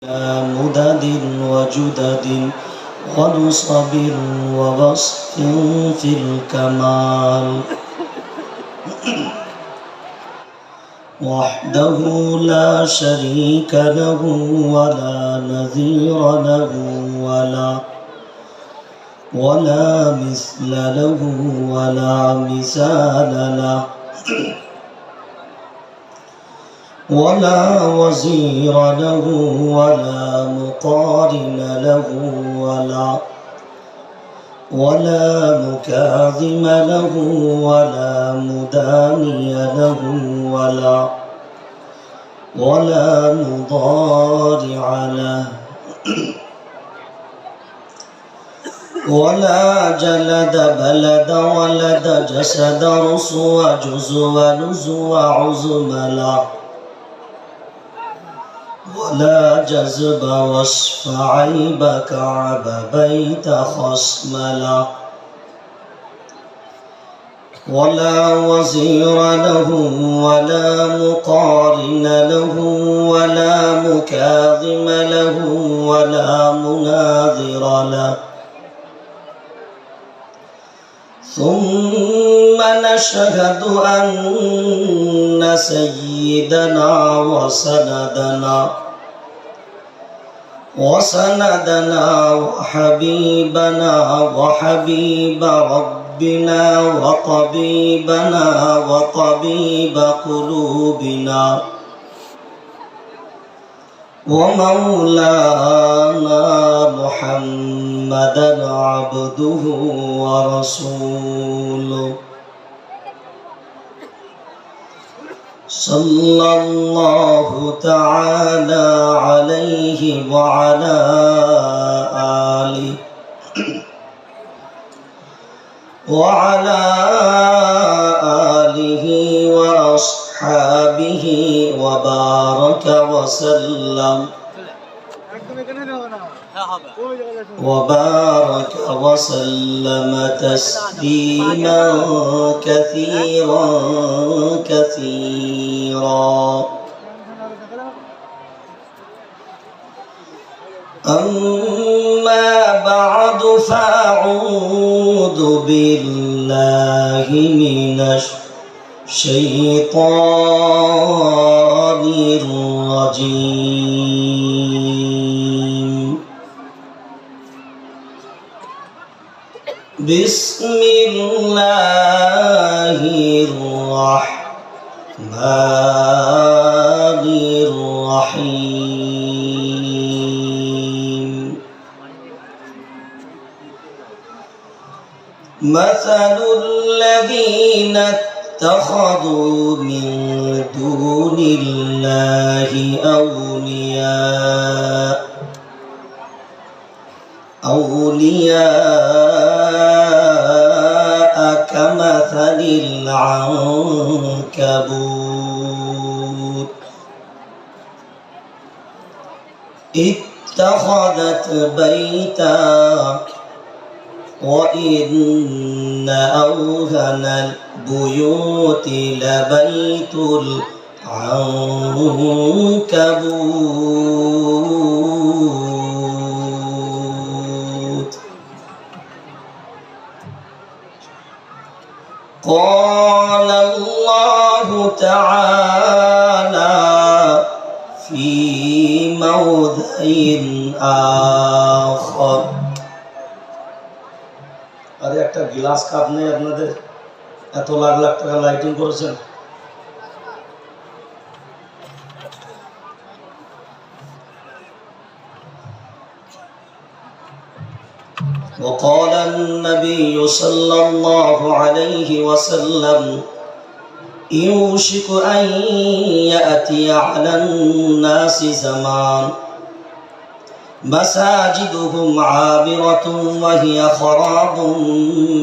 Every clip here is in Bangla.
مدد وجدد ونصب ووصف في الكمال وحده لا شريك له ولا نظير له ولا مثل له ولا مثال له ولا وزير له ولا مقارن له ولا مكاظم له ولا مداني له ولا مضارع له ولا جلد بلد ولد جسد رسو جزو نزو عزم له ولا جذب وصف عيب كعب بيت خصم له ولا وزير له ولا مقارن له ولا مكاظم له ولا مناظر له ثم نشهد أن سيدنا وسندنا وحبيبنا وحبيب ربنا وطبيبنا وطبيب قلوبنا ومولانا محمدا عبده ورسوله صلى الله تعالى عليه وعلى آله وأصحابه وبارك وسلم تسليما كثيرا أما بعد فأعوذ بالله من الشيطان الرجيم بسم الله الرحمن الرحيم مثل الذين اتخذوا من دون الله أولياء كمثل العنكبوت اتخذت بيتا وإن أوهن البيوت لبيت العنكبوت قال الله تعالى في موضع آخر আরে একটা গ্লাস কাপ নেই আপনাদের এত লাখ লাখ টাকা লাইটিং করেছেন وقال النبي صلى الله عليه وسلم يوشك أن يأتي على الناس زمان مساجدهم عابرة وهي خراب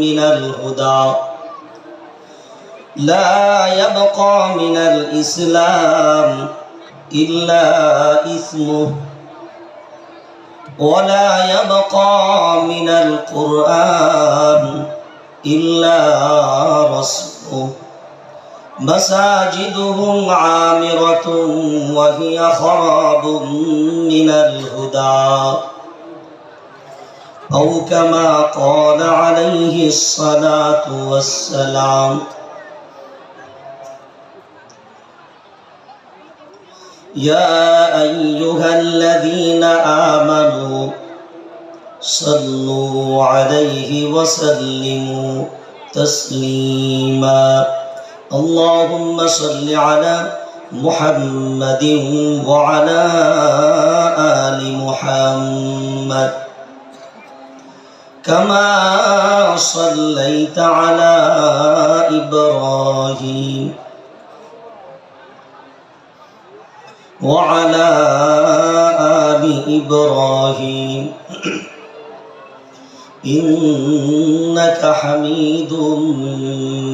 من الهدى لا يبقى من الإسلام إلا إثمه ولا يبقى من القرآن إلا رسمه مساجدهم عامرة وهي خراب من الهدى أو كما قال عليه الصلاة والسلام يا أيها الذين آمنوا صلوا عليه وسلموا تسليما اللهم صل على محمد وعلى آل محمد كما صليت على إبراهيم وعلى آل إبراهيم إنك حميد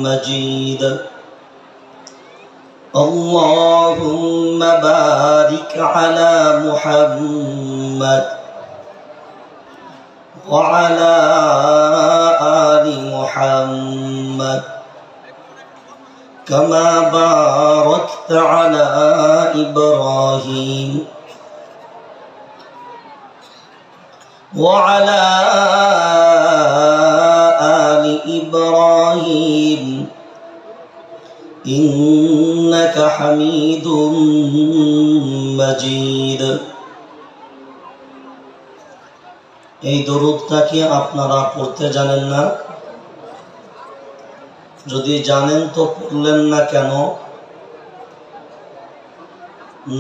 مجيد اللهم بارك على محمد وعلى آل محمد كما باركت على إبراهيم وعلى آل إبراهيم إنك حميد مجيد এই দরুদটা কি আপনারা পড়তে জানেন না? যদি জানেন তো পড়লেন না কেন?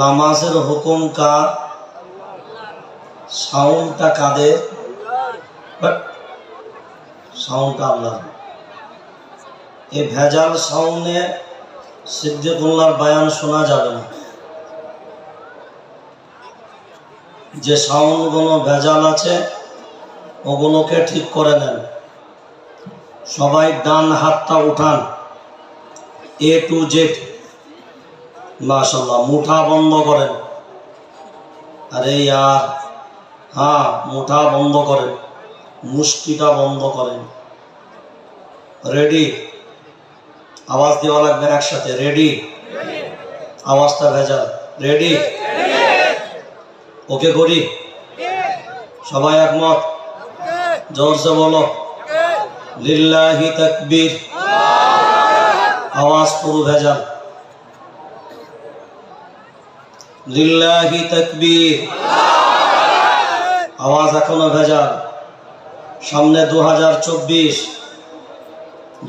নামাজের হুকুম কার? সাউন্ডটা কাদের? সাউন্ডটা আল্লাহ। এই ভেজাল সাউন্ডে সিদ্দিকুল্লাহর বয়ান শোনা যাবে না। যে সাউন্ডগুলো ভেজাল আছে ওগুলোকে ঠিক করে নেন। সবাই ডান হাতটা উঠান, A to Z। মাশাআল্লাহ। মুঠা বন্ধ করেন। আরে ইয়ার, হ্যাঁ, মুঠা বন্ধ করেন, মুষ্টিটা বন্ধ করেন। রেডি? আওয়াজ দেওয়া লাগবে একসাথে। রেডি? আওয়াজটা ভেজাল। রেডি? ওকে করি? সবাই একমত? জোরসে বলো লিল্লাহি তাকবীর। আওয়াজ পুরো ভেজাল। লিল্লাহি তাকবীর। আওয়াজ এখনো ভেজাল। সামনে 2024,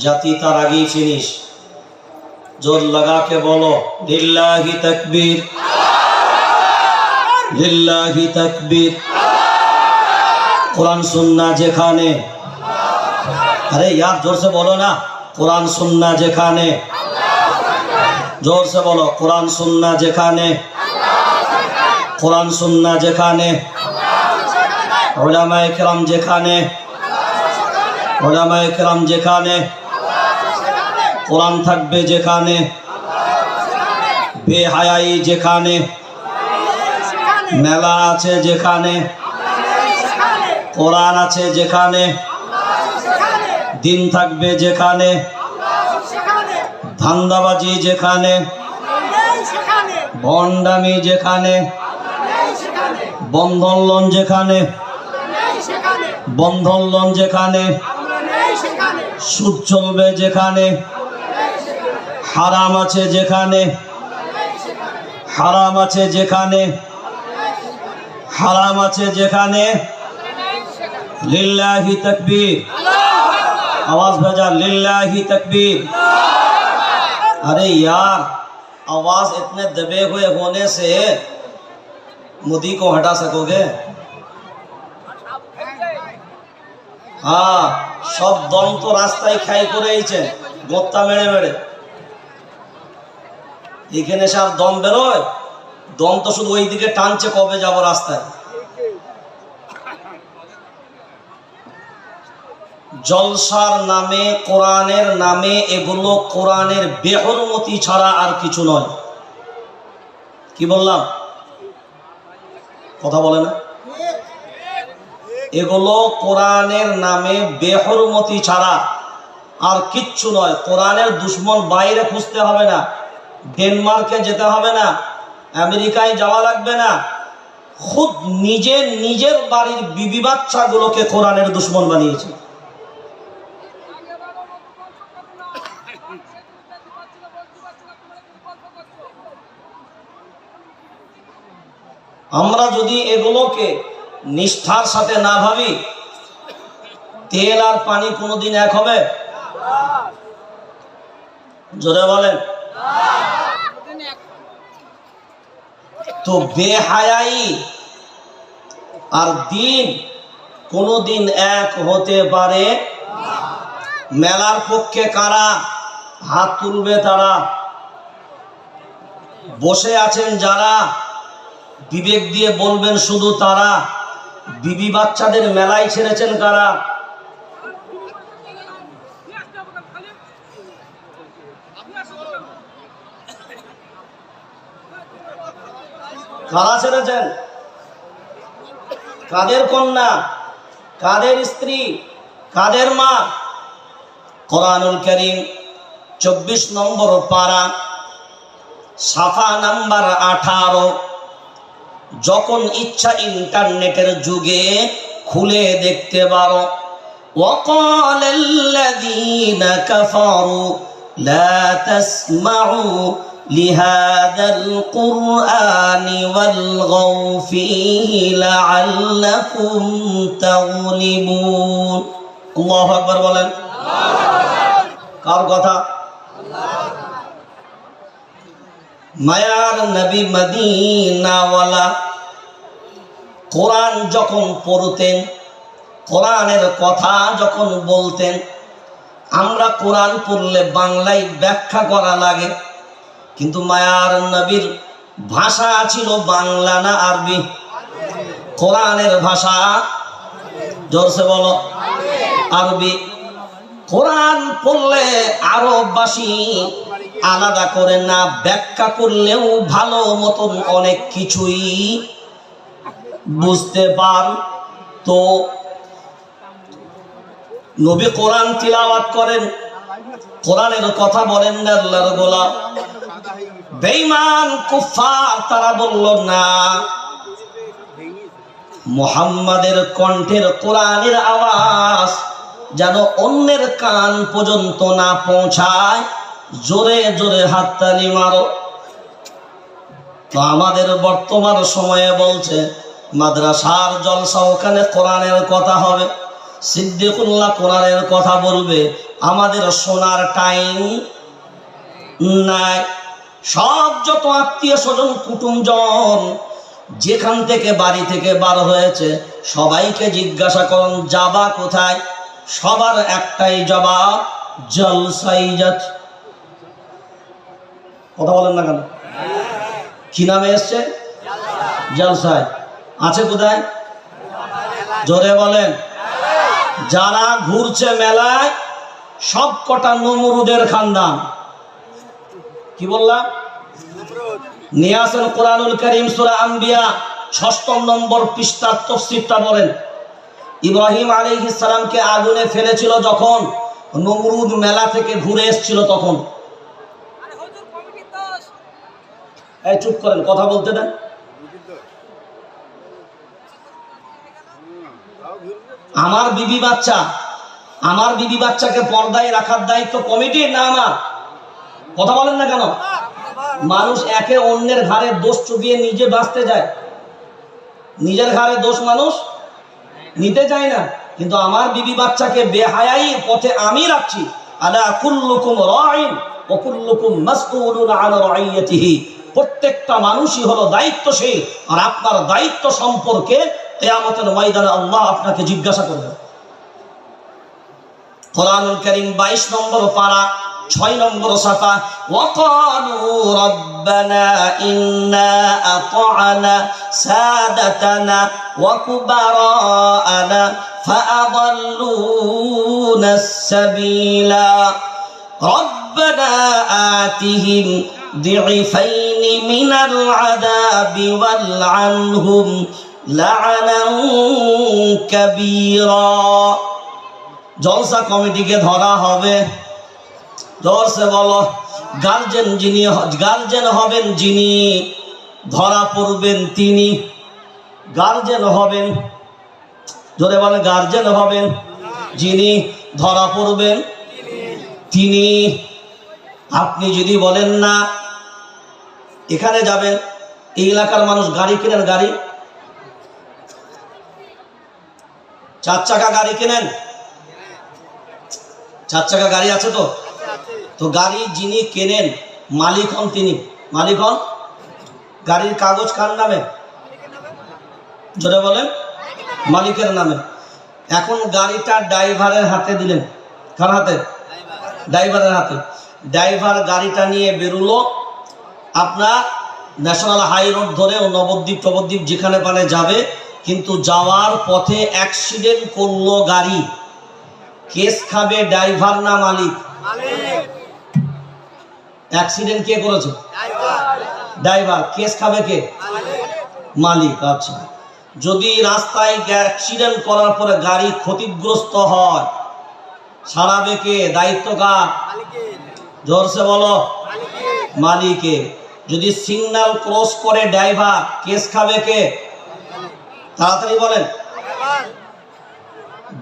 জাতি তার আগেই ফিনিশ। জোর লাগাকে বলো লিল্লাহি তাকবীর, লিল্লাহি তাকবীর। কোরআন সুন্নাহ যেখানে, अरे यार जोर से बोलो ना, कुरान सुन्ना जेखाने। जोर से बोलो कुरान सुन्ना जेखाने, कुरान सुन्ना जेखाने, उलमाए किराम जेखाने, उलमाए किराम जेखाने, कुरान থাকবে যেখানে, বেহায়াই যেখানে, মেলা আছে যেখানে, কোরআন আছে যেখানে, দিন থাকবে যেখানে, ধান্দাবাজি যেখানে, ভণ্ডামি যেখানে, বন্ধন লোন যেখানে, বন্ধন লোন যেখানে, সুদ চলবে যেখানে, হারাম আছে যেখানে, হারাম আছে যেখানে, হারাম আছে যেখানে, লিল্লাহি তাকবীর। आवाज भेजा लिल्लाही तकबीर। अरे यार, आवाज इतने दबे हुए होने से मोदी को हटा सकोगे? हाँ, सब दम तो रास्ताय खाई करेছে গোত্তা মেরে মেরে। এখানে সব দম বেরোয়, দম তো শুধু ওই দিকে টানছে কবে যাব রাস্তায়। জলসার নামে, কোরআনের নামে, এগুলো কোরআনের বেহরমতি ছাড়া আর কিছু নয়। কি বললাম? কথা বলে না? এগুলো কোরআনের নামে বেহরমতি ছাড়া আর কিচ্ছু নয়। কোরআনের দুশ্মন বাইরে খুঁজতে হবে না, ডেনমার্কে যেতে হবে না, আমেরিকায় যাওয়া লাগবে না, খুদ নিজের বাড়ির বিবি বাচ্চাগুলোকে কোরআনের দুশ্মন বানিয়েছে। আমরা যদি এগুলোকে নিষ্ঠার সাথে না ভাবি, তেল আর পানি কোনোদিন এক হবে? জোরে বলেন। তো বেহায়াই আর দিন কোনোদিন এক হতে পারে। মেলার পক্ষে কারা? হাত তুলবে তারা। বসে আছেন যারা, বিবেক দিয়ে বলবেন শুধু তারা। বিবি বাচ্চাদের মেলায় ছেড়েছেন কারা? কারা ছেড়েছেন? কাদের কন্যা, কাদের স্ত্রী, কাদের মা? কোরআনুল কারীম 24 নম্বর পারা, সাফা নাম্বার 18। যখন ইচ্ছা ইন্টারনেটের যুগে খুলে দেখতে পারো। وقال الذين كفروا لا تسمعوا لهذا القرآن والغوا فيه لعلكم تغلبون। আল্লাহু আকবার বলেন। কার কথা? মায়ার নবী মদিনাওয়ালা কোরআন যখন পড়তেন, কোরআনের কথা যখন বলতেন, আমরা কোরআন পড়লে বাংলায় ব্যাখ্যা করা লাগে, কিন্তু মায়ার নবীর ভাষা ছিল বাংলা না আরবি? কোরআনের ভাষা জোরসে বলো আরবি। কোরআন পড়লে আরববাসী আলাদা করে না ব্যাখ্যা করলেও ভালো মতন অনেক কিছুই বুঝতে পার। তো নবী কোরআন তিলাওয়াত করেন, কোরআনের কথা বলেন না আল্লাহর গোলাম। বেঈমান কুফার তারা বলল না, মুহাম্মাদের কণ্ঠের কোরআনের আওয়াজ যেন অন্যের কান পর্যন্ত না পৌঁছায়, জোরে জোরে হাততালি মারো। তো আমাদের বর্তমান সময়ে বলছে মাদ্রাসার জলসা, ওখানে কোরআনের কথা হবে, সিদ্দিকুল্লাহ কোরআনের কথা বলবে, আমাদের শোনার টাইম নাই। সব যত আত্মীয় স্বজন কুটুমজন যেখান থেকে বাড়ি থেকে বার হয়েছে সবাইকে জিজ্ঞাসা করুন যাবা কোথায়, সবার একটাই জবাব, জলসাই যাচ্ছে। কথা বলেন না কেন? কি নামে এসছে? জলসায়। আছে কোথায়? জোরে বলেন। যারা ঘুরছে মেলায় সব কটা নমরুদের খানদান। কি বললাম? নিয়ে আসেন কোরআনুল কারীম সূরা আম্বিয়া 6 নম্বর পৃষ্ঠার তাফসীরটা বলেন। ইব্রাহিম আলাইহিস সালামকে আগুনে ফেলেছিল যখন, নমরুদ মেলা থেকে ঘুরে এসেছিল তখন। এই চুপ করেন, কথা বলতে দেন। আমার বিবি বাচ্চা, আমার বিবি বাচ্চাকে পর্দায় রাখার দায়িত্ব কমিটির না আমার। কথা বলেন না কেন? মানুষ একে অন্যের ঘাড়ে দোষ চুবিয়ে নিজে বাঁচতে যায়, নিজের ঘাড়ে দোষ মানুষ নিতে চায় না। কিন্তু আমার বিবি বাচ্চাকে বেহায়াই পথে আমি রাখছি। আলা কুল্লুকুম রাইন ওয়া কুল্লুকুম মাসউলুন আন রাইয়াতিহি। প্রত্যেকটা মানুষই হলো দায়িত্বশীল, আর আপনার দায়িত্ব সম্পর্কে কিয়ামতের ময়দানে আল্লাহ আপনাকে জিজ্ঞাসা করবেন। কোরআনুল কারীম 22 নম্বর পারা 6 নম্বর সাফা। ওয়াকালু রাব্বানা ইন্না আতা'না সাদাতানা ওয়া কুবারা'না ফাআদাল্লুনাস সাবিলা রাব্বানা আতিহিম ضعفين من العذاب والعنهم لعنا كبيرا। জলসা কমিটিকে ধরা হবে। জোরসে বলো। গার্জেন হবেন যিনি, ধরা পড়বেন তিনি। গার্জেন হবেন, জোরে বলে, গার্জেন হবেন যিনি, ধরা পড়বেন তিনি। আপনি যদি বলেন না এখানে যাবেন, এই এলাকার মানুষ গাড়ি কেনেন, গাড়ি 4 চাকা গাড়ি কেনেন, 4 চাকা গাড়ি আছে তো? তো গাড়ি যিনি কেনেন মালিক হন তিনি, মালিক হন। গাড়ির কাগজ কার নামে? জোরে বলেন, মালিকের নামে। এখন গাড়িটা ড্রাইভারের হাতে দিলেন, কার হাতে? ড্রাইভারের হাতে। ড্রাইভার গাড়িটা নিয়ে বেরোলো, আপনার ন্যাশনাল হাই রোড ধরে ও নবদ্বীপ টবদ্বীপ যেখানে পানে যাবে, কিন্তু যাওয়ার পথে অ্যাক্সিডেন্ট করলো গাড়ি। কেস খাবে ড্রাইভার না মালিক? অ্যাক্সিডেন্ট কে করেছে? ড্রাইভার। কেস খাবে কে? মালিক। আচ্ছা, যদি রাস্তায় অ্যাক্সিডেন্ট করার পরে গাড়ি ক্ষতিগ্রস্ত হয়, সারাবে কে? দায়িত্ব কার? জোরসে বলো, মালিকে। যদি সিগন্যাল ক্রস করে ড্রাইভার, কেস খাবে কে? তাড়াতাড়ি বলেন।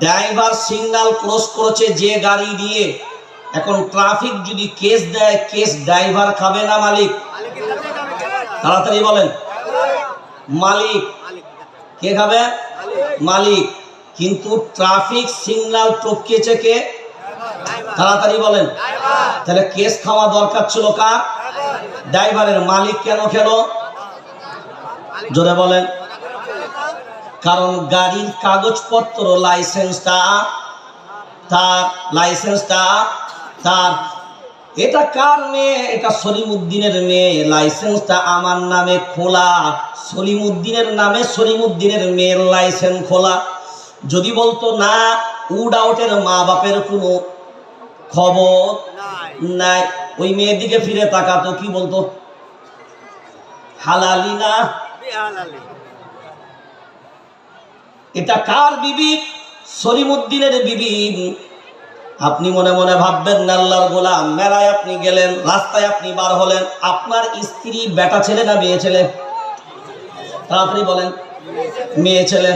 ড্রাইভার সিগন্যাল ক্রস করেছে যে গাড়ি দিয়ে, এখন ট্রাফিক যদি কেস দেয়, কেস ড্রাইভার খাবে না মালিক? তাড়াতাড়ি বলেন। মালিক। কে খাবে? মালিক। কিন্তু ট্রাফিক সিগন্যাল টপকেছে কে? তাড়াতাড়ি বলেন। তাহলে কেস খাওয়া দরকার ছিল কার? ড্রাইভারের। মালিক কেন খেল? জোরে বলেন। কারণ গাড়ির কাগজপত্র, লাইসেন্সটা তার, লাইসেন্সটা তার। এটা কার মেয়ে? এটা সলিমউদ্দিনের মেয়ে। লাইসেন্সটা আমার নামে খোলা, সলিমউদ্দিনের নামে সলিমউদ্দিনের মেয়ের লাইসেন্স খোলা। যদি বলতো না, উড আউটের মা বাপের কোনো খবর নাই, ওই মেয়ের দিকে ফিরে তাকাতো, কি বলতো? হালালি না। এটা কার বিবি? সলিমউদ্দিনের বিবি। আপনি মনে মনে ভাববেন না আল্লাহর গোলাম, মেলায় আপনি গেলেন, রাস্তায় আপনি বার হলেন, আপনার স্ত্রী বেটা ছেলে না মেয়ে ছেলে? তাড়াতাড়ি বলেন। মেয়ে ছেলে।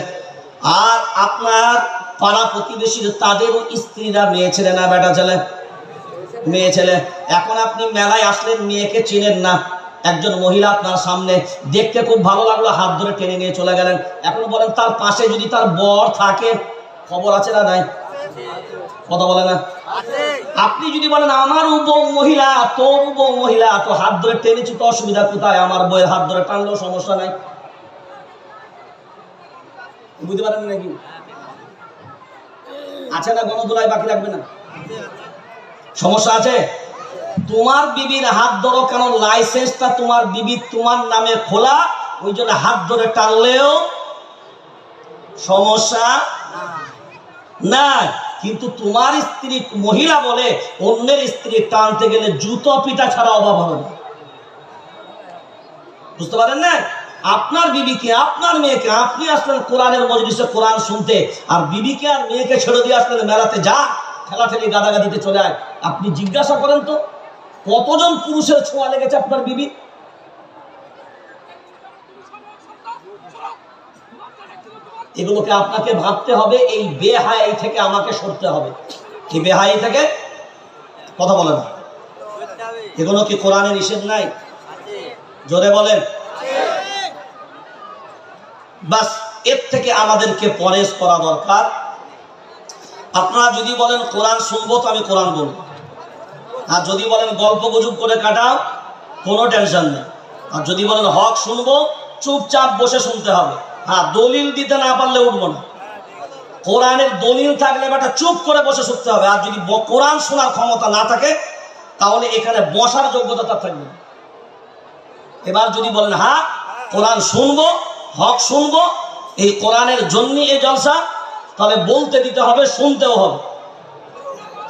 আর আপনার পাড়া প্রতিবেশীর তাদেরও স্ত্রীরা মেয়ে ছেলে না বেটা ছেলে? মেয়ে ছেলে। এখন আপনি মেলায় আসলেন, মেয়েকে চিনেন না, একজন মহিলা আপনার সামনে, দেখতে খুব ভালো লাগলো, হাত ধরে টেনে নিয়ে চলে গেলেন। এখন বলেন, তার পাশে যদি তার বর থাকে, খবর আছে না নাই? কথা বলে না? আপনি যদি বলেন আমার বউ মহিলা, তোর বউ মহিলা, তো হাত ধরে টেনেছি, তো অসুবিধা কোথায়? আমার বউয়ের হাত ধরে টানলেও সমস্যা নাই। বুঝতে পারেন নাকি? আছে না? গণদোলায় বাকি রাখবে না? সমস্যা আছে? তোমার বিবির হাত ধরো, কেন? লাইসেন্সটা তোমার বিবির তোমার নামে খোলা, ওই জন্য হাত ধরে টানলেও সমস্যা না। কিন্তু তোমার স্ত্রী মহিলা বলে অন্যের স্ত্রী টানতে গেলে জুতো পিটা ছাড়া অভাব হবে না। বুঝতে পারেন না? আপনার বিবিকে, আপনার মেয়েকে, আপনি আসলেন কোরআনের মজলিসে কোরআন শুনতে, আর বিবিকে আর মেয়েকে ছেড়ে দিয়ে আসলেন মেলাতে, যা ঠেলাঠেলি গাদাগাদিতে চলে আয়। আপনি জিজ্ঞাসা করেন তো, কতজন পুরুষের ছোঁয়া লেগেছে আপনার বিবি? এগুলোকে আপনাকে ভাবতে হবে। এই বেহায়াই থেকে আমাকে সরতে হবে। এই বেহায়াই থেকে, কথা বলেন, এগুলো কি কোরআনে নিষেধ নাই? জোরে বলেন। বাস, এর থেকে আমাদেরকে পরহেজ করা দরকার। আপনারা যদি বলেন কোরআন শুনবো, তো আমি কোরআন বলবো। আর যদি বলেন গল্প গুজব করে কাটাও, কোনো টেনশন নেই। আর যদি বলেন হক শুনবো, চুপচাপ বসে শুনতে হবে। হ্যাঁ, দলিল দিতে না পারলে উঠবো না। কোরআনের দলিল থাকলে বেটা চুপ করে বসে শুনতে হবে। আর যদি কোরআন শোনার ক্ষমতা না থাকে, তাহলে এখানে বসার যোগ্যতা তার থাকবে। এবার যদি বলেন হ্যাঁ কোরআন শুনবো, হক শুনবো, এই কোরআনের জন্য এই জলসা, তাহলে বলতে দিতে হবে, শুনতেও হবে।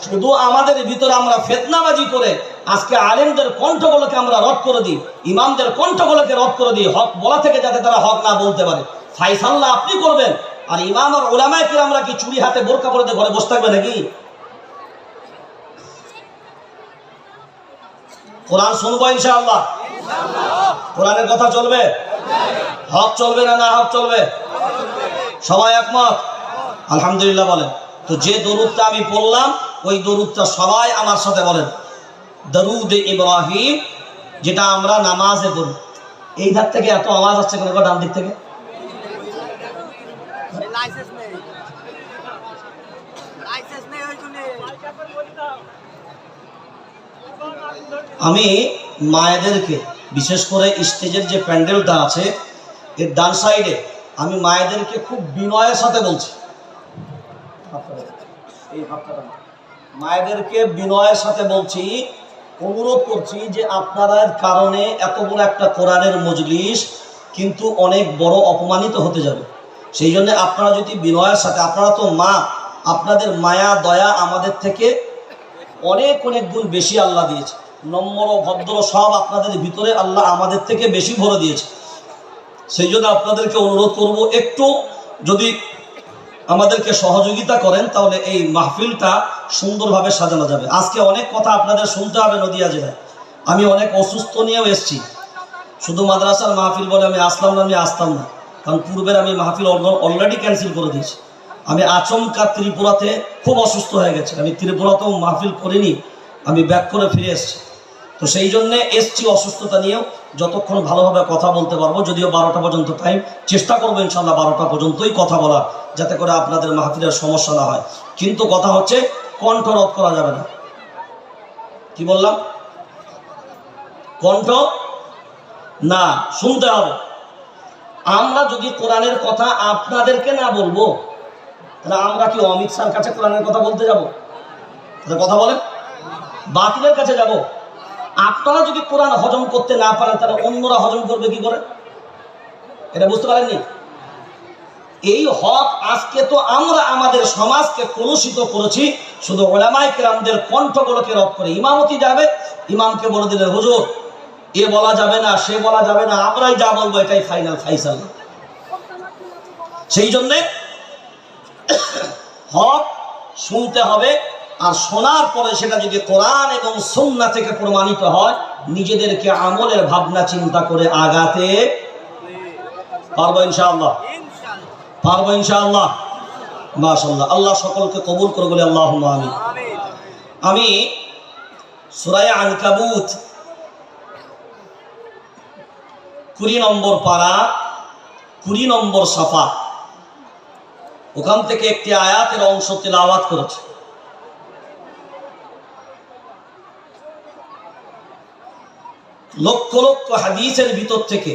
শুধু আমাদের ভিতরে আমরা ফিতনাবাজি করে আজকে আলেমদের কণ্ঠগুলোকে আমরা রদ করে দিই, ইমামদের কণ্ঠগুলোকে রদ করে দিই, হক বলা থেকে যাতে তারা হক না বলতে পারে। ফাইসাল্লাহ আপনি করবেন, আর ইমাম আর উলামায়ে কিরামরা কি চুরি হাতে বোরকা পরে ঘরে বসে থাকবে নাকি? কোরআন শুনবো ইনশাআল্লাহ। কোরআনের কথা চলবে, হক চলবে না না হক চলবে? সবাই একমত? আলহামদুলিল্লাহ বলেন। তো যে দরুদটা আমি পড়লাম ওই দরুদটা সবাই আমার সাথে বলেন, দরুদ ইব্রাহিম, যেটা আমরা নামাজে পড়ি। এই ধার থেকে এত আওয়াজ আসছে কেন? ডান দিক থেকে আমি মায়েদেরকে, বিশেষ করে স্টেজের যে প্যান্ডেলটা আছে এর ডান সাইডে, আমি মায়েদেরকে খুব বিনয়ের সাথে বলছি, মায়েদেরকে বিনয়ের সাথে বলছি, অনুরোধ করছি যে আপনাদের কারণে এত বড় একটা কোরআনের মজলিস কিন্তু অনেক বড় অপমানিত হতে যাবে। সেই জন্য আপনারা যদি বিনয়ের সাথে, আপনারা তো মা, আপনাদের মায়া দয়া আমাদের থেকে অনেক অনেক গুণ বেশি আল্লাহ দিয়েছে। নম্র ভদ্র সব আপনাদের ভিতরে আল্লাহ আমাদের থেকে বেশি ভরে দিয়েছে। সেই জন্য আপনাদেরকে অনুরোধ করব, একটু যদি আমাদেরকে সহযোগিতা করেন তাহলে এই মাহফিলটা সুন্দরভাবে সাজানো যাবে। আজকে অনেক কথা আপনাদের শুনতে হবে নদিয়া জেলায়। আমি অনেক অসুস্থ নিয়েও এসেছি। শুধু মাদ্রাসার মাহফিল বলে আমি আসলাম না, আমি আসতাম না, কারণ পূর্বের আমি মাহফিল অলরেডি ক্যান্সেল করে দিয়েছি। আমি আচমকা ত্রিপুরাতে খুব অসুস্থ হয়ে গেছে, আমি ত্রিপুরাতেও মাহফিল করিনি, আমি ব্যাক করে ফিরে এসেছি। তো সেই জন্যে এসছি অসুস্থতা নিয়েও, যতক্ষণ ভালোভাবে কথা বলতে পারবো, যদিও 12টা পর্যন্ত টাইম, চেষ্টা করবো ইনশাল্লাহ 12টা পর্যন্তই কথা বলা, যাতে করে আপনাদের মাহফিলের সমস্যা না হয়। কিন্তু কথা হচ্ছে কণ্ঠ রোধ করা যাবে না। কি বললাম? কণ্ঠ না, শুনতে হবে। আমরা যদি কোরআনের কথা আপনাদেরকে না বলবো তাহলে আমরা কি অমিত শাহর কাছে কোরআনের কথা বলতে যাব? কথা বলেন, বাতিলের কাছে যাব? আপনারা যদি কোরআন হজম করতে না পারেন তাহলে অন্যরা হজম করবে কি করে? এটা বুঝতে পারেননি? এই হক আজকে তো আমরা আমাদের সমাজকে কলুষিত করেছি শুধু উলামায়ে কেরামদের কণ্ঠগুলোকে রদ করে। ইমামতি যাবে, ইমামকে বলে দিলেন হুজুর এ বলা যাবে না, সে বলা যাবে না, আমরাই যা বলবো এটাই ফাইনাল ফাইসাল। সেই জন্যে হক শুনতে হবে, আর শোনার পরে সেটা যদি কোরআন এবং সুন্নাহ থেকে প্রমাণিত হয়, নিজেদেরকে আমলের ভাবনা চিন্তা করে আগাতে পারবো ইনশাআল্লাহ। পারবো ইনশাআল্লাহ। মাশাআল্লাহ। আল্লাহ সকলকে কবুল করে বলে আল্লাহুম্মা আমিন। আমি সূরা আনকাবুত 20 নম্বর পারা 20 নম্বর সাফা, ওখান থেকে একটি আয়াতের অংশ তিলাওয়াত করেছে। লক্ষ লক্ষ হাদিসের ভিতর থেকে,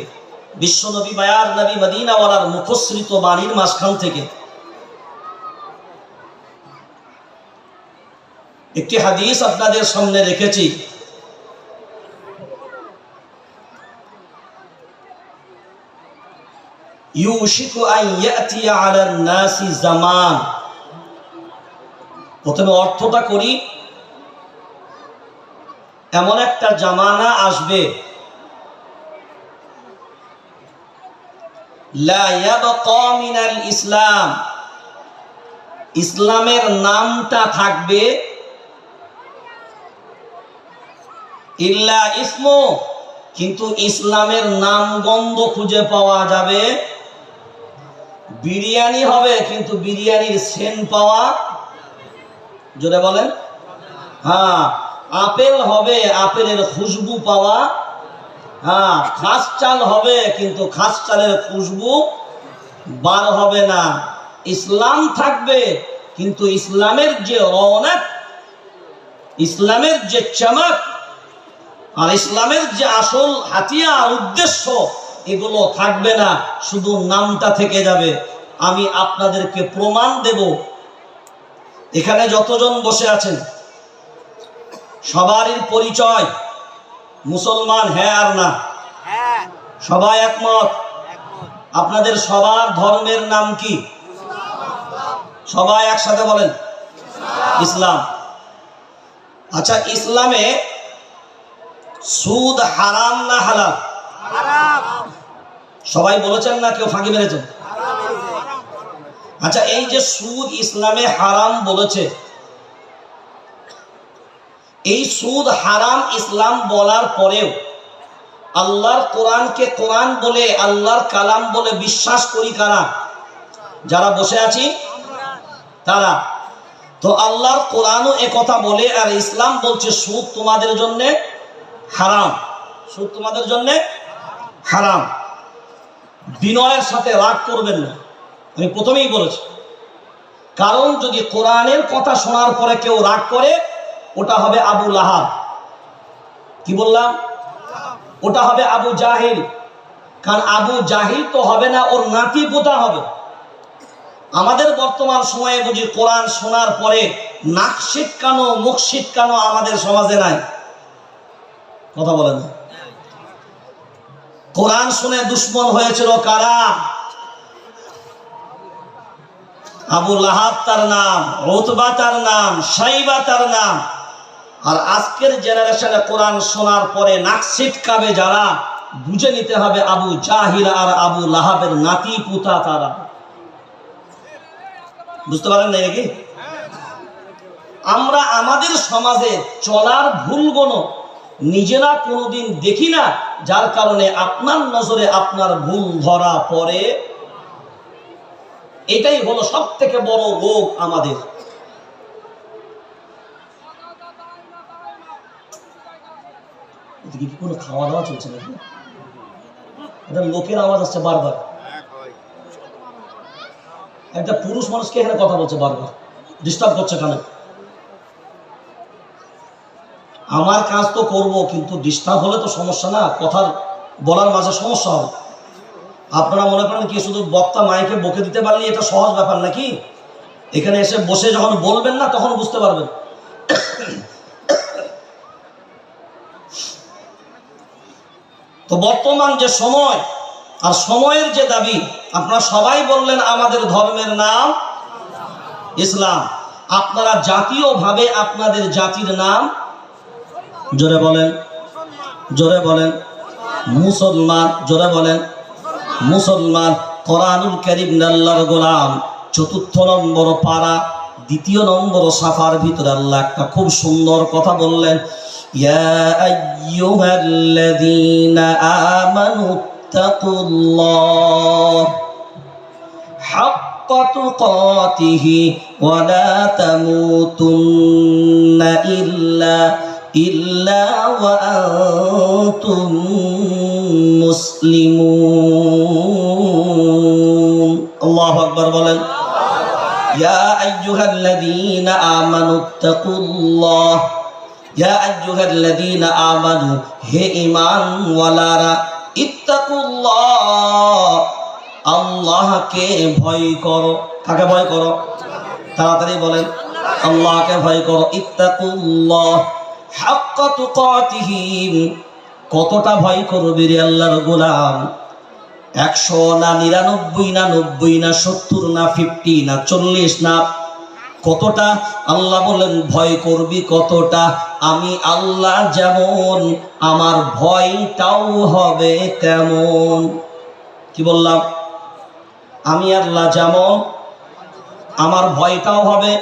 বিশ্বনবী মায়ার নবী মদিনাওয়ালার মুখশ্রিত বাণীর মাঝখান থেকে একটি হাদিস আপনাদের সামনে রেখেছি। ইউশিকু আন ইয়াতিয়া আলান নাসি জামান। প্রথমে অর্থটা করি, এমন একটা জামানা আসবে লা ইয়াবকা মিনাল ইসলাম, ইসলামের নামটা থাকবে, ইল্লা ইসমু, কিন্তু ইসলামের নাম গন্ধ খুঁজে পাওয়া যাবে। বিরিয়ানি হবে কিন্তু বিরিয়ানির সেন্ট পাওয়া, জোরে বলেন, হ্যাঁ। আপেল হবে, আপেলের খুশবু পাওয়া, হ্যাঁ। খাস চাল হবে কিন্তু খাস চালের খুশবু বার হবে না। ইসলাম থাকবে কিন্তু ইসলামের যে রওনাক, ইসলামের যে চমক, আর ইসলামের যে আসল হাতিয়ার উদ্দেশ্য, এগুলো থাকবে না, শুধু নামটা থেকে যাবে। আমি আপনাদেরকে প্রমাণ দেব। এখানে যতজন বসে আছেন সবারই পরিচয় মুসলমান, হ্যাঁ আর না? সবাই একমত? আপনাদের সবার ধর্মের নাম কি? সবাই একসাথে বলেন, ইসলাম। আচ্ছা, ইসলামে সুদ হারাম না হালাল? সবাই বলেছেন না কেউ ফাঁকি মেরেছেন? আচ্ছা, এই যে সুদ ইসলামে হারাম বলেছে, এই সুদ হারাম ইসলাম বলার পরেও আল্লাহর কোরআনকে কোরআন বলে, আল্লাহর কালাম বলে বিশ্বাস করি কারা? যারা বসে আছি তারা। তো আল্লাহর কোরআনও একথা বলে, আর ইসলাম বলছে সুদ তোমাদের জন্য হারাম, সুদ তোমাদের জন্য হারাম। বিনয়ের সাথে রাগ করবেন না, আমি প্রথমেই বলেছি, কারণ যদি কোরআনের কথা শোনার পরে কেউ রাগ করে, ওটা হবে আবু লাহাব। কি বললাম? ওটা হবে আবু জাহিল। কারণ আবু জাহিল তো হবে না, ওর নাতি পোতা হবে। আমাদের বর্তমান সময়ে বুঝি কোরআন শোনার পরে নাক ছিটকানো, মুখ ছিটকানো আমাদের সমাজে নাই। কথা বলে না। কোরআন শুনে দুশ্মন হয়েছিল কারা? আবু লাহাব তার নাম, উতবা তার নাম, শাইবা তার নাম। আর আজকের জেনারেশনে কোরআন শোনার পরে নাক ছিটকাবে যারা, বুঝে নিতে হবে আবু জাহিল আর আবু লাহাবের নাতি পুতা তারা। বুঝতে পারেন না নাকি? আমরা আমাদের সমাজে চলার ভুলগুলো নিজেরা কোনোদিন দেখি না, যার কারণে আপনার নজরে আপনার ভুল ধরা পড়ে। এটাই হলো সব থেকে বড় রোগ আমাদের। কোনো খাওয়া দাওয়া চলছে নাকি? এটা লোকের আওয়াজ আসছে বারবার। একটা পুরুষ মানুষকে এখানে কথা বলছে বারবার, ডিস্টার্ব করছে কানে। আমার কাজ তো করব, কিন্তু ডিস্টার্ব হলে তো সমস্যা না, কথার বলার মাঝে সমস্যা হবে। আপনারা মনে করেন কি শুধু বক্তা মাইকে বকে দিতে পারলে এটা সহজ ব্যাপার নাকি? এখানে এসে বসে যখন বলবেন না তখন বুঝতে পারবেন। তো বর্তমান যে সময় আর সময়ের যে দাবি, আপনারা সবাই বললেন আমাদের ধর্মের নাম ইসলাম। আপনারা জাতীয়ভাবে আপনাদের জাতির নাম জোরে বলেন, জোরে বলেন মুসলমান, জোরে বলেন মুসলমান। কোরআনুল কারীম আল্লাহর গোলাম ৪র্থ নম্বর পারা ২য় নম্বর সাফার ভিতরে আল্লাহ একটা খুব সুন্দর কথা বললেন, ইয়া আইয়ুহাল্লাযীনা আমানু তাকুল্লাহ হাক্কা তুকাতিহি ওয়া লা তামুতুন্না ইল্লা ওয়া আনতুম মুসলিমুন। আল্লাহু আকবার বলেন। ইয়া আইয়ুহাল্লাযীনা আমানু তাকুল্লাহ, ইয়া আইয়ুহাল্লাযীনা আমানু, হে ঈমানওয়ালারা, ইত্তাকুল্লাহ, আল্লাহকে ভয় করো। কাকে ভয় করো? তাড়াতাড়ি বলেন, আল্লাহকে ভয় করো। ইত্তাকুল্লাহ হাক্কা তুকাতিহি, কতটা ভয় করবে রে আল্লাহর গোলাম? ১০০ না ৯৯ না ৯০ না ৭০ না ৫০ না ৪০ না, কতটা? আল্লাহ বলেন ভয় করবি কতটা? আমি আল্লাহ যেমন, আমার ভয়টাও হবে তেমন। কি বললাম? আমি আল্লাহ যেমন, আমার ভয়টাও হবে,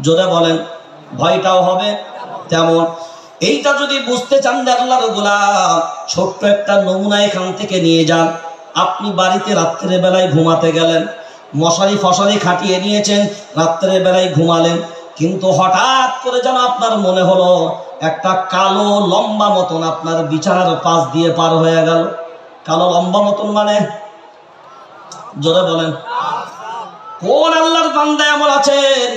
জোরে বলেন ভয়টাও হবে তেমন। এইটা যদি বুঝতে চান আল্লাহর গোলাম, ছোট্ট একটা নমুনা এখান থেকে নিয়ে যান। আপনি বাড়িতে রাত্রের বেলায় ঘুমাতে গেলেন, মশারি ফশারি খাটিয়ে নিয়েছেন, রাত্রের বেলায় ঘুমালেন, কিন্তু হঠাৎ করে যেন আপনার মনে হলো একটা কালো লম্বা মতন আপনার বিছানার পাশ দিয়ে পার হয়ে গেল। কালো লম্বা মতন মানে? জোরে বলেন কোন আল্লাহর বান্দা এমন আছেন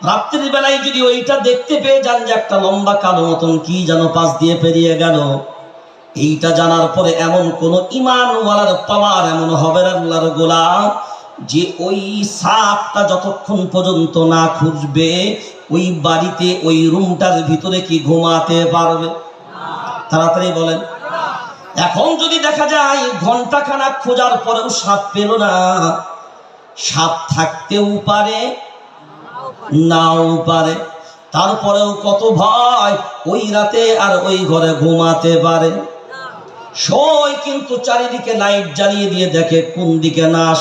রাত্রির বেলায় যদি ওইটা দেখতে পেয়ে যান যে একটা লম্বা কালো মতন কি যেন পাশ দিয়ে পেরিয়ে গেল, এইটা জানার পরে এমন কোন ঈমানওয়ালার পাওয়ার এমন হবে আল্লাহর গোলাম যে ওই সাপটা যতক্ষণ পর্যন্ত না খুঁজবে ওই বাড়িতে ওই রুমটার ভিতরে কি ঘুমাতে পারবে? তাড়াতাড়ি বলেন। এখন যদি দেখা যায় ঘন্টাখানা খোঁজার পরেও সাপ পেল না, সাপ থাকতেও পারে নাও পারে, তারপরেও কত ভয়, ওই রাতে আর ওই ঘরে ঘুমাতে পারে সই, কিন্তু চারিদিকে লাইট জ্বালিয়ে দিয়ে দেখে কোন দিকে নাশ।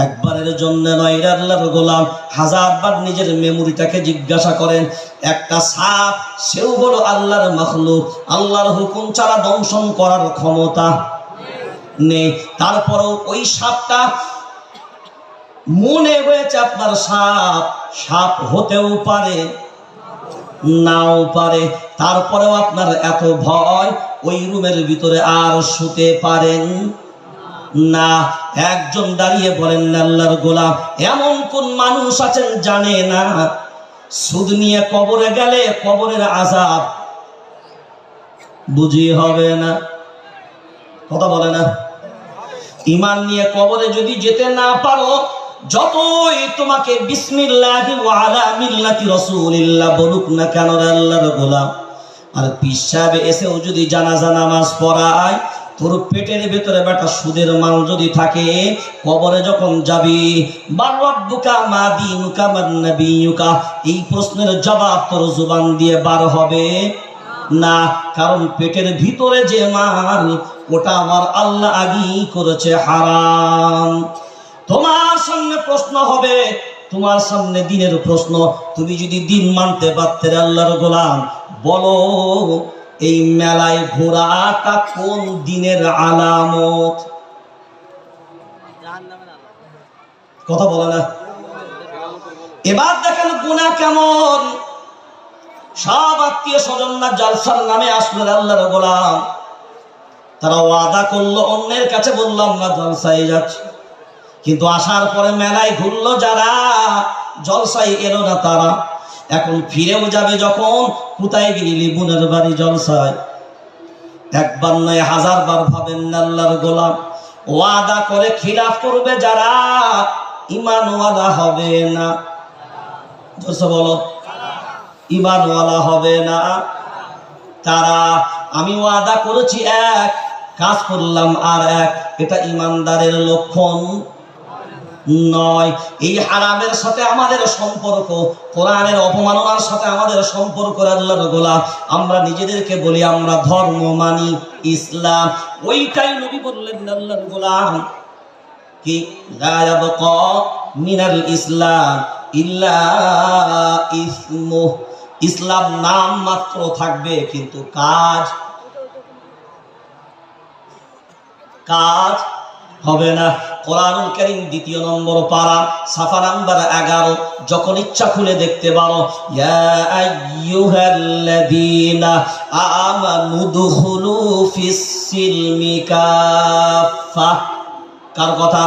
একবারে বারের জন্য নয়, আল্লাহর গোলাম হাজারবার নিজের মেমোরিটাকে জিজ্ঞাসা করেন। একটা সাপ, সেও হলো আল্লাহর মাখলুক, আল্লাহর হুকুম ছাড়া দংশন করার ক্ষমতা নেই। তারপরেও ওই সাপটা মনে হয়েছে আপনার সাপ, সাপ হতেও পারে নাও পারে, তারপরেও আপনার এত ভয়, ওই রুমের ভিতরে আর শুতে পারেন না। একজন দাঁড়িয়ে বলেন, আল্লাহর গোলাম, এমন কোন মানুষ আছেন জানে না সুদ নিয়ে কবরে গেলে কবরের আযাব বুঝি হবে না? কথা বলে না? ঈমান নিয়ে কবরে যদি যেতে না পারো, যতই তোমাকে বিসমিল্লাহি ওয়া আলা মিল্লাতি রাসূলিল্লাহ বলুক না কেন আল্লাহর গোলাম, আর পীর সাহেব এসেও যদি জানাজা নামাজ পড়ায়, তোর পেটের ভেতরে বেটা সুদের মাল যদি থাকে, কবরে যখন যাবি, মান রাব্বুকা মা দীনুকা মান নাবিয়ুকা, এই প্রশ্নের জবাব তোর জবান দিয়ে বার হবে না। কারণ পেটের ভিতরে যে মাল, ওটা আমার আল্লাহ আগেই করেছে হারাম। তোমার সামনে প্রশ্ন হবে, তোমার সামনে দিনের প্রশ্ন। তুমি যদি দিন মানতে পারতে আল্লাহর গোলাম, বলো এই মেলায় ঘোরাটা কোন দিনের আলামত? কথা বলে না? এবার দেখেন গুনাহ কেমন। সব আত্মীয় স্বজনরা জালসার নামে আসলেন আল্লাহর গোলাম, তারা ওয়াদা করলো, অন্যের কাছে বললাম না জলসায় যাচ্ছে, কিন্তু আসার পরে মেলায় ঘুরলো যারা, জলসায় এলো না তারা। এখন ফিরেও যাবে যখন, কোথায় গেলি? বোনের বাড়ি জলসায়। একবার নয় হাজারবার ভাবেন না আল্লাহর গোলাম, ওয়াদা করে খিলাফ করবে যারা, ঈমানওয়ালা হবে না। জোরসে বলো, ঈমানওয়ালা হবে না তারা। আমি ওয়াদা করেছি এক, কাজ করলাম আর এক, এটা ঈমানদারের লক্ষণ নয়। এই হারামের সাথে আমাদের সম্পর্ক, কোরআনের অপমাননার সাথে আমাদের সম্পর্ক আল্লাহর গোলাম। আমরা নিজেদেরকে বলি আমরা ধর্ম মানি ইসলাম, ওইটাই নবী বললেন আল্লাহর গোলাম কি, লা ইয়াবকা মিনাল ইসলাম ইল্লা ইসমু, ইসলাম নাম মাত্র থাকবে কিন্তু কাজ হবে না। কোরআনুল কারীম ২ নম্বর পারা, সাফা নাম্বার 11, যখন ইচ্ছা খুলে দেখতে পারো। ইয়া আইয়ুহাল্লাযীনা আমানু দুখুলু ফিস সিলমি কাফা। কার কথা?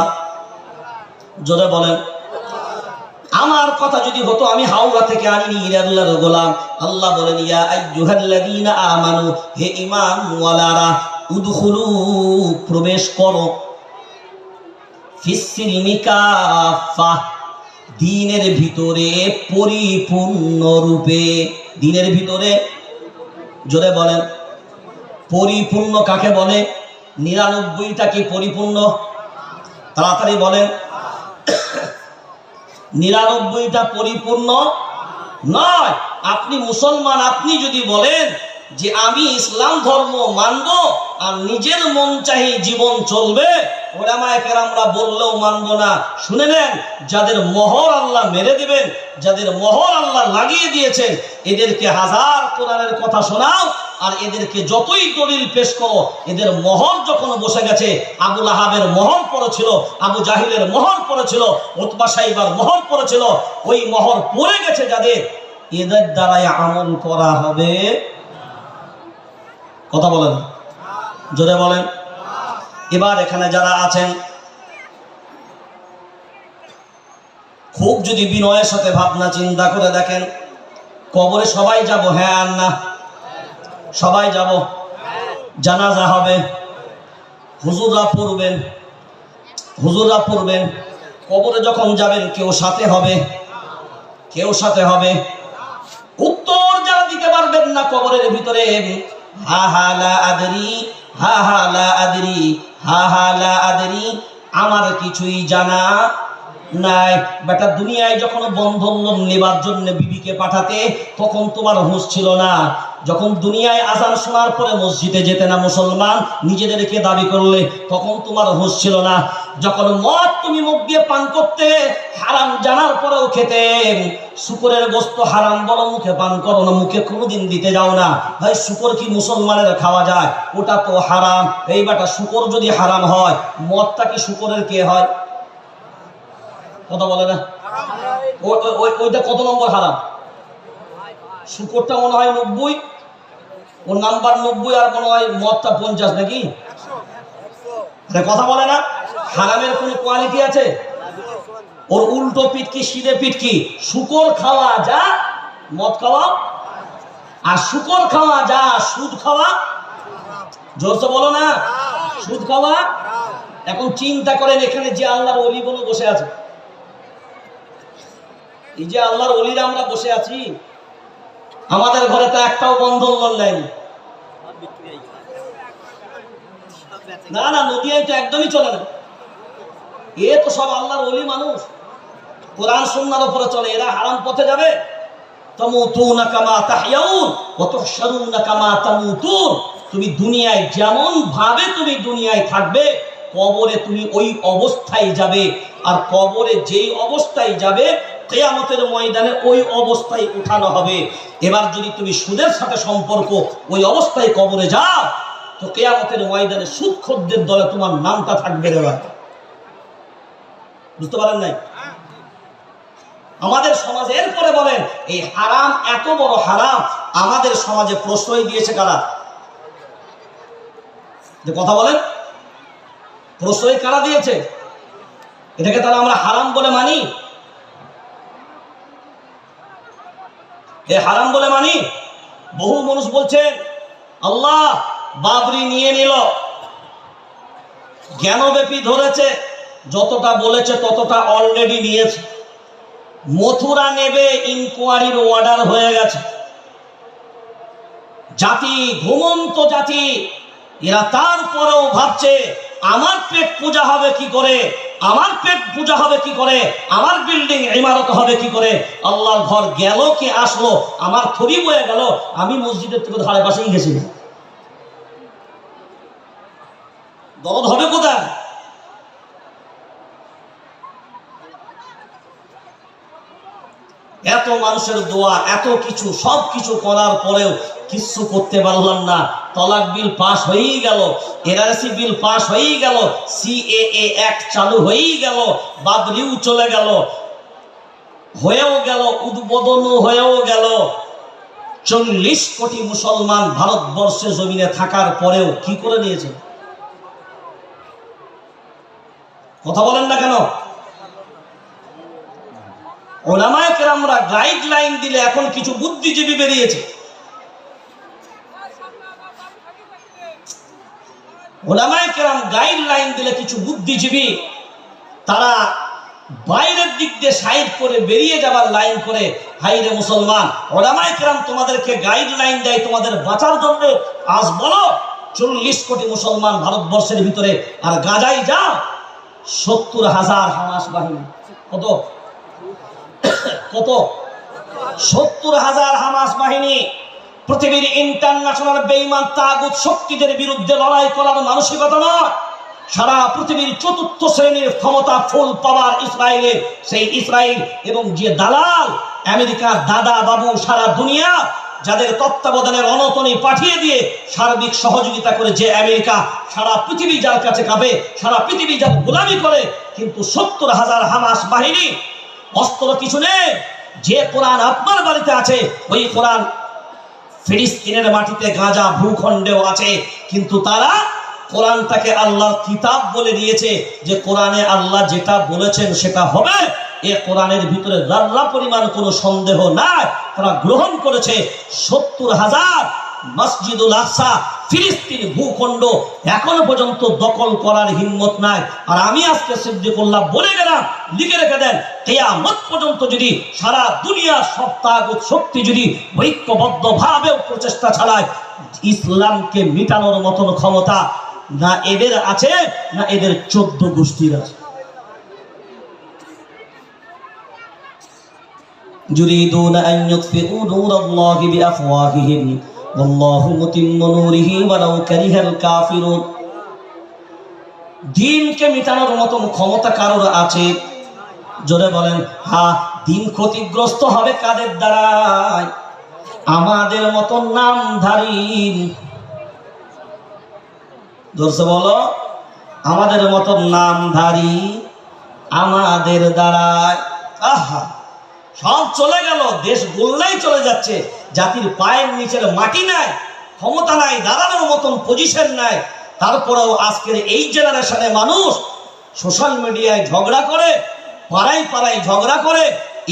জোরে বলেন। আমার কথা যদি হতো, আমি হাওড়া থেকে আনিনি আল্লাহর গোলাম। আল্লাহ বলেন, ইয়া আইয়ুহাল্লাযীনা আমানু, হে ঈমানওয়ালারা, উদখুলু, প্রবেশ করো, ফিস-সিলমি কাফা, দ্বীনের ভিতরে পরিপূর্ণ রূপে। দ্বীনের ভিতরে, জোরে বলেন, পরিপূর্ণ কাকে বলে? ৯৯টা কি পরিপূর্ণ? তাড়াতাড়ি বলেন। ৯৯টা পরিপূর্ণ নয়। আপনি মুসলমান, আপনি যদি বলেন যে আমি ইসলাম ধর্ম মানব আর নিজের মন চাহি জীবন চলবে, ওলামায়ে কেরামরা বললেও মানব না। শুনে নেন, যাদের মোহর আল্লাহ মেরে দিবেন, যাদের মোহর আল্লাহ লাগিয়ে দিয়েছেন, এদেরকে হাজার কোরআনের কথা শোনাও, আর এদেরকে যতই দলিল পেশ করো, এদের মোহর যখন বসে গেছে, আবু লাহাবের মোহর পড়েছিল, আবু জাহিলের মোহর পড়েছিল, উতবা সাইবার মোহর পড়েছিল, ওই মোহর পড়ে গেছে যাদের, এদের দ্বারাই আমল করা হবে। কথা বলেন, জোরে বলেন। এবার এখানে যারা আছেন, খুব যদি বিনয়ের সাথে ভাবনা চিন্তা করে দেখেন, কবরে সবাই যাব? হ্যাঁ আর না? সবাই যাব। জানাজা হবে, হুজুররা পড়বেন। কবরে যখন যাবেন, কেউ সাথে হবে। উত্তর যারা দিতে পারবেন না কবরের ভিতরে, হা হা লা আদরি, হা হা লা আদরি, হা হা লা আদরি, আমার কিছুই জানা নাই। বেটা দুনিয়ায় যখন বন্ধন নেবার জন্য বিবিকে পাঠাতে তখন তোমার হুঁশ ছিল না। যখন দুনিয়ায় আজান শোনার পরে মসজিদে যেতে না মুসলমান নিজেদেরকে দাবি করলে তখন তোমার হুঁশ ছিল না। যখন মদ তুমি মুখ দিয়ে পান করতে হারাম জানার পরেও খেতে, শুকরের গোস্ত হারাম বলো মুখে পান করো না, মুখে কোনোদিন দিতে যাও না। ভাই শুকর কি মুসলমানের খাওয়া যায়? ওটা তো হারাম। এই বেটা শুকর যদি হারাম হয় মদটা কি শুকরের কে হয়? কথা বলে না। ওইটা কত নম্বর হারাম? শুকরটা মনে হয় 90, ওর নাম্বার 90, আর মনে হয় মদটা 50 নাকি? কথা বলে না। হারামের কোন কোয়ালিটি আছে? ওর উল্টো পিঠ কি সিধে পিঠ কি? শুকর খাওয়া যা মদ খাওয়া, আর শুকর খাওয়া যা সুদ খাওয়া। জোরসে বলো না, সুদ খাওয়া। এখন চিন্তা করেন এখানে যে আল্লাহর ওলি বলে বসে আছে, এই যে আল্লাহর ওলিরা আমরা বসে আছি, আমাদের ঘরে তো একটাও বন্ধন লোন নেয়নি। না না, নদিয়ায় তো একদমই চলে না। এ তো সব আল্লাহর ওলি মানুষ, কোরআন সুন্নাহর উপরে চলে। এরা হারাম পথে যাবে? তামুতুনা কামা তাহইয়াউন ওয়া তুহশারুনা কামা তামুতুন। তুমি দুনিয়ায় যেমন ভাবে তুমি দুনিয়ায় থাকবে, কবরে তুমি ওই অবস্থায় যাবে। আর কবরে যেই অবস্থায় যাবে কিয়ামতের ময়দানে ওই অবস্থায় উঠানো হবে। এবার যদি তুমি সুদের সাথে সম্পর্ক ওই অবস্থায় কবরে যাও তো কিয়ামতের ময়দানে সুদখোরদের দলে তোমার নামটা থাকবে রে ভাই। বুঝতে পারেন নাই? আমাদের সমাজে এরপরে বলেন এই হারাম এত বড় হারাম আমাদের সমাজে প্রশ্রয় দিয়েছে কারা? যে কথা বলেন, প্রশ্রয় কারা দিয়েছে? এটাকে তাহলে আমরা হারাম বলে মানি? এ হারাম বলে মানি? বহু মানুষ বলছেন আল্লাহ বাবরি নিয়ে নিল, জ্ঞানব্যাপী ধরেছে, যতটা বলেছে ততটা অলরেডি নিয়েছে। মথুরা নেবে, ইনকোয়ারির অর্ডার হয়ে গেছে। জাতি ঘুমন্ত জাতি, এরা তারপরেও ভাবছে আমার পেট পূজা হবে কি করে, আমার পেট পূজা হবে কি করে, আমার বিল্ডিং ইমারত হবে কি করে। আল্লাহর ঘর গেল কি আসলো, আমার থরি বয়ে গেল, আমি মসজিদের থেকে ধারে পাশেই গেছি। দরদ হবে কোথায়? এত মানুষের দোয়া, এত কিছু, সব কিছু করার পরেও কিছু করতে পারলাম না। তলাক বিল পাস হয়েই গেল, এনআরসি বিল পাস হয়েই গেল, সিএএ অ্যাক্ট চালু হয়েই গেল, বাদলিও চলে গেল, হয়েও গেল, উদ্বোধনও হয়েও গেল। 40 কোটি মুসলমান ভারতবর্ষে জমিনে থাকার পরেও কি করে নিয়েছে? কথা বলেন না কেন? ওলামায়ে কেরামরা গাইডলাইন দিলে এখন কিছু বুদ্ধিজীবী বেরিয়েছে। ওলামায়ে কেরাম গাইডলাইন দিলে কিছু বুদ্ধিজীবী তারা বাইরের দিক দিয়ে সাইড করে বেরিয়ে যাবার লাইন করে। হাইরে মুসলমান, ওলামায়ে কেরাম তোমাদেরকে গাইডলাইন দেয় তোমাদের বাঁচার জন্য। আজ বলো 40 কোটি মুসলমান ভারতবর্ষের ভিতরে, আর গাজায় যাও 70,000 হামাস বাহিনী। কত কত 70,000 হামাস বাহিনী। পৃথিবীর ইন্টারন্যাশনাল বেঈমান তাগুত শক্তিদের বিরুদ্ধে লড়াই করার মানসিকতা নয়। সারা পৃথিবীর 4র্থ শ্রেণীর ক্ষমতা ফুল পাওয়ার ইসরায়েলের, সেই ইসরায়েল এবং যে দালাল আমেরিকার দাদা বাবু সারা দুনিয়া যাদের তত্ত্বাবধানের অনতনী পাঠিয়ে দিয়ে সার্বিক সহযোগিতা করে যে আমেরিকা, সারা পৃথিবী যার কাছে কাঁপে, সারা পৃথিবী যার গোলামি করে, কিন্তু 70,000 হামাস বাহিনী। অস্ত্র কিছু নেই। যে কোরআন আপনার বাড়িতে আছে ওই কোরআন ফিলিস্তিনের মাটিতে গাজা ভূখণ্ডেও আছে, কিন্তু তারা কোরআনটাকে আল্লাহর কিতাব বলে দিয়েছে যে কোরআনে আল্লাহ যেটা বলেছেন সেটা হবে। এ কোরআনের ভিতরে যারা পরিমাণ কোনো সন্দেহ নাই, তারা গ্রহণ করেছে। 70,000 মসজিদুল আকসা ফিলিস্তিন ভূখণ্ড এখনো পর্যন্ত দখল করার হিম্মত নাই। আর আমি আজকে সিদ্দিকুল্লাহ বলে গেলাম, লিখে রেখে দেন, কিয়ামত পর্যন্ত যদি সারা দুনিয়ার সব তাগুত শক্তি যদি ঐক্যবদ্ধভাবে প্রচেষ্টা চালায়, ইসলামকে মিটানোর মতন ক্ষমতা না এদের আছে না এদের 14 গোষ্ঠীর আছে। ইউরিদুনা আন ইউতফিউ নূরাল্লাহি বিআফওয়াহিহিম ওয়াল্লাহু মুতিম্মু নূরিহি ওয়ালাউ কারিহাল কাফিরুন। দিনকে মিটানোর মতন ক্ষমতা কারোর আছে? জোরে বলেন হ্যাঁ। দিন ক্ষতিগ্রস্ত হবে কাদের দ্বারা? আমাদের মতন নামধারী, জোরসে বলো, আমাদের মতন নামধারী আমাদের দ্বারা। আহা, সব চলে গেল, দেশ গোল্লাই চলে যাচ্ছে, জাতির পায়ের নিচের মাটি নাই, ক্ষমতা নাই, দাঁড়ানোর মতন পজিশন নাই। তারপরেও আজকের এই জেনারেশনে মানুষ সোশ্যাল মিডিয়ায় ঝগড়া করে, পাড়ায় পাড়ায় ঝগড়া করে,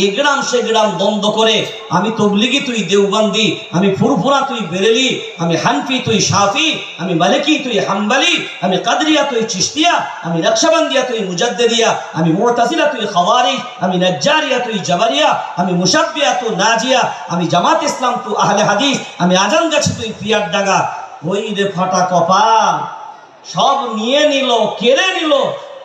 এ গ্রাম সে গ্রাম দ্বন্দ্ব করে। আমি তবলিগি, তুই দেওবন্দি, আমি ফুরফুরা, তুই বেরেলি, আমি হানফি, তুই শাফি, আমি মালিকি, তুই হাম্বালি, আমি কাদরিয়া, তুই চিশতিয়া, আমি নকশবন্দিয়া, তুই মুজাদ্দিদিয়া, আমি মুতাজিলা, তুই খাওয়ারিজ, আমি নজ্জারিয়া, তুই জাবারিয়া, আমি মুশাব্বিয়া, তুই নাজিয়া, আমি জামাত ইসলাম, তুই আহলে হাদিস, আমি আজান গাছি, তুই পিয়ার ডাগা। ওই রে ফাটা কপাল, সব নিয়ে নিল, কেড়ে নিল,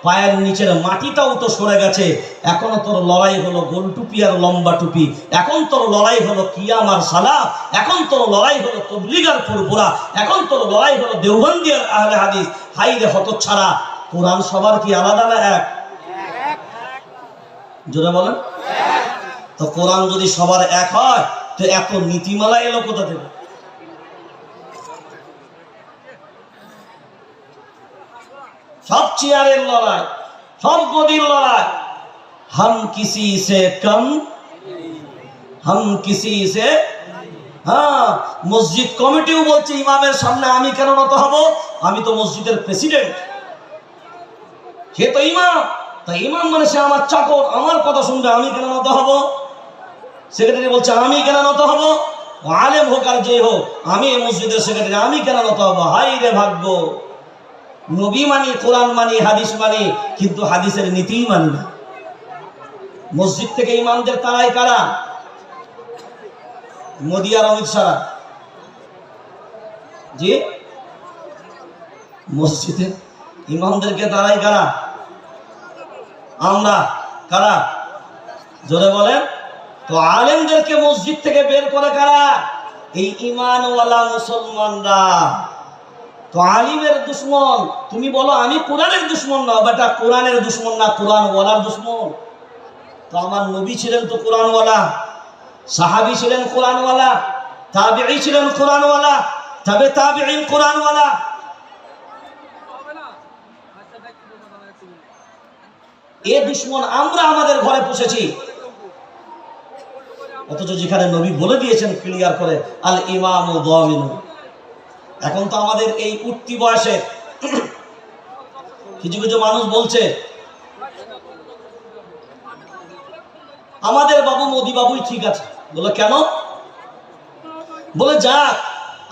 পায়ের নিচের মাটিটাও তো সরে গেছে। এখনো তোর লড়াই হলো গোল টুপি আর লম্বা টুপি, এখন তোর লড়াই হলো কিয়াম আর সালাত, এখন তোর লড়াই হলো তবলিগ আর ফুরফুরা, এখন তোর লড়াই হলো দেওবন্দি আর আহলে হাদিস। হাই রে হতচ্ছাড়া, কোরআন সবার কি আলাদা না এক? জোরে বলেন। তো কোরআন যদি সবার এক হয়, তো এত নীতিমালা এলো কোথা থেকে? সব চেয়ারের লড়াই, সব গদির লড়াই। हम किसी से कम, हम किसी से, হ্যাঁ, মসজিদ কমিটিও বলছে ইমামের সামনে আমি কেন নত হব? আমি তো মসজিদের প্রেসিডেন্ট, সে তো ইমাম, তাই ইমাম মানে সে আমার চাকর, আমার কথা শুনবে, আমি কেন নত হব? সেক্রেটারি বলছে আমি কেন নত হব? আলেম হোক আর যে হোক, আমি এই মসজিদের সেক্রেটারি, আমি কেন নত হব? হাই রে ভাগ্য, নবী মানি, কোরআন মানি, হাদিস মানি, কিন্তু হাদিসের নীতিই মানি না। মসজিদ থেকে ইমামদের তারাই কারা? মোদি আর অমিত শাহ। জি, মসজিদে ইমামদেরকে তারাই কারা? আমরা। কারা? জোরে বলেন। তো আলেমদেরকে মসজিদ থেকে বের করে কারা? এই ঈমানওয়ালা মুসলমানরা। তো আলিমের দুশ্মন, তুমি বলো আমি কোরআনের দুশ্মন না, বেটা কোরআনের দুশ্মন না, কোরআন ওয়ালার দুশ্মন। তো আমার নবী ছিলেন তো কোরআনওয়ালা, সাহাবী ছিলেন কোরআনওয়ালা, তাবিঈ ছিলেন কোরআনওয়ালা, তবে তাবিঈন কোরআনওয়ালা। এ দুশ্মন আমরা আমাদের ঘরে পুষেছি, অথচ যেখানে নবী বলে দিয়েছেন ক্লিয়ার করে আল ইমামু দামিন। এখন তো আমাদের এই উঠতি বয়সে কিছু কিছু মানুষ বলছে আমাদের বাবু মোদি বাবুই ঠিক আছে। বলে কেন? বলে যাক,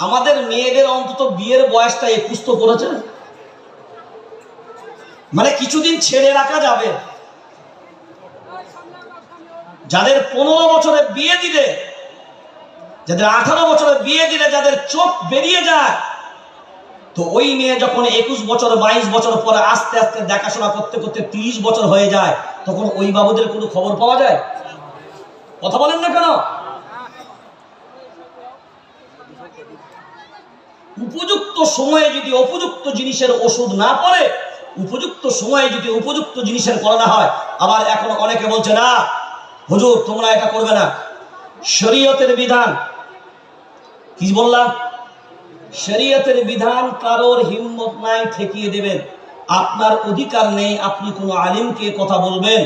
আমাদের মেয়েদের অন্তত বিয়ের বয়সটা 21 তো করেছে, মানে কিছুদিন ছেড়ে রাখা যাবে। যাদের 15 বছরে বিয়ে দিলে, যাদের 18 বছরে বিয়ে দিলে, যাদের চোখ বেরিয়ে যায়, তো ওই মেয়ে যখন 21 বছর 22 বছর পরে আস্তে আস্তে দেখাশোনা করতে করতে 30 বছর হয়ে যায়, তখন ওই বাবুদের কোনো খবর পাওয়া যায়? কথা বলেন না কেন? উপযুক্ত সময়ে যদি উপযুক্ত জিনিসের ওষুধ না পড়ে, উপযুক্ত সময়ে যদি উপযুক্ত জিনিসের করা না হয়। আবার এখন অনেকে বলছে না হুজুর তোমরা এটা করবে না, শরীয়তের বিধান। কি বললাম? শরীয়তের বিধান কারোর হিম্মত নাই ঠেকিয়ে দেবেন। আপনার অধিকার নেই আপনি কোনো আলিমকে কথা বলবেন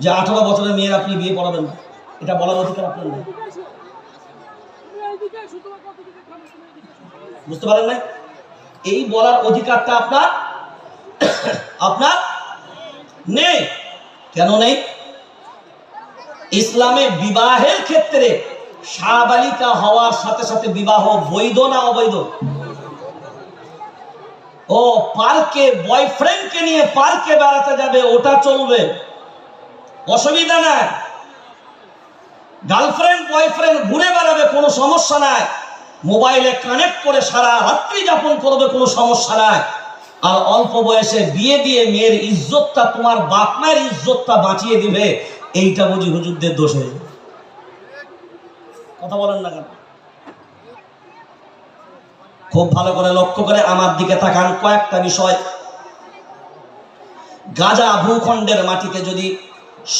যে 18 বছরের মেয়ের আপনি বিয়ে পড়াবেন না, এটা বলার অধিকার আপনার নেই। বুঝতে পারেন না? এই বলার অধিকারটা আপনার আপনার নেই। কেন নেই? ইসলামে বিবাহের ক্ষেত্রে সাবালিকা হওয়ার সাথে সাথে বিবাহ বৈধ না অবৈধ? ও পার্কে বয়ফ্রেন্ডকে নিয়ে পার্কে বেড়াতে যাবে, ওটা চলবে, অসুবিধা নাই। গার্লফ্রেন্ড বয়ফ্রেন্ড ঘুরে বেড়াবে, কোনো সমস্যা নাই। মোবাইলে কানেক্ট করে সারা রাত্রি যাপন করবে, কোনো সমস্যা নাই। আর অল্প বয়সে বিয়ে দিয়ে মেয়ের ইজ্জতটা, তোমার বাপ মায়ের ইজ্জতটা বাঁচিয়ে দিবে, এইটা বুঝি হুজুরদের দোষ হয়ে? কথা বলেন না কেন? খুব ভালো করে লক্ষ্য করে আমার দিকে তাকান। কয়েকটা বিষয়। গাজা ভূখণ্ডের মাটিতে যদি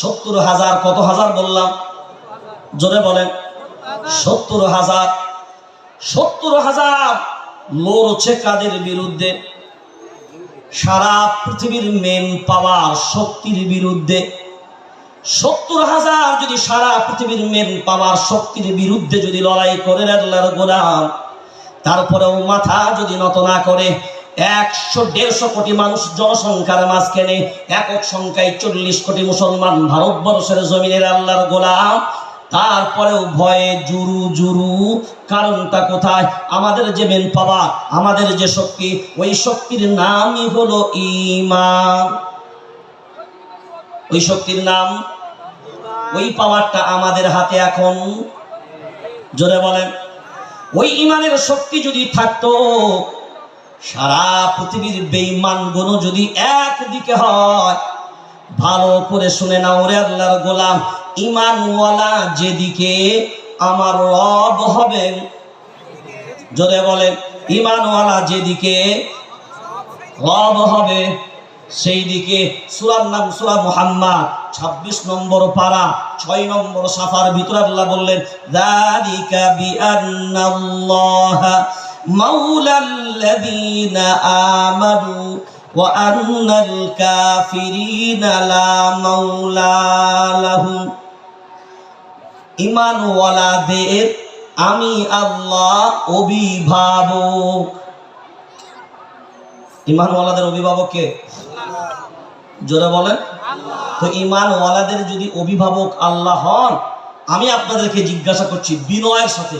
70,000, কত হাজার বললাম? জোরে বলেন। 70,000 লড়ছে কাদের বিরুদ্ধে? সারা পৃথিবীর মেন পাওয়ার শক্তির বিরুদ্ধে। 70,000 যদি সারা পৃথিবীর মেন পাওয়ার শক্তির বিরুদ্ধে যদি লড়াই করে আল্লাহর গোলাম, তারপরেও মাথা যদি নত না করে, 100-150 কোটি মানুষ জনসংখ্যার মাঝখানে একক সংখ্যায় 40 কোটি মুসলমান ভারতবর্ষের জমিনের আল্লাহর গোলাম, তারপরেও ভয়ে জুরু জুরু। কারণটা কোথায়? আমাদের যে মেন পাওয়ার, আমাদের যে শক্তি, ওই শক্তির নামই হলো ঈমান। ওই শক্তির নাম, ওই পাওয়ারটা আমাদের হাতে এখন। জোরে বলেন। ওই ঈমানের শক্তি যদি থাকতো, সারা পৃথিবীর বেঈমানগুলো যদি একদিকে হয়, ভালো করে শুনে নাও রে আল্লাহর গোলাম, ঈমানওয়ালা যেদিকে আমার রব হবেন। জোরে বলেন। ঈমানওয়ালা যেদিকে রব হবে সেই দিকে। সূরার নাম সূরা মুহাম্মদ, 26 নম্বর পারা, 6 নম্বর সাফার ভিতরে আল্লাহ বললেন, যালিকা বিআন্নাল্লাহা মাওলাল্লাযীনা আমানু ওয়া আন্নাল কাফিরিনা লা মাওলা লাহুম। ঈমানওয়ালাদের আমি আল্লাহ অভিভাবক। ঈমানওয়ালাদের অভিভাবক কে? জোরে বলেন। তো ঈমানওয়ালাদের যদি অভিভাবক আল্লাহ হন, আমি আপনাদেরকে জিজ্ঞাসা করছি বিনয়ের সাথে,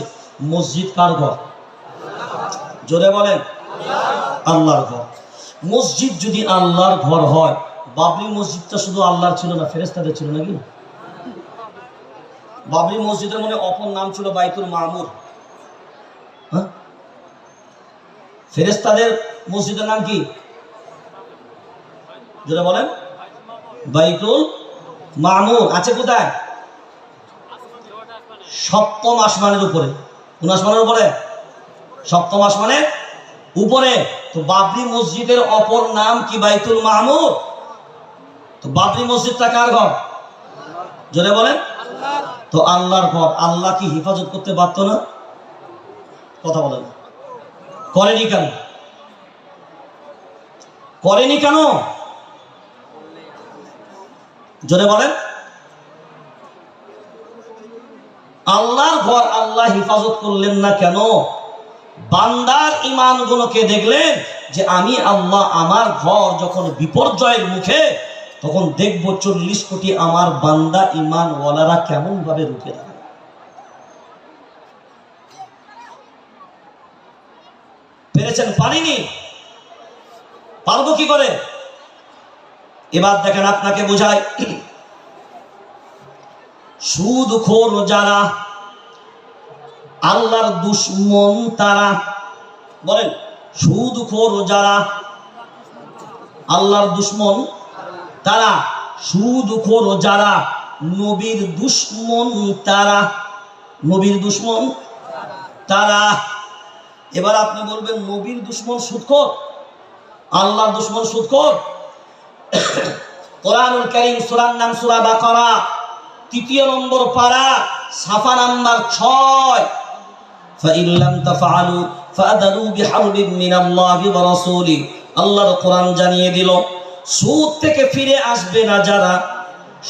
মসজিদ কার ঘর? জোরে বলেন। আল্লাহর ঘর। মসজিদ যদি আল্লাহর ঘর হয়, বাবরি মসজিদটা শুধু আল্লাহর ছিল না, ফেরেশতাদের ছিল নাকি? বাবরি মসজিদের মনে অপর নাম ছিল বাইতুল মামুর। হ্যাঁ, ফেরেশতাদের মসজিদের নাম কি? যেটা বলেন, বাইতুল মামুর। আছে কোথায়? 7ম আসমানের উপরে। কোন আসমানের উপরে? 7ম আসমানের উপরে। তো বাবরি মসজিদের অপর নাম কি? বাইতুল মামুর। তো বাবরি মসজিদটা কার ঘর? জোরে বলেন। তো আল্লাহর ঘর। আল্লাহ কি হেফাজত করতে পারত না? কথা বলেন। করেনি কেন? করেনি কেন? জোরে বলেন। আল্লাহর ঘর আল্লাহ হেফাজত করলেন না কেন? বান্দার ঈমানগুলোকে দেখলেন যে আমি আল্লাহ আমার ঘর যখন বিপর্যয়ের মুখে, তখন দেখব 40 কোটি আমার বান্দা ঈমানওয়ালারা কেমন ভাবে রুখে দাঁড়ায়। পেরেছেন? পারিনি। পারবো কি করে? এবার দেখেন, আপনাকে বোঝায়। সুদখোর যারা, আল্লাহর দুশমন তারা। বলেন, সুদখোর যারা, আল্লাহর দুশমন তারা। সুদখোর যারা, নবীর দুশমন তারা। নবীর দুশমন তারা। এবার আপনি বলবেন, নবীর দুশমন সুদখোর, আল্লাহর দুশমন সুদখোর? কোরআনুল কারীম সূরার নাম সূরা বাকারা, 3 নম্বর পারা, সাফা নাম্বার 6। ফাইন লাম তাফআলু ফাআযানু বিহারবিন মিনাল্লাহি ওয়া রাসূলি। আল্লাহর কোরআন জানিয়ে দিল, সুদ থেকে ফিরে আসবে না যারা,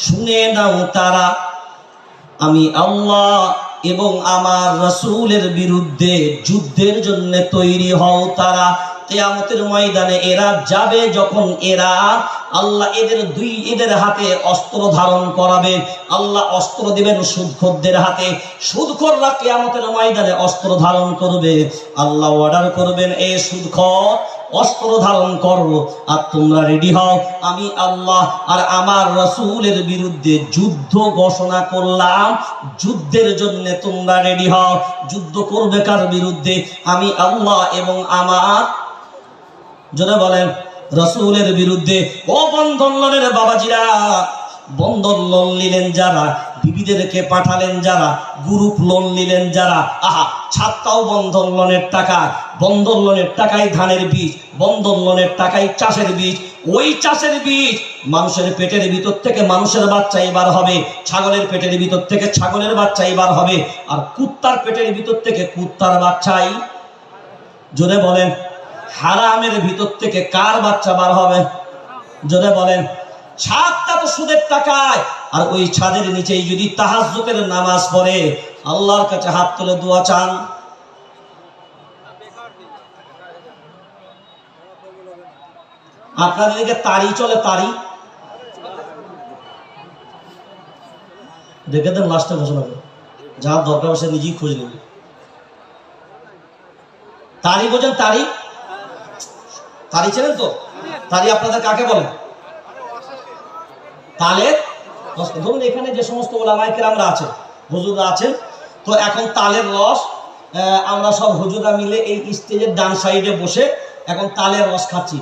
শুনে নাও তারা, আমি আল্লাহ এবং আমার রাসূলের বিরুদ্ধে যুদ্ধের জন্য তৈরি হও তারা। কিয়ামতের ময়দানে এরা যাবে যখন, এরা আল্লাহ এদের হাতে অস্ত্র ধারণ করাবেন। আল্লাহ অস্ত্র দিবেন সুদখোরদের হাতে। সুদখোররা কিয়ামতের ময়দানে অস্ত্র ধারণ করবে। আল্লাহ অর্ডার করবেন, এ সুদখোর অস্ত্র ধারণ করো, আর তোমরা রেডি হও, আমি আল্লাহ আর আমার রাসূলের বিরুদ্ধে যুদ্ধ ঘোষণা করলাম। যুদ্ধের জন্য তোমরা রেডি হও। যুদ্ধ করবে কার বিরুদ্ধে? আমি আল্লাহ এবং আমার, জোরে বলেন, রাসূলের বিরুদ্ধে। ও বন্ধনের বাবাজিরা, বন্ধন লোন নিলেন যারা, বিবিদেরকে পাঠালেন যারা, গ্রুপ লোন নিলেন যারা, আহা, ছাদটাও বন্ধন লোনের টাকায়, বন্ধন লোনের টাকায় ধানের বীজ, বন্ধন লোনের টাকায় চাষের বীজ, ওই চাষের বীজ মানুষের পেটের ভিতর থেকে মানুষের বাচ্চা এবার হবে, ছাগলের পেটের ভিতর থেকে ছাগলের বাচ্চা এবার হবে, আর কুত্তার পেটের ভিতর থেকে কুত্তার বাচ্চাই, জোরে বলেন, হারামের ভিতর থেকে কার বাচ্চা বার হবে? জোরে বলেন। ছাদটা তো সুদের টাকায়, আর ওই ছাদের নিচেই যদি তাহাজ্জুদের নামাজ পড়ে, আল্লাহর কাছে হাত তুলে দোয়া চান, আপনাদের দিকে তারি চলে, তারি দেখে দেন, লাস্টে ঘোষণা করে, যার দরকার সে নিজেই খোঁজ নেবে। তারি বোঝেন? তারি, তারি চেনেন তো? তারি আপনাদের কাকে বলে? তালের, ধরুন এখানে যে সমস্ত ওলামায়ে কেরামরা আছেন, হুজুররা আছেন, তো এখন তালের রস আমরা সব হুজুররা মিলে এই স্টেজের ডান সাইডে বসে এখন তালের রস খাচ্ছি।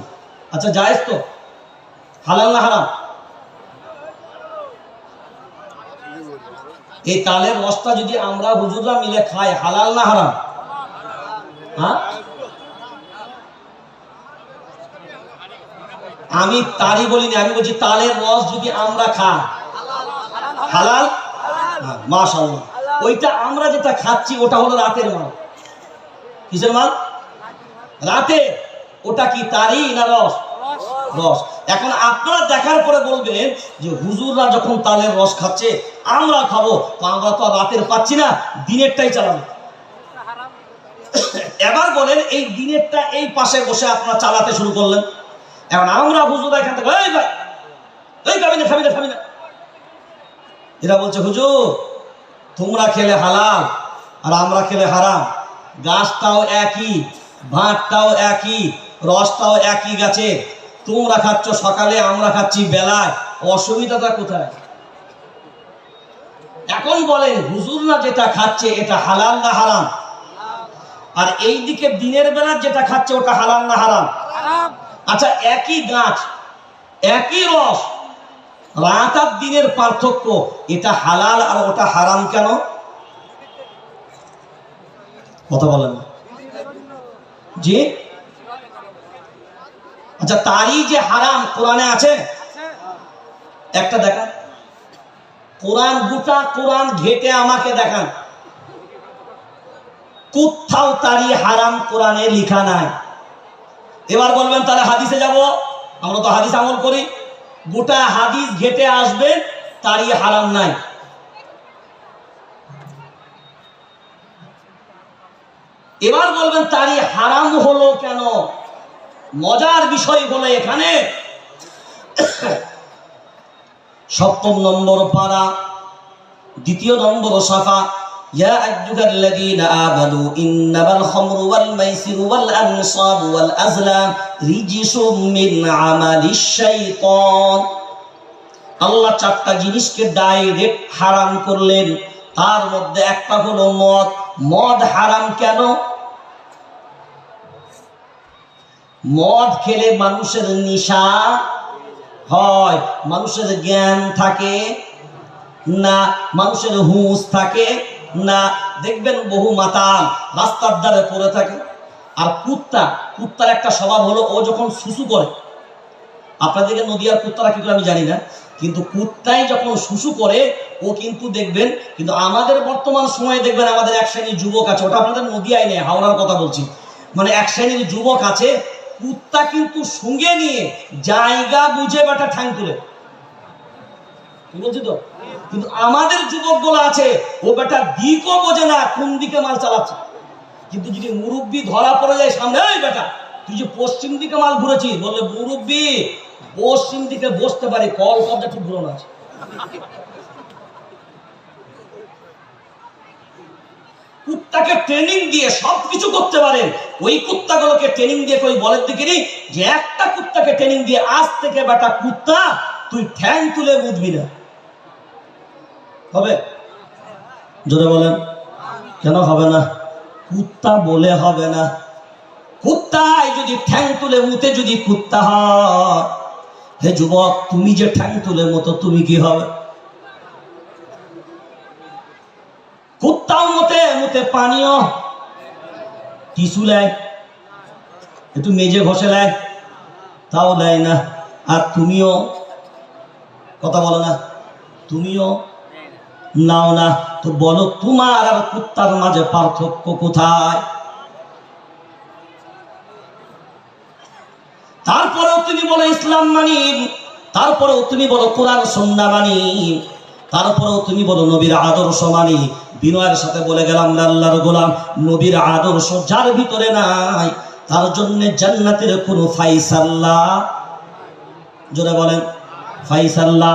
আচ্ছা, জায়েজ তো? হালাল না হারাম? এই তালের রসটা যদি আমরা হুজুররা মিলে খাই, হালাল না হারাম? হ্যাঁ, আমি তারি বলিনি, আমি বলছি তালের রস যদি আমরা খাই হালাল। মাশাআল্লাহ, ওইটা আমরা যেটা খাচ্ছি ওটা হলো রাতের মাল। কিসের মাল? রাতে। ওটা কি তারি না রস? রস। এখন আপনারা দেখার পরে বলবেন যে হুজুররা যখন তালের রস খাচ্ছে আমরা খাবো, তো আমরা তো রাতের পাচ্ছি না, দিনেরটাই চালাবো। এবার বলেন, এই দিনেরটা এই পাশে বসে আপনারা চালাতে শুরু করলেন, এখন আমরা হুজুররা এখান থেকে এই ভাই এই খাবি না, খাবি না, খাবি না, এরা বলছে হুজুর তোমরা খেলে হালাল আর আমরা খেলে হারাম, গাছটাও একই, ভাতটাও একই, রসটাও একই গাছে, তোমরা খাচ্ছ সকালে আমরা খাচ্ছি বেলায়, অসুবিধাটা কোথায়? এখন বলেন হুজুররা যেটা খাচ্ছে এটা হালাল না হারাম? আর এই দিকে দিনের বেলা যেটা খাচ্ছে ওটা হালাল না হারাম? আচ্ছা, একই গাছ, একই রস, রাত আর দিনের পার্থক্য, এটা হালাল আর ওটা হারাম কেন? কথা বলেন জি। আচ্ছা, তারই যে হারাম কোরআনে আছে? একটা দেখান, কোরআন, গোটা কোরআন ঘেটে আমাকে দেখান, কোথাও তারই হারাম কোরআনে লেখা নাই। এবার বলবেন তাহলে হাদিসে যাব, আমরা তো হাদিস আমল করি, গোটা হাদিস ঘেটে আসবেন তারই হারাম নাই। এবার বলবেন তারই হারাম হলো কেন? মজার বিষয় হলো এখানে 7 নম্বর পারা, 2 নম্বর সাফা, ইয়া আইয়ুহাল্লাযীনা আমানু ইন্নামাল খামরু ওয়াল মাইসিরু ওয়াল আনসাবু ওয়াল আজলাম রিজসুম মিন আমালিশ শাইতান। আল্লাহ 4টা জিনিসকে ডাইরেক্ট হারাম করলেন, তার মধ্যে একটা হলো মদ। মদ হারাম কেন? মদ খেলে মানুষের নেশা হয়, মানুষের জ্ঞান থাকে না, মানুষের হুঁশ থাকে না। দেখবেন বহু মাতাল রাস্তার ধারে পড়ে থাকে। আর কুত্তার একটা স্বভাব হলো, ও যখন শুশু করে, আপনাদেরকে নদিয়ার কুত্তারা কি করে আমি জানি না, কিন্তু কুত্তাই যখন শুশু করে ও কিন্তু দেখবেন, কিন্তু আমাদের বর্তমান সময়ে দেখবেন আমাদের এক শ্রেণীর যুবক আছে, ওটা আপনাদের নদিয়ায় নেই, হাওড়ার কথা বলছি, মানে এক শ্রেণীর যুবক আছে, কুত্তা কিন্তু সঙ্গে নিয়ে জায়গা বুঝে বেটা ঠ্যাং তুলে, বলছি তো। কিন্তু আমাদের যুবকগুলো আছে, ও বেটা দিকও বোঝে না কোন দিকে মাল চালাচ্ছে, কিন্তু যদি মুরব্বি ধরা পড়ে যায় সামনে, এই বেটা তুই যে পশ্চিম দিকে মাল ঘুরেছিস, বললে মুরব্বি পশ্চিম দিকে বসতে পারি, কল কবজা ঠিক ঘুরোনো আছে। কুত্তাকে ট্রেনিং দিয়ে সবকিছু করতে পারেন, ওই কুত্তাগুলোকে ট্রেনিং দিয়ে কই বলের দিকে নি যে একটা কুত্তাকে ট্রেনিং দিয়ে আজ থেকে বেটা কুত্তা তুই ঠ্যাং তুলে বুঝবি না, হবে? জোরে বলেন, কেন হবে না? কুত্তা বলে হবে না। কুত্তায় যদি ঠ্যাং তুলে মুতে যদি কুত্তা হয়, হে যুবক, তুমি যে ঠ্যাং তুলের মতো, তুমি কি হবে? কুত্তাও মতে মতে পানীয় টিস্যু নেয়, একটু মেজে ঘষে নেয়, তাও দেয় না। আর তুমিও কথা বলো না, তুমিও নাও না। তো বলো, তোমার আর কুত্তার মাঝে পার্থক্য কোথায়? তারপরেও তুমি বলো ইসলাম মানি, তারপরেও তুমি বলো কোরআন সুন্নাহ মানি, তারপরেও তুমি বলো নবীর আদর্শ মানি। বিনয়ের সাথে বলে গেলাম, আল্লাহর গোলাম, নবীর আদর্শ যার ভিতরে নাই, তার জন্য জান্নাতের কোনো ফায়সালা, জোরে বলেন, ফায়সালা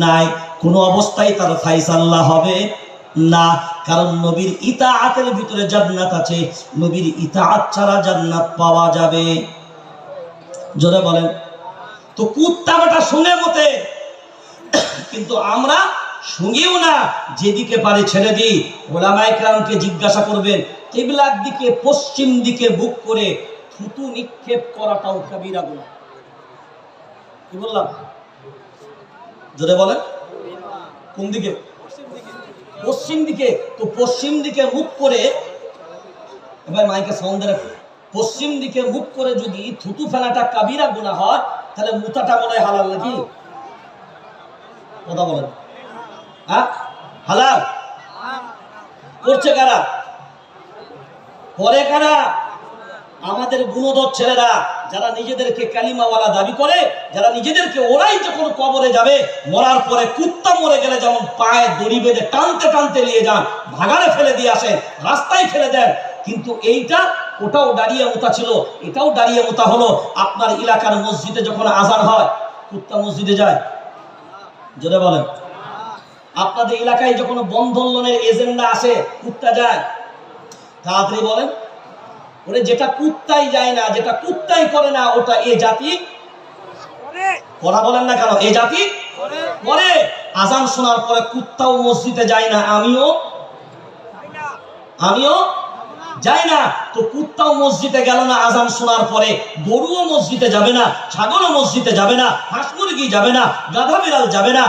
নাই। কোনো অবস্থায় তার ফায়সালা হবে না, কারণ নবীর ইতাআতের ভিতরে জান্নাত আছে। নবীর ইতাআত ছাড়া জান্নাত পাওয়া যাবে, জোরে বলেন। তো কুত্তা বেটা শুনে মতে, কিন্তু আমরা শুনিও না, যেদিকে পারে ছেড়ে দিই। ওলামায়ে কেরামকে জিজ্ঞাসা করবেন, কিবলার দিকে, পশ্চিম দিকে মুখ করে থুতু নিক্ষেপ করাটাও কবিরা গুনাহ। কি বললাম? জোরে বলেন। কোন দিকে? পশ্চিম দিকে। তো পশ্চিম দিকে মুখ করে, এবার মাইকে সাউন্ড রাখো, পশ্চিম দিকে মুখ করে যদি থুতু ফেলাটা কাবিরা গুনাহ হয়, তাহলে মুতাটা মনে হয় হালাল নাকি? কথা বলেন, হ্যাঁ হালাল? করছে কারা? করে কারা? আমাদের গুণধর ছেলেরা, যারা নিজেদেরকে কালিমাওয়ালা দাবি করে, যারা নিজেদেরকে, ওরাই যখন কবরে যাবে, মরার পরে কুত্তা মরে গেলে যেমন পায়ে দড়ি বেঁধে টানতে টানতে নিয়ে যান, ভাগাড়ে ফেলে দিয়ে আসেন, রাস্তায় ফেলে দেন। কিন্তু এইটা, ওটাও দাঁড়িয়ে মুতা ছিল, এটাও দাঁড়িয়ে মুতা হলো। আপনার এলাকার মসজিদে যখন আজান হয়, কুত্তা মসজিদে যায়? জোরে বলেন। আপনাদের এলাকায় যখন বন্ধন লোনের এজেন্ডা আসে, কুত্তা যায়? তাড়াতাড়ি বলেন। ওরে যেটা কুত্তাই যায় না, যেটা কুত্তাই করে না, ওটা এ জাতি করা বলেন না কেন? এ জাতি করে। আজান শোনার পরে কুত্তাও মসজিদে যায় না, আমিও যাই না। তো কুত্তাও মসজিদে গেল না আজান শোনার পরে, গরুও মসজিদে যাবে না, ছাগলও মসজিদে যাবে না, হাঁস মুরগি যাবে না, গাধা বিড়াল যাবে না,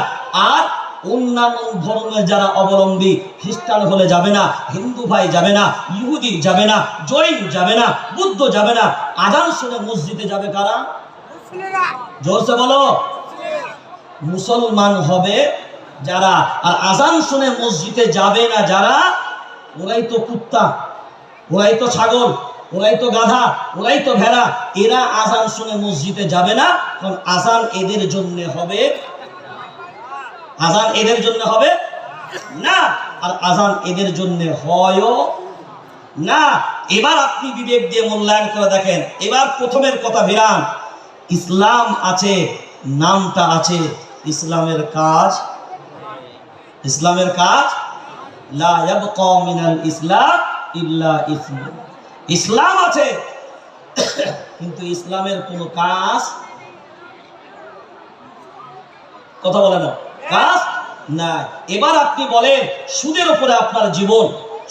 আর অন্যান্য ধর্মের যারা অবলম্বী, খ্রিস্টান হলে যাবে না, হিন্দু ভাই যাবে না, ইহুদি যাবে না, জৈন যাবে না, বুদ্ধ যাবে না। আজান শুনে মসজিদে যাবে কারা? জোরসে বলো। মুসলমান হবে যারা। আর আজান শুনে মসজিদে যাবে না যারা, ওরাই তো কুত্তা, ওরাই তো ছাগল, ওরাই তো গাধা, ওরাই তো ভেড়া। এরা আজান শুনে মসজিদে যাবে না, কারণ আজান এদের জন্য হবে, আজান এদের জন্য হবে না, আর আজান এদের জন্য হয়ও না। এবার আপনি বিবেক দিয়ে মূল্যায়ন করে দেখেন। এবার প্রথমের কথা ভিড়ান, ইসলাম আছে, নামটা আছে, ইসলামের কাজ, ইসলামের কাজ লা ইয়াবকা মিনাল ইসলাম ইল্লা ইসম। ইসলাম আছে, কিন্তু ইসলামের কোনো কাজ, কথা বলে না, কাজ নাই। এবার আপনি বলেন, সুদের উপরে আপনার জীবন,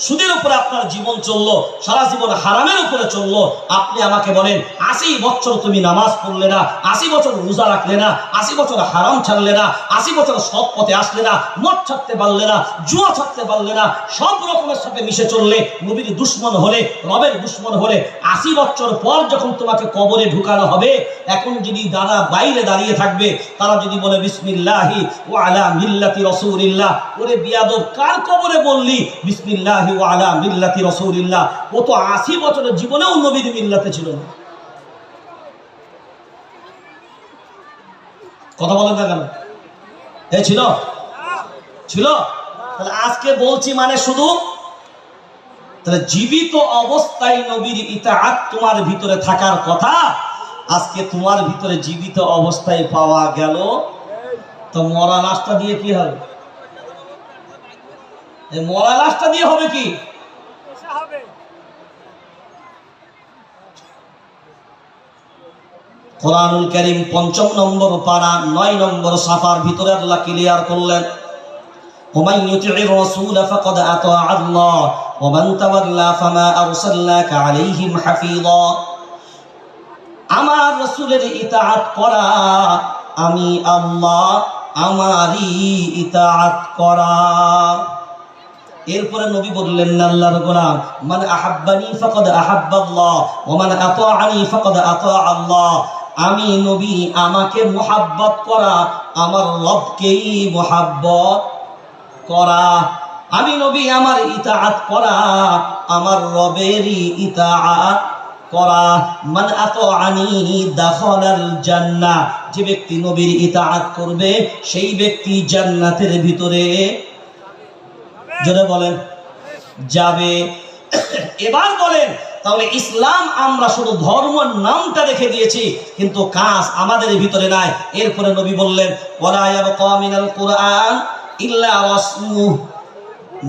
সুদের উপরে আপনার জীবন চললো, সারা জীবন হারামের উপরে চললো। আপনি আমাকে বলেন, 80 বছর তুমি নামাজ পড়লে না, 80 বছর রোজা রাখলে না, 80 বছর হারাম ছাড়লে না, 80 বছর সৎ পথে আসলে না, মদ ছাড়তে পারলে না, জুয়া ছাড়তে পারলে না, সব রকমের সাথে মিশে চললে, নবীর দুশ্মন হলে, রবের দুশ্মন হলে, 80 বছর পর যখন তোমাকে কবরে ঢুকানো হবে, এখন যদি যারা বাইরে দাঁড়িয়ে থাকবে, তারা যদি বলে বিসমিল্লাহি ওয়া আলা মিল্লাতি রাসূলিল্লাহ, ওরে বিয়াদব, কার কবরে বললি বিসমিল্লাহি ওয়া আলা মিল্লাতি রাসূলিল্লাহ? ও তো 80 বছরের জীবনেও নবীর মিল্লাতে ছিল না। কথা বলেন না কেন? এ ছিল, ছিল। তাহলে আজকে বলছি মানে শুধু, তাহলে জীবিত অবস্থায় নবীর ইতাআত তোমার ভিতরে থাকার কথা, আজকে তোমার ভিতরে জীবিত অবস্থায় পাওয়া গেল। তো মরা লাশটা দিয়ে কি হবে? এই মরা লাশটা দিয়ে হবে কি? কোরআনুল কারীম ৫ম নম্বর পারা ৯ নম্বর সাফার ভিতরে আল্লাহ ক্লিয়ার করলেন, ওমান ইউতি'র রাসূল ফাকাদ আতা আল্লাহ ওয়া মান তাওয়াল্লা ফামা আরসালনাকা আলাইহিম হাফিযা। আমার রাসূলের ইতাআত করা, আমি আল্লাহ আমারই ইতাআত করা। এরপরে নবী বললেন, আল্লাহর গোলাম, মান আহাব্বানি ফাকাদ আহাব্বাল্লাহ ওয়া মান আতাআনি ফাকাদ আতা আল্লাহ। আমি নবী আমাকে মুহাব্বত করা, আমার রবকেই মুহাব্বত করা। আমি নবী আমার ইতাআত করা, আমার রবেরই ইতাআত করা। মান আতাআনি দাখালাল জান্নাহ। যে ব্যক্তি নবীর ইতাআত করবে সেই ব্যক্তি জান্নাতের ভিতরে, জোরে বলেন, যাবে। এবার বলেন, তাহলে ইসলাম আমরা শুধু ধর্মের নামটা রেখে দিয়েছি, কিন্তু কাজ আমাদের ভিতরে নাই। এরপরে নবী বললেন, ওয়ালা ইয়াবকা মিনাল কুরআন ইল্লা রাসমুহু।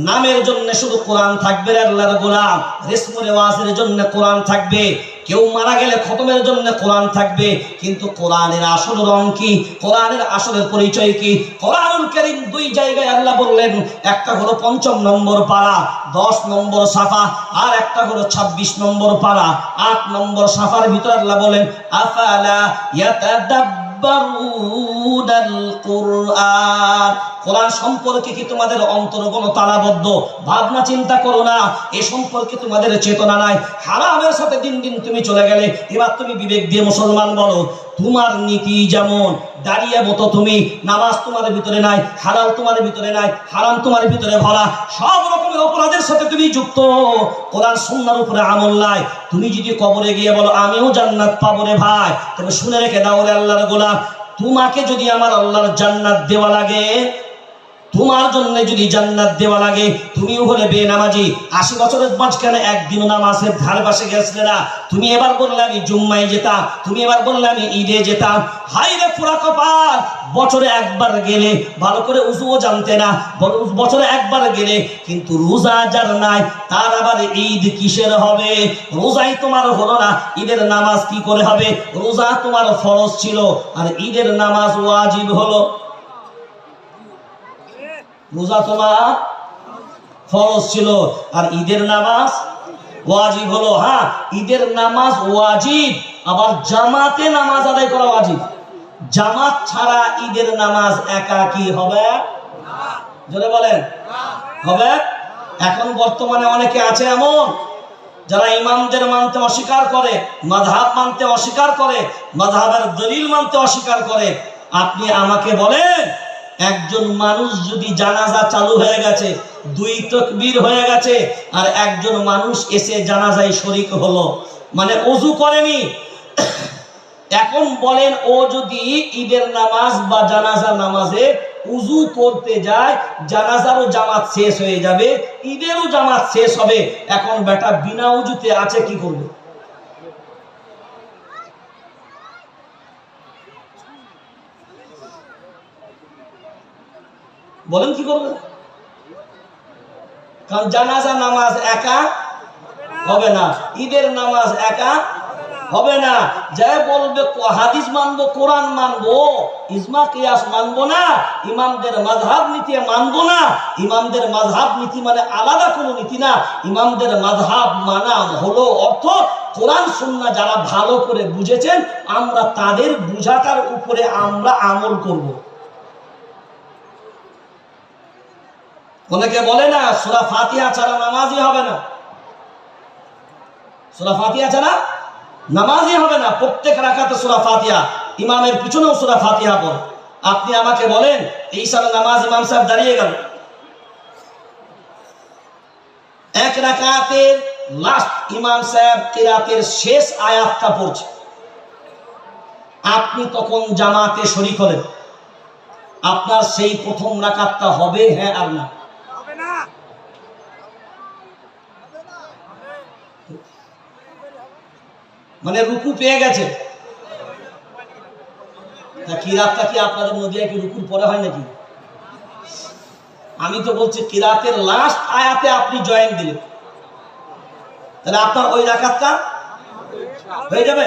নামের জন্য শুধু কোরআন থাকবে, আল্লাহর গোলাম। রেসমু রেওয়াজের জন্য কোরআন থাকবে, কেউ মারা গেলে খতমের জন্য কোরআন থাকবে, কিন্তু কোরআনের আসল রং কি, কোরআনের আসলের পরিচয় কি? কোরআনুল কারীম দুই জায়গায় আল্লাহ বললেন, একটা হলো ৫ম নম্বর পারা ১০ নম্বর সাফা, আর একটা হলো ২৬ নম্বর পারা ৮ নম্বর সাফার ভিতরে আল্লাহ বলেন, আফালা ইয়াতাদাব্বারুনাল কুরআন। কোরআন সম্পর্কে কি তোমাদের অন্তর কোনো তালাবদ্ধ ভাবনা চিন্তা করো না? এ সম্পর্কে তোমাদের চেতনা নাই? হারামের সাথে দিন দিন তুমি চলে গেলে, এবার তুমি বিবেক দিয়ে মুসলমান বলো, তোমার নীতি যেমন দাঁড়িয়ে মতো, তুমি নামাজ তোমার ভিতরে নাই, হালাল তোমার ভিতরে নাই, হারাম তোমার ভিতরে ভরা, সব রকমের অপরাধের সাথে তুমি যুক্ত, কোরআন সুন্নাহর উপরে আমল নাই। তুমি যদি কবরে গিয়ে বলো আমিও জান্নাত পাবো রে ভাই, তবে শুনে রেখে দাও রে আল্লাহর গোলাম, তোমাকে যদি আমার আল্লাহর জান্নাত দেওয়া লাগে, তোমার জন্য যদি জান্নাত দেওয়া লাগে, তুমিও হলে বেনামাজি, ৮০ বছরের মাঝখানে একদিনও নামাজের ধারে পাশে গেছিলে না, তুমি এবার বললে আমি জুম্মায় যেতাম, তুমি এবার বললে আমি ঈদে যেতাম। হাই রে পুরা কপাল, বছরে একবার গেলে, ভালো করে উজুও জানতে না, বছরে একবার গেলে, কিন্তু রোজা যার নাই তার আবার ঈদ কিসের হবে? রোজাই তোমার হলো না, ঈদের নামাজ কি করে হবে? রোজা তোমার ফরজ ছিল, আর ঈদের নামাজ ওয়াজিব হলো। রোজা তোমার ফরজ ছিল, আর ঈদের নামাজ ওয়াজিব হলো। হ্যাঁ, ঈদের নামাজ ওয়াজিব, আবার জামাতে নামাজ আদায় করা ওয়াজিব। জামাত ছাড়া ঈদের নামাজ একা কি হবে? জোরে বলেন, হবে? এখন বর্তমানে অনেকে আছে এমন, যারা ইমামদের মানতে অস্বীকার করে, মাযহাব মানতে অস্বীকার করে, মাযহাবের দলিল মানতে অস্বীকার করে। আপনি আমাকে বলেন, একজন মানুষ যদি জানাজা চালু হয়ে গেছে, 2 তাকবীর হয়ে গেছে, আর একজন মানুষ এসে জানাজায় শরীক হলো, মানে ওযু করেনি, এখন বলেন ও যদি ঈদের নামাজ বা জানাজা নামাজে উযু করতে যায়, জানাজারও জামাত শেষ হয়ে যাবে, ঈদেরও জামাত শেষ হবে, এখন বেটা বিনা উযুতে আছে, কি করবে? বলেন কি করবে? কারণ জানাজা নামাজ একা হবে না, ঈদের নামাজ একা হবে না। যাই বলবে হাদিস মানবো, কোরআন মানবো, ইজমা কিয়াস মানবো না, ইমামদের মাযহাব নীতি মানবো না। ইমামদের মাযহাব নীতি মানে আলাদা কোনো নীতি না, ইমামদের মাযহাব মানা হলো অর্থ কোরআন সুন্নাহ যারা ভালো করে বুঝেছেন, আমরা তাদের বুঝাটার উপরে আমরা আমল করব। অনেকে বলে না সূরা ফাতিহা ছাড়া নামাজই হবে না, সূরা ফাতিহা ছাড়া নামাজই হবে না, প্রত্যেক রাকাতে সূরা ফাতিহা, ইমামের পিছনেও সূরা ফাতিহা পড়ে। আপনি আমাকে বলেন, এই সারা নামাজ ইমাম সাহেব দাঁড়িয়ে গেল, এক রাকাতের লাস্ট ইমাম সাহেব কিরাতের শেষ আয়াতটা পড়ছে, আপনি তখন জামাতে শরীক হলেন, আপনার সেই প্রথম রাকাতটা হবে হ্যাঁ আর না? মানে রুকু পেয়ে গেছে, কিরাতটা কি আপনাদের নদিয়ায় কি রুকুর পরে হয় নাকি? আমি তো বলছি কিরাতের লাস্ট আয়াতে আপনি জয়েন দিলেন, তাহলে আপনার ওই রাকাতটা হয়ে যাবে।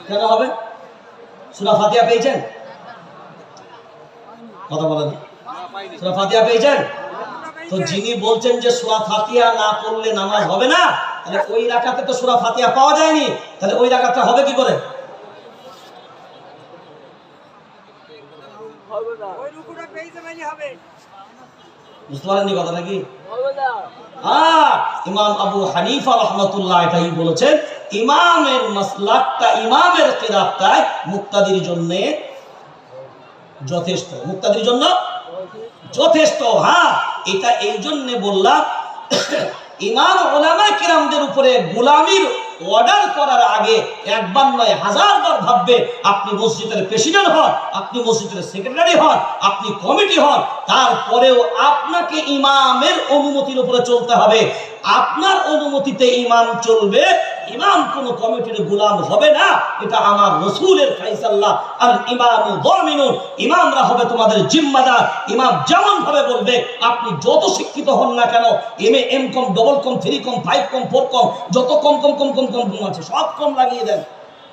কেন হবে? সূরা ফাতিহা পেয়েছেন? কথা বলেন, সূরা ফাতিহা পেয়েছেন? তো যিনি বলছেন যে সূরা ফাতিহা না পড়লে নামাজ হবে না, তাহলে ওই রাকাতে তো সূরা ফাতিহা পাওয়া যায়নি, তাহলে ওই রাকাতটা হবে কি করে? বুঝতে পারেননি কথাটা কি? ইমাম আবু হানিফা রাহমাতুল্লাহ এটাই বলেছেন, ইমামের মাসলাকটা, ইমামের কিরাতটা মুক্তাদির জন্য যথেষ্ট, মুক্তাদির জন্য যথেষ্ট। হ্যাঁ, এটা এই জন্য বললাম, ইমাম উলামায়ে কিরামদের উপরে গোলামির অর্ডার করার আগে একবার নয় হাজারবার ভাববে। আপনি মসজিদের প্রেসিডেন্ট হন, আপনি মসজিদের সেক্রেটারি হন, আপনি কমিটি হন, তারপরেও আপনাকে ইমামের অনুমতির উপরে চলতে হবে। আপনার অনুমতিতে ইমাম চলবে, ইমাম কোন কমিটির গোলাম হবে না। এটা আমার রাসূলের ফয়সালা। আর ইমামু যামিনুন, ইমামরা হবে তোমাদের জিম্মাদার। ইমাম যেমন ভাবে বলবে, আপনি যত শিক্ষিত হন না কেন, এমএ, এমকম, ডবল কম, 3 কম, 5 কম, 4 কম, যত কম কম কম কম কম আছে সব কম লাগিয়ে দেন,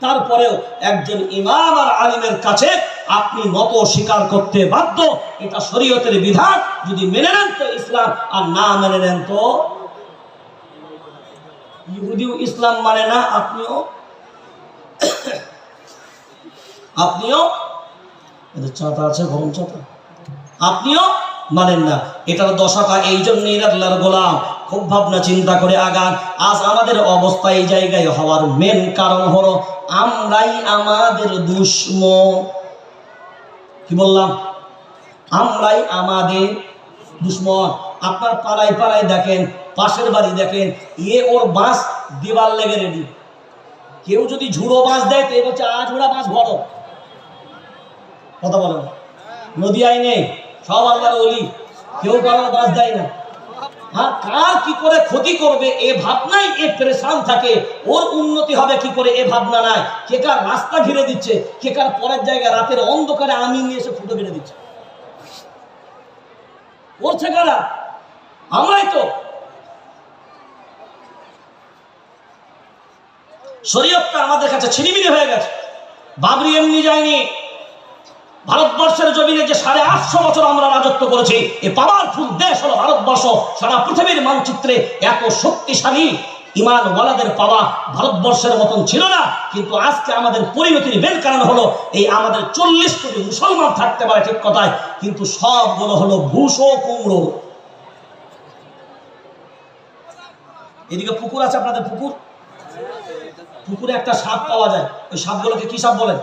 তারপরেও একজন ইমাম আর আলিমের কাছে আপনি নত স্বীকার করতে বাধ্য। এটা শরীয়তের বিধান। যদি মেনে নেন তো ইসলাম, আর না মেনে নেন তো ইহুদিও ইসলাম মানে না, আপনিও চাটা আছে, গরম চাটা, আপনিও মানেন না। এটার দশাটা এই জন্যই আল্লাহর গোলাম খুব ভাবনা চিন্তা করে আগান। আজ আমাদের অবস্থা এই জায়গায় হওয়ার মেন কারণ হলো আমরাই আমাদের দুশমন। কি বললাম? আমরাই আমাদের দুশমন। আপনার পাড়ায় পাড়ায় দেখেন, পাশের বাড়ি দেখেন, ওর বাঁশ দেওয়াল লেগে রেডি। কেউ যদি ঝুড়ো বাঁশ দেয় তো এ বলছে ঝুড়া বাঁশ ভরো। কথা বলেন, নদী আইনে সব আল্লাহর ওলি, কেউ কারো বাঁশ দেয় না। হ্যাঁ, কার কি করে ক্ষতি করবে এ ভাবনাই এ পরেশান থাকে। ওর উন্নতি হবে কি করে এ ভাবনা নাই। কে কার রাস্তা ঘিরে দিচ্ছে, কে কার পরের জায়গায় রাতের অন্ধকারে আমি নিয়ে এসে ফুটো মেরে দিচ্ছে, করছে কারা? আমরাই তো। শরীয়তটা আমাদের কাছে ছিনিমিনি হয়ে গেছে। বাবরি এমনি যায়নি। ভারতবর্ষের জমিনে যে 850 বছর আমরা রাজত্ব করেছি, এই পাওয়ারফুল দেশ হলো ভারতবর্ষ। সারা পৃথিবীর মানচিত্রে এত শক্তিশালী ইমানওয়ালাদের পাওয়া ভারতবর্ষের মতন ছিল না। কিন্তু আজকে আমাদের পরিণতির মেন কারণ হলো এই আমাদের 40 কোটি মুসলমান থাকতে পারে ঠিক কথায়, কিন্তু সবগুলো হলো ভূষো কুমড়ো। এদিকে পুকুর আছে, আপনাদের পুকুর, পুকুরে একটা সাপ পাওয়া যায়। ওই সাপগুলোকে কি সাপ বলেন?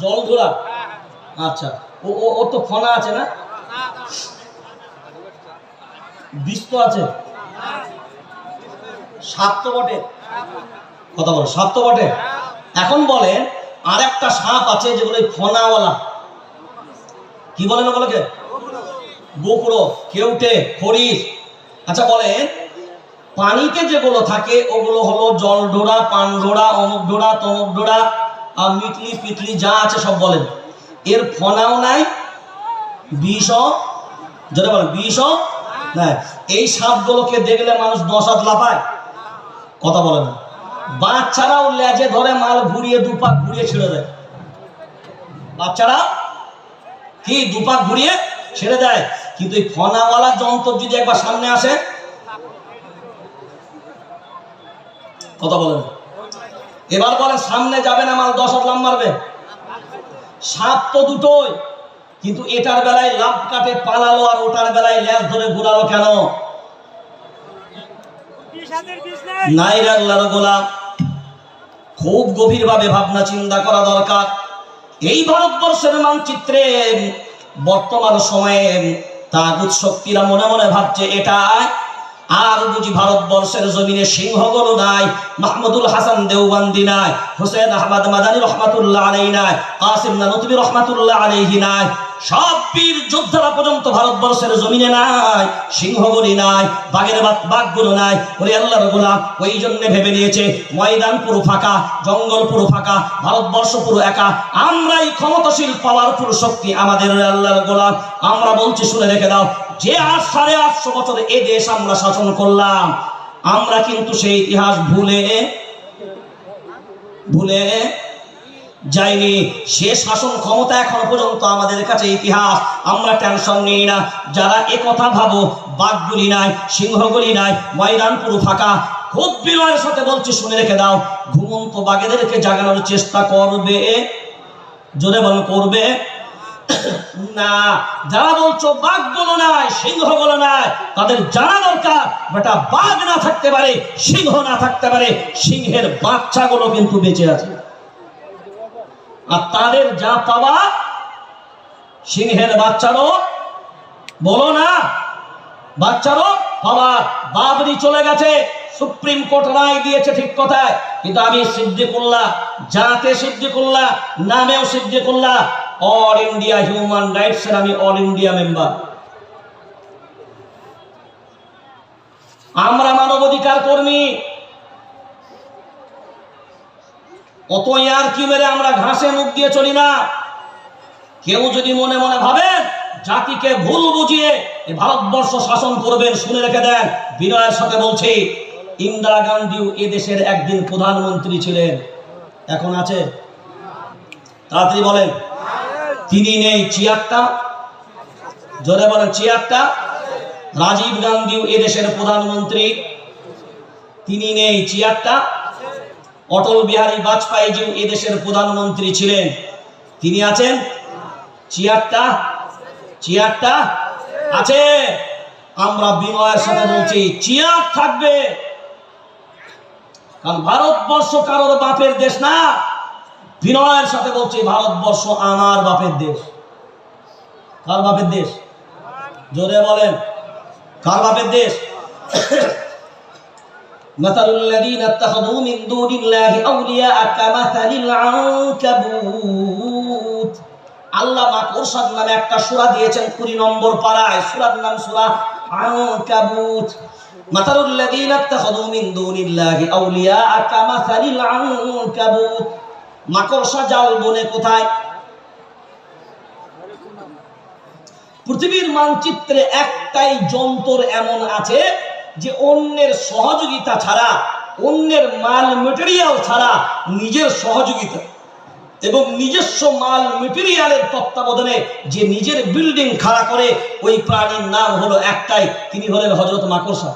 জল ধরা। আচ্ছা, ও তো ফনা আছে না, বিষ তো আছে, সাপ তো বটে। কথা বলো, সাপ তো বটে। এখন বলেন আর একটা সাপ আছে যেগুলো ফনাওয়ালা, কি বলেন ওগুলোকে? গোকড়ো, কেউটে, খরিশ। আচ্ছা বলেন, পানিতে যেগুলো থাকে ওগুলো হলো জল ডোরা, পান ডোরা, অমুক ডোরা, তমুক ডোরা, আর মিটলি পিটলি যা আছে সব বলেন। এর ফনাও নাই, বিষও, যেটা বলেন বিষও নাই। এই সাপগুলোকে দেখলে মানুষ 10 হাত লাফায়। কথা বলে না। বাচ্চারাও লেজে ধরে মাল ঘুরিয়ে দুপাক ঘুরিয়ে ছেড়ে দেয়। বাচ্চারা কি দুপাক ঘুরিয়ে ছেড়ে দেয়। কিন্তু এই ফনাওয়ালা যন্ত্র যদি একবার সামনে আসে, কথা বলেন, এবার বলেন সামনে যাবে না মাল 10 হাত লাফ মারবে। সাপ তো দুটোই, কিন্তু এটার বেলায় লাভ কাটে পালালো, আর ওটার বেলায় লেজ ধরে ঘুরালো কেন? নাইর আল্লাহর গোলাম, খুব গভীরভাবে ভাবনা চিন্তা করা দরকার। এই ভারতবর্ষের মানচিত্রে বর্তমান সময়ে তাগুত শক্তিরা মনে মনে ভাবছে এটা আর বুঝি ভারতবর্ষের জমিনে সিংহগুলো নাই, মাহমুদুল হাসান দেওবন্দি নাই, হুসেন আহমদ মাদানী রহমাতুল্লাহ আলাইহি নাই, কাসিম নানুতুবি রহমাতুল্লাহ আলাইহি নাই, সব বীর যোদ্ধারা পর্যন্ত ভারতবর্ষের জমিনে নাই, সিংহগুলি নাই, বাঘগুলো নাই। ওরে আল্লাহর গোলাম, ওই জন্য ভেবে নিয়েছে ময়দান পুরো ফাঁকা, জঙ্গল পুরো ফাঁকা, ভারতবর্ষ পুরো একা, আমরাই ক্ষমতাশীল পাওয়ারফুল শক্তি। আমাদের আল্লাহর গোলাম, আমরা বলছি শুনে রেখে দাও, যে 850 বছর এ দেশ আমরা শাসন করলাম, আমরা কিন্তু সেই ইতিহাস ভুলে যাইনি। সে শাসন ক্ষমতা এখনো পর্যন্ত আমাদের কাছে ইতিহাস। আমরা টেনশন নিই না। যারা একথা ভাবো, বাঘগুলি নাই, সিংহগুলি নাই, ময়দান পুরো ফাঁকা, খুব বিনয়ের সাথে বলছি শুনে রেখে দাও, ঘুমন্ত বাঘেদেরকে জাগানোর চেষ্টা করবে জোরে বল করবে না। যারা বলছো বাঘ বলো নাই, সিংহ বলো নাই, তাদের জানা দরকার বেটা বাঘ না থাকতে পারে, সিংহ না থাকতে পারে, সিংহের বাচ্চাগুলো কিন্তু বেঁচে আছে। আর তাদের যা পাওয়া, সিংহের বাচ্চারও বলো না, বাচ্চারও পাওয়া। বাবরি চলে গেছে, সুপ্রিম কোর্ট রায় দিয়েছে ঠিক কথায়, কিন্তু আমি সিদ্দিকুল্লাহ, জাতে সিদ্দিকুল্লাহ, নামেও Siddiqullah, all India human rights এর আমি অল ইন্ডিয়া মেম্বার। আমরা মানবাধিকার কর্মী। অত ইয়ার কি মেরে আমরা ঘাসে মুখ দিয়ে চলি না। কেউ যদি মনে মনে ভাবেন জাতিকে ভুল বুঝিয়ে ভারতবর্ষ শাসন করবেন, শুনে রেখে দেন, বিনয়ের সাথে বলছি, ইন্দিরা গান্ধীও এদেশের একদিন প্রধানমন্ত্রী ছিলেন, এখন আছে? তাড়াতাড়ি বলেন। তিনি নেই, চেয়ারটা জোরে বলেন, চেয়ারটা। রাজীব গান্ধীও এদেশের প্রধানমন্ত্রী, তিনি নেই, চেয়ারটা। অটল বিহারী বাজপেয়ীজিও এদেশের প্রধানমন্ত্রী ছিলেন, তিনি আছেন? চেয়ারটা, চেয়ারটা আছে। আমরা বিনয়ের সাথে বলছি চেয়ার থাকবে, কারণ ভারতবর্ষ কারোর বাপের দেশ না। বিনয়ের সাথে বলছি ভারতবর্ষ আমার বাপের দেশ। কার বাপের দেশ? জোরে বলেন, কার বাপের দেশ? মাতালুল্লাযীনা ইত্তাখাযু মিন দুনিল্লাহি আউলিয়া কামাসালিল আনকাবুত। আল্লাহ মাকড়সার নামে একটা সূরা দিয়েছেন 20 নম্বর পারায়, সূরার নাম সূরা আনকাবুত। মাতালুল্লাযীনা ইত্তাখাযু মিন দুনিল্লাহি আউলিয়া কামাসালিল আনকাবুত। মাকড়সা জাল বনে কোথায়? পৃথিবীর মানচিত্রে একটাই যন্ত্র এমন আছে যে অন্যের সহযোগিতা ছাড়া, অন্যের মাল মেটেরিয়াল ছাড়া, নিজের সহযোগিতা এবং নিজস্ব মাল মেটেরিয়ালের তত্ত্বাবধানে যে নিজের বিল্ডিং খাড়া করে, ওই প্রাণীর নাম হলো একটাই, তিনি হলেন হযরত মাকড়সা।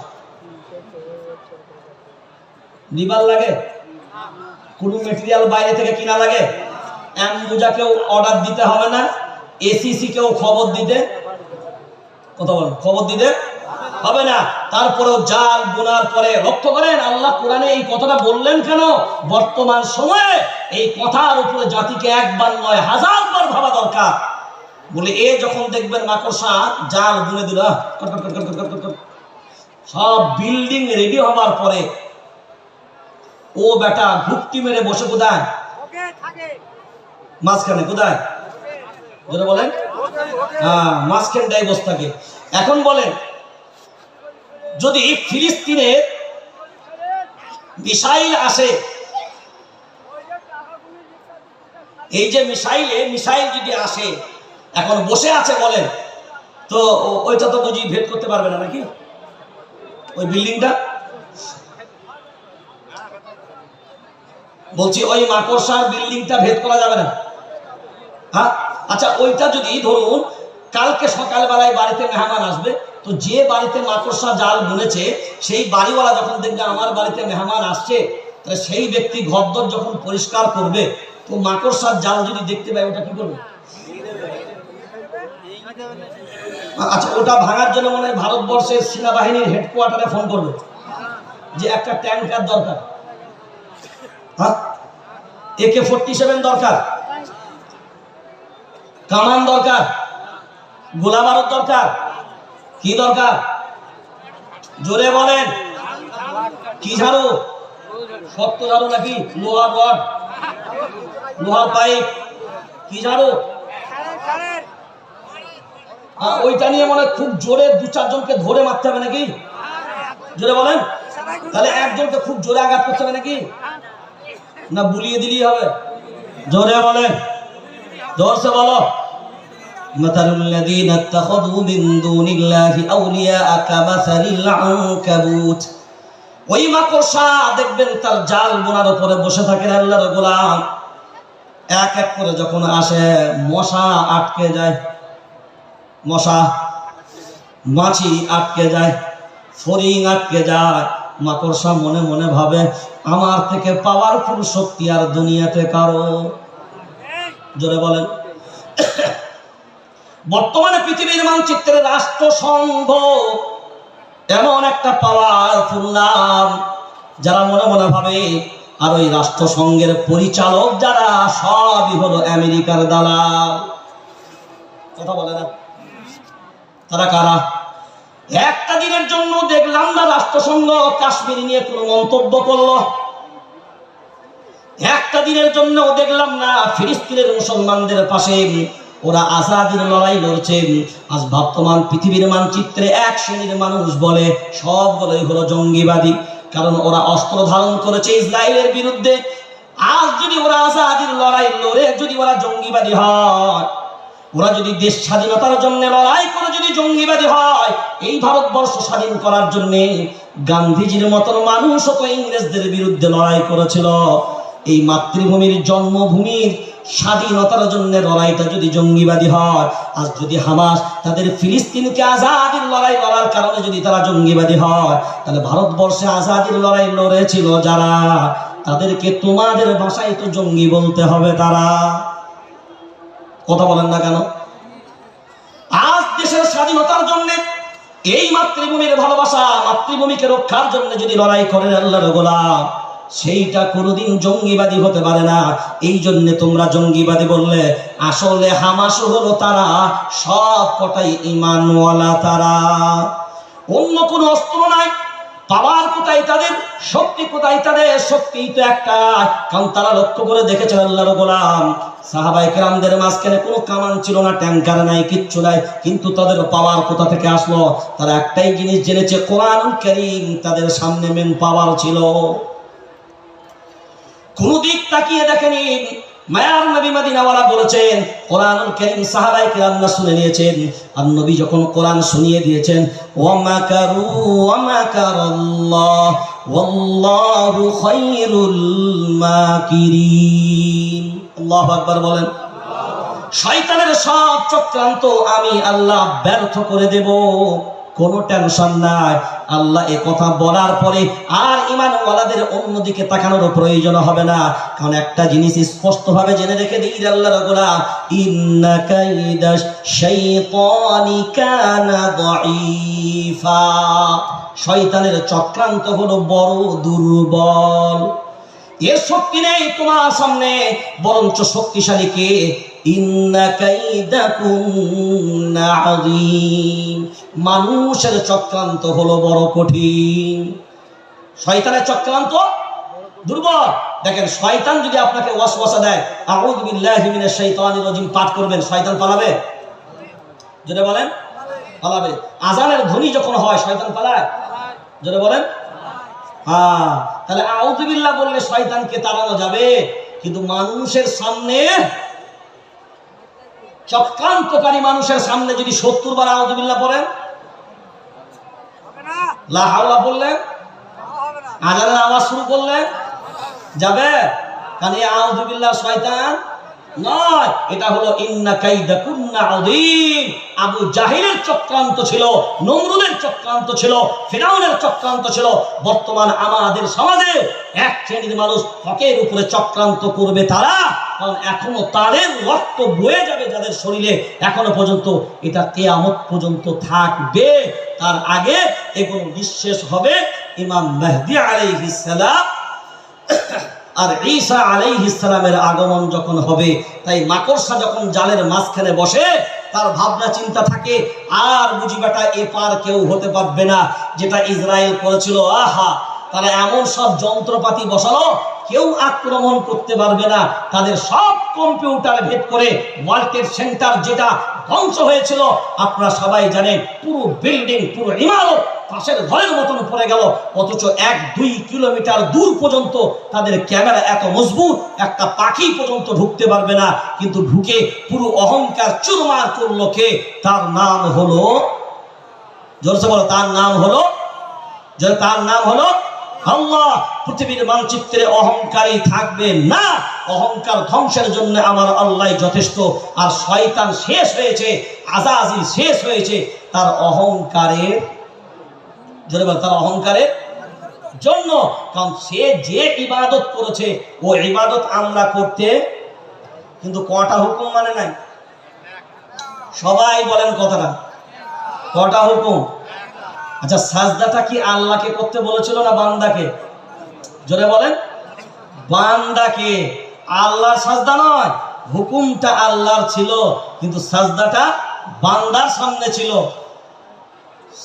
নিবার লাগে? কোন মেটেরিয়াল বাইরে থেকে কিনা লাগে? অ্যাম্বুজাকেও অর্ডার দিতে হবে না, এসিসি কেও খবর দিতে, কথা বলেন, খবর দিতে হবে না। তারপরেও জাল বোনার পরে লক্ষ্য করেন আল্লাহ কোরআনে এই কথাটা বললেন কেন? বর্তমান সময়ে এই কথার উপরে জাতিকে একবার নয় 1000 বার ভাবা দরকার। বলে এ যখন দেখবেন মাকড়সা জাল বুনে দিল, সব বিল্ডিং রেডি হবার পরে ও বেটা ঘুপটি মেরে বসে কোথায়? মাঝখানে। কোথায়? যেটা বলেন, হ্যাঁ, মাঝখানটাই বসে থাকে। এখন বলেন, যদি ফিলিস্তিনে মিসাইল আসে, এই যে মিসাইল যদি আসে, এখন বসে আছে বলেন, তো ওইটা তো বুঝি ভেদ করতে পারবে না নাকি? ওই বিল্ডিংটা বলছি, ওই মাকড়সার বিল্ডিংটা ভেদ করা যাবে না। হ্যাঁ, আচ্ছা, ওইটা যদি ধরুন কালকে সকালবেলায় বাড়িতে মেহমান আসবে, তো যে বাড়িতে মাকড়সা জাল বুনেছে সেই বাড়িওয়ালা যখন দেখবে আমার বাড়িতে মেহমান আসছে, তাহলে সেই ব্যক্তি ঘরদর যখন পরিষ্কার করবে, তো মাকড়সার জাল যদি দেখতে পায় ওটা কি করবে? আচ্ছা, ওটা ভাঙার জন্য মনে হয় ভারতবর্ষের সেনাবাহিনীর হেডকোয়ার্টারে ফোন করবে যে একটা ট্যাঙ্কার দরকার, হ্যাঁ, AK-47 দরকার, কামান দরকার, গোলা বারুদ দরকার, কি দরকার? জোরে বলেন। কি ঝাড়ু? শক্ত ঝাড়ু নাকি লোহার রড, লোহার পাইপ? কি ঝাড়ু? ওইটা নিয়ে মনে খুব জোরে 2-4 জনকে ধরে মারতে হবে নাকি? জোরে বলেন। তাহলে একজনকে খুব জোরে আঘাত করতে হবে নাকি? না বুলিয়ে দিলেই হবে? জোরে বলেন, জোরসে বলো। মাতালুল্লাযীনা ইত্তাখাযু মিন দুনিল্লাহি আউলিয়া কামাসালিল আনকাবুত। ওই মাকড়সা দেখবেন তার জাল বোনার উপরে বসে থাকেন আল্লাহর গোলাম, এক এক করে যখন আসে মশা আটকে যায়, মশা, মাছি আটকে যায়, ফড়িং আটকে যায়। মাকড়সা মনে মনে ভাবে আমার থেকে পাওয়ারফুল শক্তি আর দুনিয়াতে কারো জোরে বলেন। বর্তমানে পৃথিবীর মানচিত্রে রাষ্ট্রসংঘ এমন একটা পাওয়ারফুল নাম, যারা মনে মনে ভাবে আর ওই রাষ্ট্রসংঘের পরিচালক যারা সবই হলো আমেরিকার দালাল। কথা বলে না, তারা কারা? একটা দিনের জন্য দেখলাম না রাষ্ট্রসংঘ কাশ্মীর নিয়ে কোনো মন্তব্য করলো, একটা দিনের জন্য দেখলাম না ফিলিস্তিনের মুসলমানদের পাশে ওরা আজাদির লড়াই লড়ছে। আজ বর্তমান পৃথিবীর মানচিত্রে এক শ্রেণীর মানুষ বলে সবগুলোই হলো জঙ্গিবাদী, কারণ ওরা অস্ত্র ধারণ করেছে ইসরায়েলের বিরুদ্ধে। আজ যদি ওরা আজাদির লড়াই লড়ে যদি ওরা জঙ্গিবাদী হয়, ওরা যদি দেশ স্বাধীনতার জন্য লড়াই করে যদি জঙ্গিবাদী হয়, এই ভারতবর্ষ স্বাধীন করার জন্য গান্ধীজির মতন মানুষও তো ইংরেজদের বিরুদ্ধে লড়াই করেছিল। এই মাতৃভূমির জন্মভূমির স্বাধীনতার জন্য লড়াইটা যদি জঙ্গিবাদী হয়, আজ যদি হামাস তাদের ফিলিস্তিনকে আজাদির লড়াই লড়ার কারণে যদি তারা জঙ্গিবাদী হয়, তাহলে ভারতবর্ষে আজাদির লড়াই লড়েছিল যারা, তাদেরকে তোমাদের ভাষায় তো জঙ্গি বলতে হবে। তারা কথা বলেন না কেন? আজ দেশের স্বাধীনতার জন্য এই মাতৃভূমির ভালোবাসা, মাতৃভূমিকে রক্ষার জন্য যদি লড়াই করেন আল্লাহর গোলাম, সেইটা কোনোদিন জঙ্গিবাদী হতে পারে না। এই জন্য তোমরা জঙ্গিবাদী বললে আসলে হামাস হলো তারা সব কটাই ঈমানওয়ালা। তারা অন্য কোনো অস্ত্র নাই, পাওয়ার কোথায় তাদের, শক্তি কোথায় তাদের? শক্তি তো একটা, কারণ তারা লক্ষ্য করে দেখেছেন আল্লাহর গোলাম সাহাবায়ে কেরামদের মাঝখানে কোনো কামান ছিল না, ট্যাঙ্কার নাই, কিচ্ছু নাই, কিন্তু তাদের পাওয়ার কোথা থেকে আসলো? তারা একটাই জিনিস জেনেছে, কোরআনুল কারীম তাদের সামনে মেন পাওয়ার ছিল। কোন দিক তাকিয়ে দেখেনি। মায়ার নবী মদিনাওয়ালা বলেছেন কোরআনুল কারীম সাহাবায়ে কেরামরা শুনে নিয়েছেন, আর নবী যখন কোরআন শুনিয়ে দিয়েছেন, ওয়া মাকারু ওয়া মাকারাল্লাহ ওয়াল্লাহু খায়রুল মাকিরিন। আল্লাহু আকবার বলেন। শয়তানের সব চক্রান্ত আমি আল্লাহ ব্যর্থ করে দেব, কোনো টেনশন নাই। আল্লাহ এ কথা বলার পরে আর ঈমানওয়ালাদের অন্যদিকে তাকানোর প্রয়োজন হবে না, কারণ একটা জিনিস স্পষ্টভাবে জেনে রেখে দিই আল্লাহর গোলাম, ইন্না কাইদাশ শাইতানি কানা দাঈফা। শয়তানের চক্রান্ত হলো বড় দুর্বল, এর শক্তি নেই তোমার সামনে, বরঞ্চ শক্তিশালী কে? ইন্না কাইদাকুন্না আযীম। মানুষের চক্রান্ত হলো বড় কঠিন, শয়তানের চক্রান্ত দুর্বল। দেখেন শয়তান যদি আপনাকে ওয়াসওয়াসা দেয়, আউযু বিল্লাহি মিনাশ শাইতানির রাজিম পাঠ করবেন, শয়তান পালাবে? জোরে বলেন, পালাবে। আযানের ধ্বনি যখন হয় শয়তান পালায়? জোরে বলেন। হ্যাঁ, তাহলে আউযু বিল্লাহ বললে শয়তানকে তাড়ানো যাবে, কিন্তু মানুষের সামনে, চক্রান্তকারী মানুষের সামনে যদি 70 বার আউযু বিল্লাহ পড়েন, লা হাওলা বললেন, আযানের আওয়াজ শুরু করলে যাবে? কারণ এই আউযু বিল্লাহ শয়তান নয়, এটা হলো ইন্না কাইদাকুন্না আযীম। আবু জাহিলের চক্রান্ত ছিল, নমরুদের চক্রান্ত ছিল, ফিরাউনের চক্রান্ত ছিল। বর্তমান আমাদের সমাজে এক শ্রেণীর মানুষ হকের উপরে চক্রান্ত করবে তারা, কারণ এখনো তাদের রক্ত বয়ে যাবে যাদের শরীরে, এখনো পর্যন্ত এটা কিয়ামত পর্যন্ত থাকবে। তার আগে এগুলো নিঃশেষ হবে। ইমাম মেহদী আলাইহিস সালাম আর ঈসা আলাইহিস সালামের আগমন যখন হবে, তাই মাকড়সা যখন জালের মাঝখানে বসে তার ভাবনা চিন্তা থাকে, আর বুঝি বেটা এপার কেউ হতে পারবে না, যেটা ইসরায়েল করেছিল। আহা, তারা এমন সব যন্ত্রপাতি বসালো কেউ আক্রমণ করতে পারবে না। তাদের সব কম্পিউটার ভেদ করে ওয়ার্ল্ড ট্রেড সেন্টার যেটা ধ্বংস হয়েছিল, আপনারা সবাই জানেন, পুরো বিল্ডিং, পুরো ইমারত পাশের ঘরের মতন পড়ে গেল, অথচ 1-2 কিলোমিটার দূর পর্যন্ত তাদের ক্যামেরা এত মজবুত, একটা পাখি পর্যন্ত ঢুকতে পারবে না, কিন্তু ঢুকে পুরো অহংকার চুরমার করলো কে? তার নাম হলো, জোরসে বলো, তার নাম হলো, তার নাম হলো আল্লাহ। পৃথিবীর মানচিত্রে অহংকারী থাকবে না, অহংকার ধ্বংসের জন্য আমার আল্লাহ যথেষ্ট। আর শয়তান শেষ হয়েছে, আজাজিল শেষ হয়েছে তার অহংকারের, জোরে বল, তার অহংকারের জন্য। কারণ সে যে ইবাদত করেছে ও ইবাদত আমরা করতে কিন্তু কটা হুকুম মানে নাই? সবাই বলেন কথাটা, কটা হুকুম? আচ্ছা, সাজদাটা কি আল্লাহকে করতে বলেছিল না বান্দাকে? জোরে বলেন। বান্দাকে, আল্লাহর সাজদা নয়। হুকুমটা আল্লাহর ছিল, কিন্তু সাজদাটা বান্দার সামনে ছিল।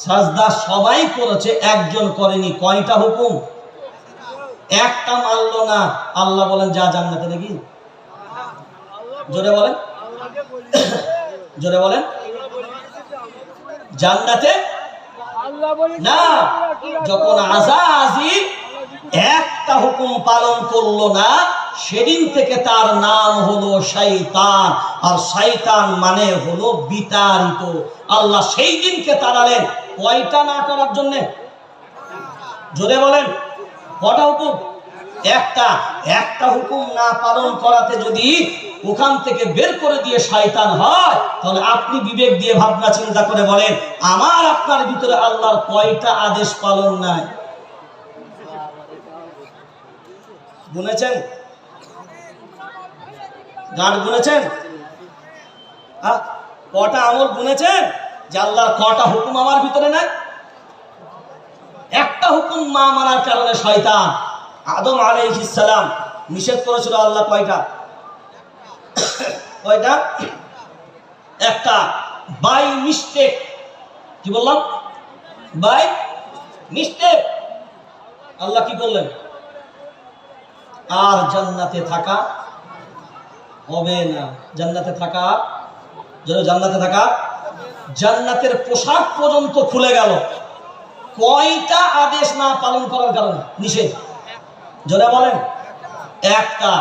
সাজদা সবাই করেছে, একজন করেনি। কয়টা হুকুম? একটা মানলো না। আল্লাহ বলেন যা জান্নাতে। নাকি জোরে বলেন, জোরে বলেন। জান্নাতে না। যখন আযাজিল একটা হুকুম পালন করলো না, সেদিন থেকে তার নাম হলো শয়তান। আর শয়তান মানে হলো বিতাড়িত। আল্লাহ সেই দিনকে তাড়ালেন কয়টা না করার জন্য? জোরে বলেন, কটা হুকুম? একটা। একটা হুকুম না পালন করাতে যদি ওখান থেকে বের করে দিয়ে শয়তান হয়, তাহলে আপনি বিবেক দিয়ে ভাবনা চিন্তা করে বলেন, আমার আপনার ভিতরে আল্লাহর কয়টা আদেশ পালন নাই? গুনেছেন? গাঁট গুনেছেন? কটা আমল গুনেছেন যে আল্লাহর কটা হুকুম আমার ভিতরে নাই? একটা হুকুম মা মানার কারণে শয়তান আদম আলাইহিস সালাম নিষেধ করেছিল। আল্লাহ কয়টা? কয়টা? একটা। By mistake. কি বললাম? By mistake. আল্লাহ কি বললেন? আর জান্নাতে থাকা হবে না। জান্নাতে থাকা, জান্নাতে থাকা, জান্নাতের পোশাক পর্যন্ত খুলে গেল। কয়টা আদেশ না পালন করার কারণে? নিষেধ। জোরে বলেন, একটা।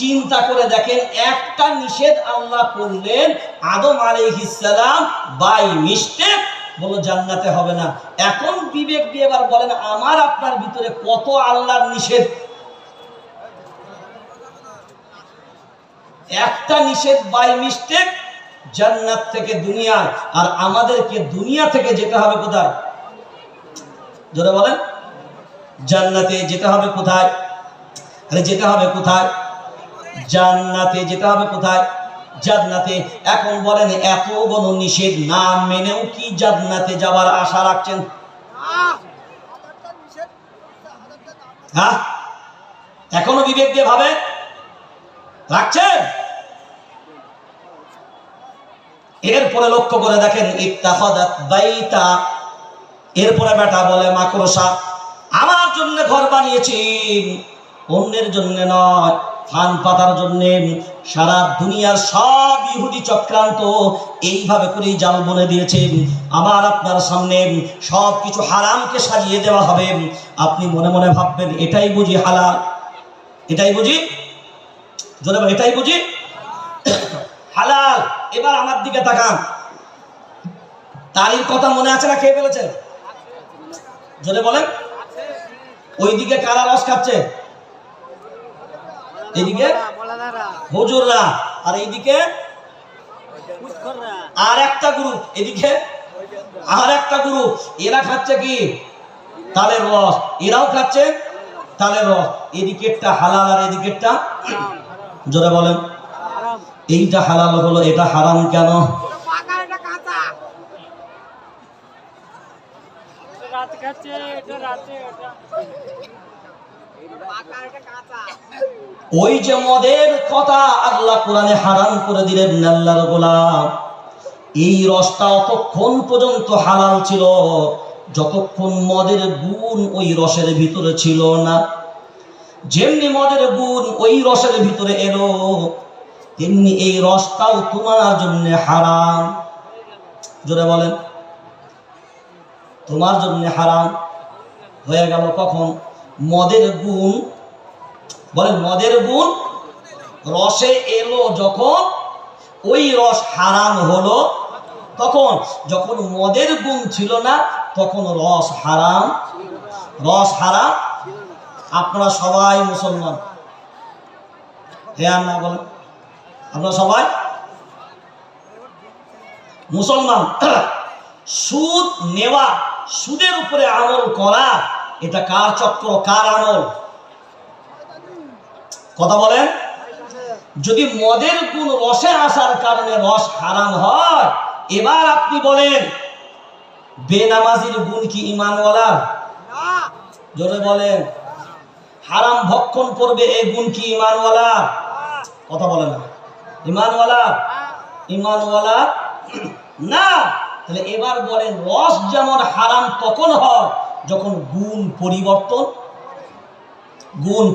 চিন্তা করে দেখেন, একটা নিষেধ আল্লাহ করলেন, আদম আলাইহিস সালাম বাই মিস্টেক বলো জান্নাতে হবে না। এখন বিবেক দিয়ে এবার বলেন, আমার আপনার ভিতরে কত আল্লাহর নিষেধ? একটা নিষেধ বাই মিস্টেক জান্নাত থেকে দুনিয়ায়, আর আমাদেরকে দুনিয়া থেকে যেতে হবে কোথায়? জোরে বলেন। জান্নাতে যেতে হবে কোথায়? আরে যেতে হবে কোথায়? জান্নাতে যেতে হবে কোথায়? জান্নাতে। এখন বলেন, এত বড় নিষেধ না মেনেও কি জান্নাতে যাওয়ার আশা রাখছেন? হ্যাঁ, এখনো বিবেক দিয়ে ভাবে রাখছেন? এরপরে লক্ষ্য করে দেখেন, ইত্তাখাযাত বাইতা। এরপরে বেটা বলে, মাকড়সা আমার জন্য ঘর বানিয়েছি, অন্যের জন্য নয়। ফান পাতার জন্য সারা দুনিয়ার সব ইহুদি চক্রান্ত এইভাবে করেই জাল বনে দিয়েছে। আমার আপনার সামনে সব কিছু হারামকে সাজিয়ে দেওয়া হবে। আপনি মনে মনে ভাববেন, এটাই বুঝি হালাল? এটাই বুঝি, জোরে বলেন, এটাই বুঝি হালাল? এবার আমার দিকে তাকান। তারির কথা মনে আছে না? খেয়ে ফেলেছেন? জোরে বলেন। ওইদিকে কারা রস খাচ্ছে? এইদিকে হুজুররা, আর এইদিকে আর একটা গ্রুপ। এদিকে আর একটা গ্রুপ। এরা খাচ্ছে কি? তালের রস। এরাও খাচ্ছে তালের রস। এদিকেরটা হালাল আর এদিকেরটা, জোরে বলেন, এইটা হালাল হলো, এটা হারাম কেন? ওই যে মদের কথা আল্লাহ কোরআনে হারাম করে দিলেন, আল্লাহর গোলাম, এই রসটা অতক্ষণ পর্যন্ত হালাল ছিল যতক্ষণ মদের গুণ ওই রসের ভিতরে ছিল না। যেমনি মদের গুণ ওই রসের ভিতরে এলো, তেমনি এই রসটাও তোমার জন্য হারাম। জোরে বলেন, তোমার জন্য হারাম হয়ে গেল কখন? মদের গুণ, বলেন, মদের গুণ রসে এলো যখন, ওই রস হারাম হলো তখন। যখন মদের গুণ ছিল না, তখন রস হারাম। রস হারাম। আপনারা সবাই মুসলমান, হ্যাঁ না বলেন? আপনারা সবাই মুসলমান। সুদ নেওয়া, সুদের উপরে আমল করা, এটা কার চক্র, কার আমল? কথা বলেন। যদি মদের গুণ রসে আসার কারণে রস হারাম হয়, এবার আপনি বলেন বেনামাজির গুণ কি ঈমানওয়ালার? জোরে বলেন। হারাম ভক্ষণ করবে এই গুণ কি ঈমানওয়ালা? কথা বলে না। ঈমানওয়ালা? ঈমানওয়ালা না। তাহলে এবার বলেন রস যেমন হারাম তখন হয় যখন গুণ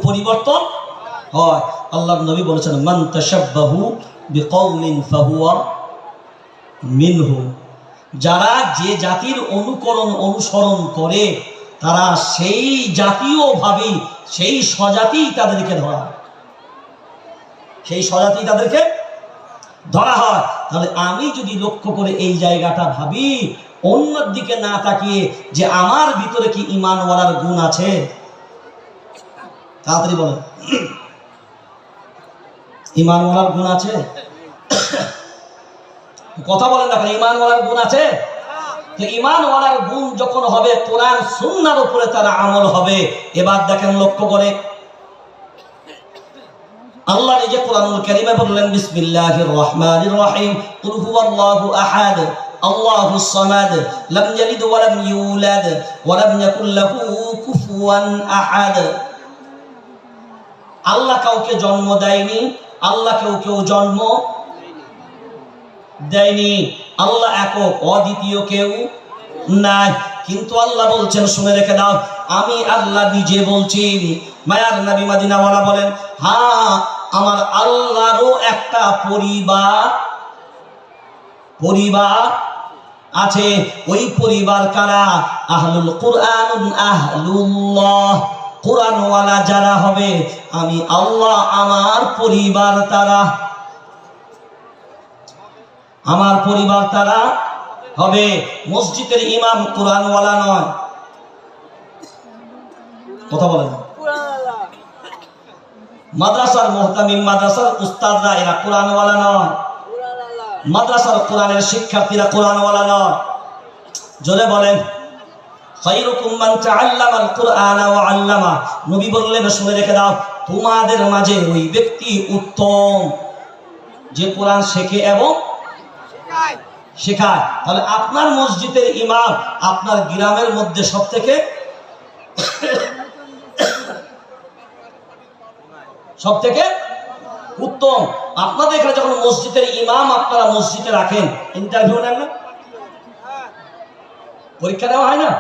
পরিবর্তন হয়। আল্লাহর নবী বলেছেন মান তাশাব্বাহু বিকওমিন ফাহুয়া মিনহু। যারা যে জাতির অনুসরণ করে তারা সেই জাতীয় ভাবে সেই স্বজাতি তাদেরকে ধরা হয়। তাহলে আমি যদি লক্ষ্য করে এই জায়গাটা ভাবি, অন্যের দিকে না তাকিয়ে যে আমার ভিতরে কি ঈমানওয়ালার গুণ আছে, তাড়াতাড়ি বলেন ঈমানওয়ালার গুণ আছে? কথা বলেন না, ঈমানওয়ালার গুণ আছে? তো ঈমানওয়ালার গুণ যখন হবে কোরআন সুন্নাহর উপরে তার আমল হবে। এবার দেখেন লক্ষ্য করে আল্লাহ নিজে কোরআনুল কারীমে বললেন বিসমিল্লাহির রহমানির রহিম কুল হুয়াল্লাহু আহাদ আল্লাহুস সামাদ লাম ইয়ালিদ ওয়া লাম ইউলাদ ওয়া লাম ইয়াকুল লাহু কুফুয়ান আহাদ। আল্লাহ কাউকে জন্ম দেয়নি, আল্লাহ কেউ জন্ম দেয়নি, আল্লাহ একক, অদ্বিতীয় কেউ নাই। কিন্তু আল্লাহ বলছেন, শুনে রেখে দাও, আমি আল্লাহ নিজে বলছি। মায়ার নবী মদিনাওয়ালা বলেন, হ্যাঁ আমার আল্লাহরও একটা পরিবার আছে। ওই পরিবার কারা? আহলুল কুরআন, আহলুল্লাহ। কোরআনওয়ালা যারা হবে আমি আল্লাহ আমার পরিবার তারা হবে। মসজিদের ইমাম কোরআনওয়ালা নয়। কথা বলেন। মাদ্রাসার মুহতামিম, মাদ্রাসার উস্তাদরা এরা কোরআনওয়ালা নয়। মাদ্রাসার কোরআনের শিক্ষার্থীরা কোরআনওয়ালা নয়। জোরে বলেন। খায়রুকুম মান তাআল্লামাল কুরআনা ওয়া আল্লামা। নবী বললেন, শুনে রেখে দাও, তোমাদের মাঝে ওই ব্যক্তি উত্তম যে কোরআন শেখে এবং শেখায়। তাহলে আপনার মসজিদের ইমাম আপনার গ্রামের মধ্যে সবথেকে উত্তম। আপনাদের এখানে যখন মসজিদের ইমাম আপনারা মসজিদে রাখেন, ইন্টারভিউ নেন না? পরীক্ষা দেওয়া হয় না?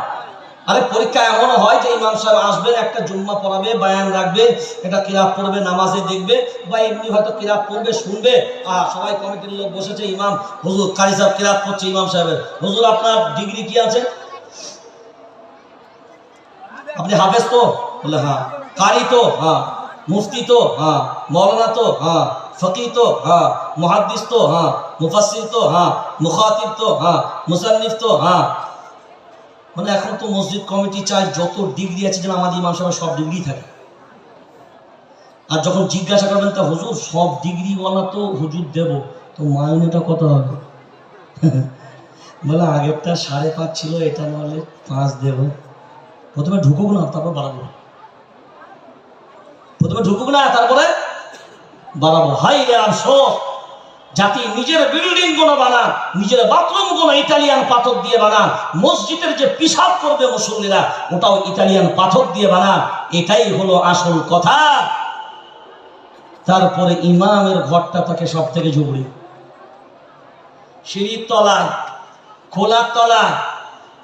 আরে পরীক্ষা এমনও হয় যে ইমাম সাহেব আসবেন, একটা জুম্মা পড়াবে, বায়ান রাখবে, একটা কিরাত পড়বে, নামাজে দেখবে, বা এমনি হয়তো কিরাত পড়বে, শুনবে, আর সবাই কমিটির লোক বসেছে, ইমাম হুজুর কারি সাহেব কিরাত পড়ছে, ইমাম সাহেবের, হুজুর আপনার ডিগ্রি কি আছে? আপনি হাফেজ তো? বলে হ্যাঁ। কারি তো? হ্যাঁ। মুফতি তো? হ্যাঁ। মৌলানা তো? হ্যাঁ। ফকি তো? হ্যাঁ। মুহাদ্দিস তো? হ্যাঁ। মুফাসসির তো? হ্যাঁ। মুখাতিব তো? হ্যাঁ। মুসান্নিফ তো? হ্যাঁ। মানে এখন তো মসজিদ কমিটি চায় যত ডিগ্রি আছে যেন আমাদের ইমাম সাহেব সব ডিগ্রি থাকে। আর যখন জিজ্ঞাসা করবেন তা হুজুর সব ডিগ্রিওয়ালা তো হুজুর দেব, তো মাইনেটা কত হবে? বলে আগেরটা 5.5 ছিল, এটা নাহলে 5 দেব। প্রথমে ঢুকুক না, তারপর বাড়াবো। হাই রে আফসোস, জাতি নিজের বিল্ডিং গুলো বানান, নিজের বাথরুম গুলো ইটালিয়ান পাথর দিয়ে বানান, মসজিদের যে পিশাব করবে মুসল্লিরা ওটাও ইটালিয়ান পাথর দিয়ে বানান। এটাই হলো আসল কথা। তারপরে ইমামের ঘরটা থাকে সব থেকে জরুরি। সিঁড়ির তলায়, খোলার তলায়,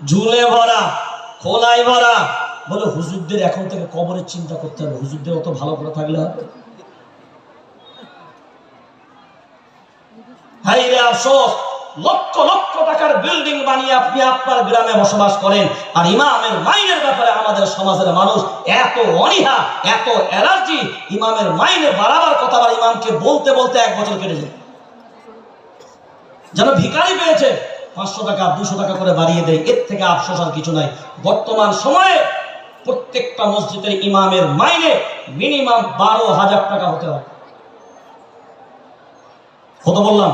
ঝুলে ভরা, খোলায় ভরা। বলে হুজুরদের এখন থেকে কবরের চিন্তা করতে হবে, হুজুরদের অত ভালো করে থাকলে হবে? হাইরে আফসোস, লক্ষ লক্ষ টাকার বিল্ডিং বানিয়ে আপনি আপনার গ্রামে বসবাস করেন, আর ইমামের মাইনের ব্যাপারে আমাদের সমাজের মানুষ এত অনীহা, এত অ্যালার্জি। ইমামের মাইনে বাড়াবার কথা আবার ইমামকে বলতে বলতে 1 বছর কেটে যায়, যেন ভিখারি পেয়েছে, 500 টাকা 200 টাকা করে বাড়িয়ে দেয়। এর থেকে আফসোস আর কিছু নাই। বর্তমান সময়ে প্রত্যেকটা মসজিদের ইমামের মাইনে মিনিমাম 12,000 টাকা হতে হবে। কত বললাম?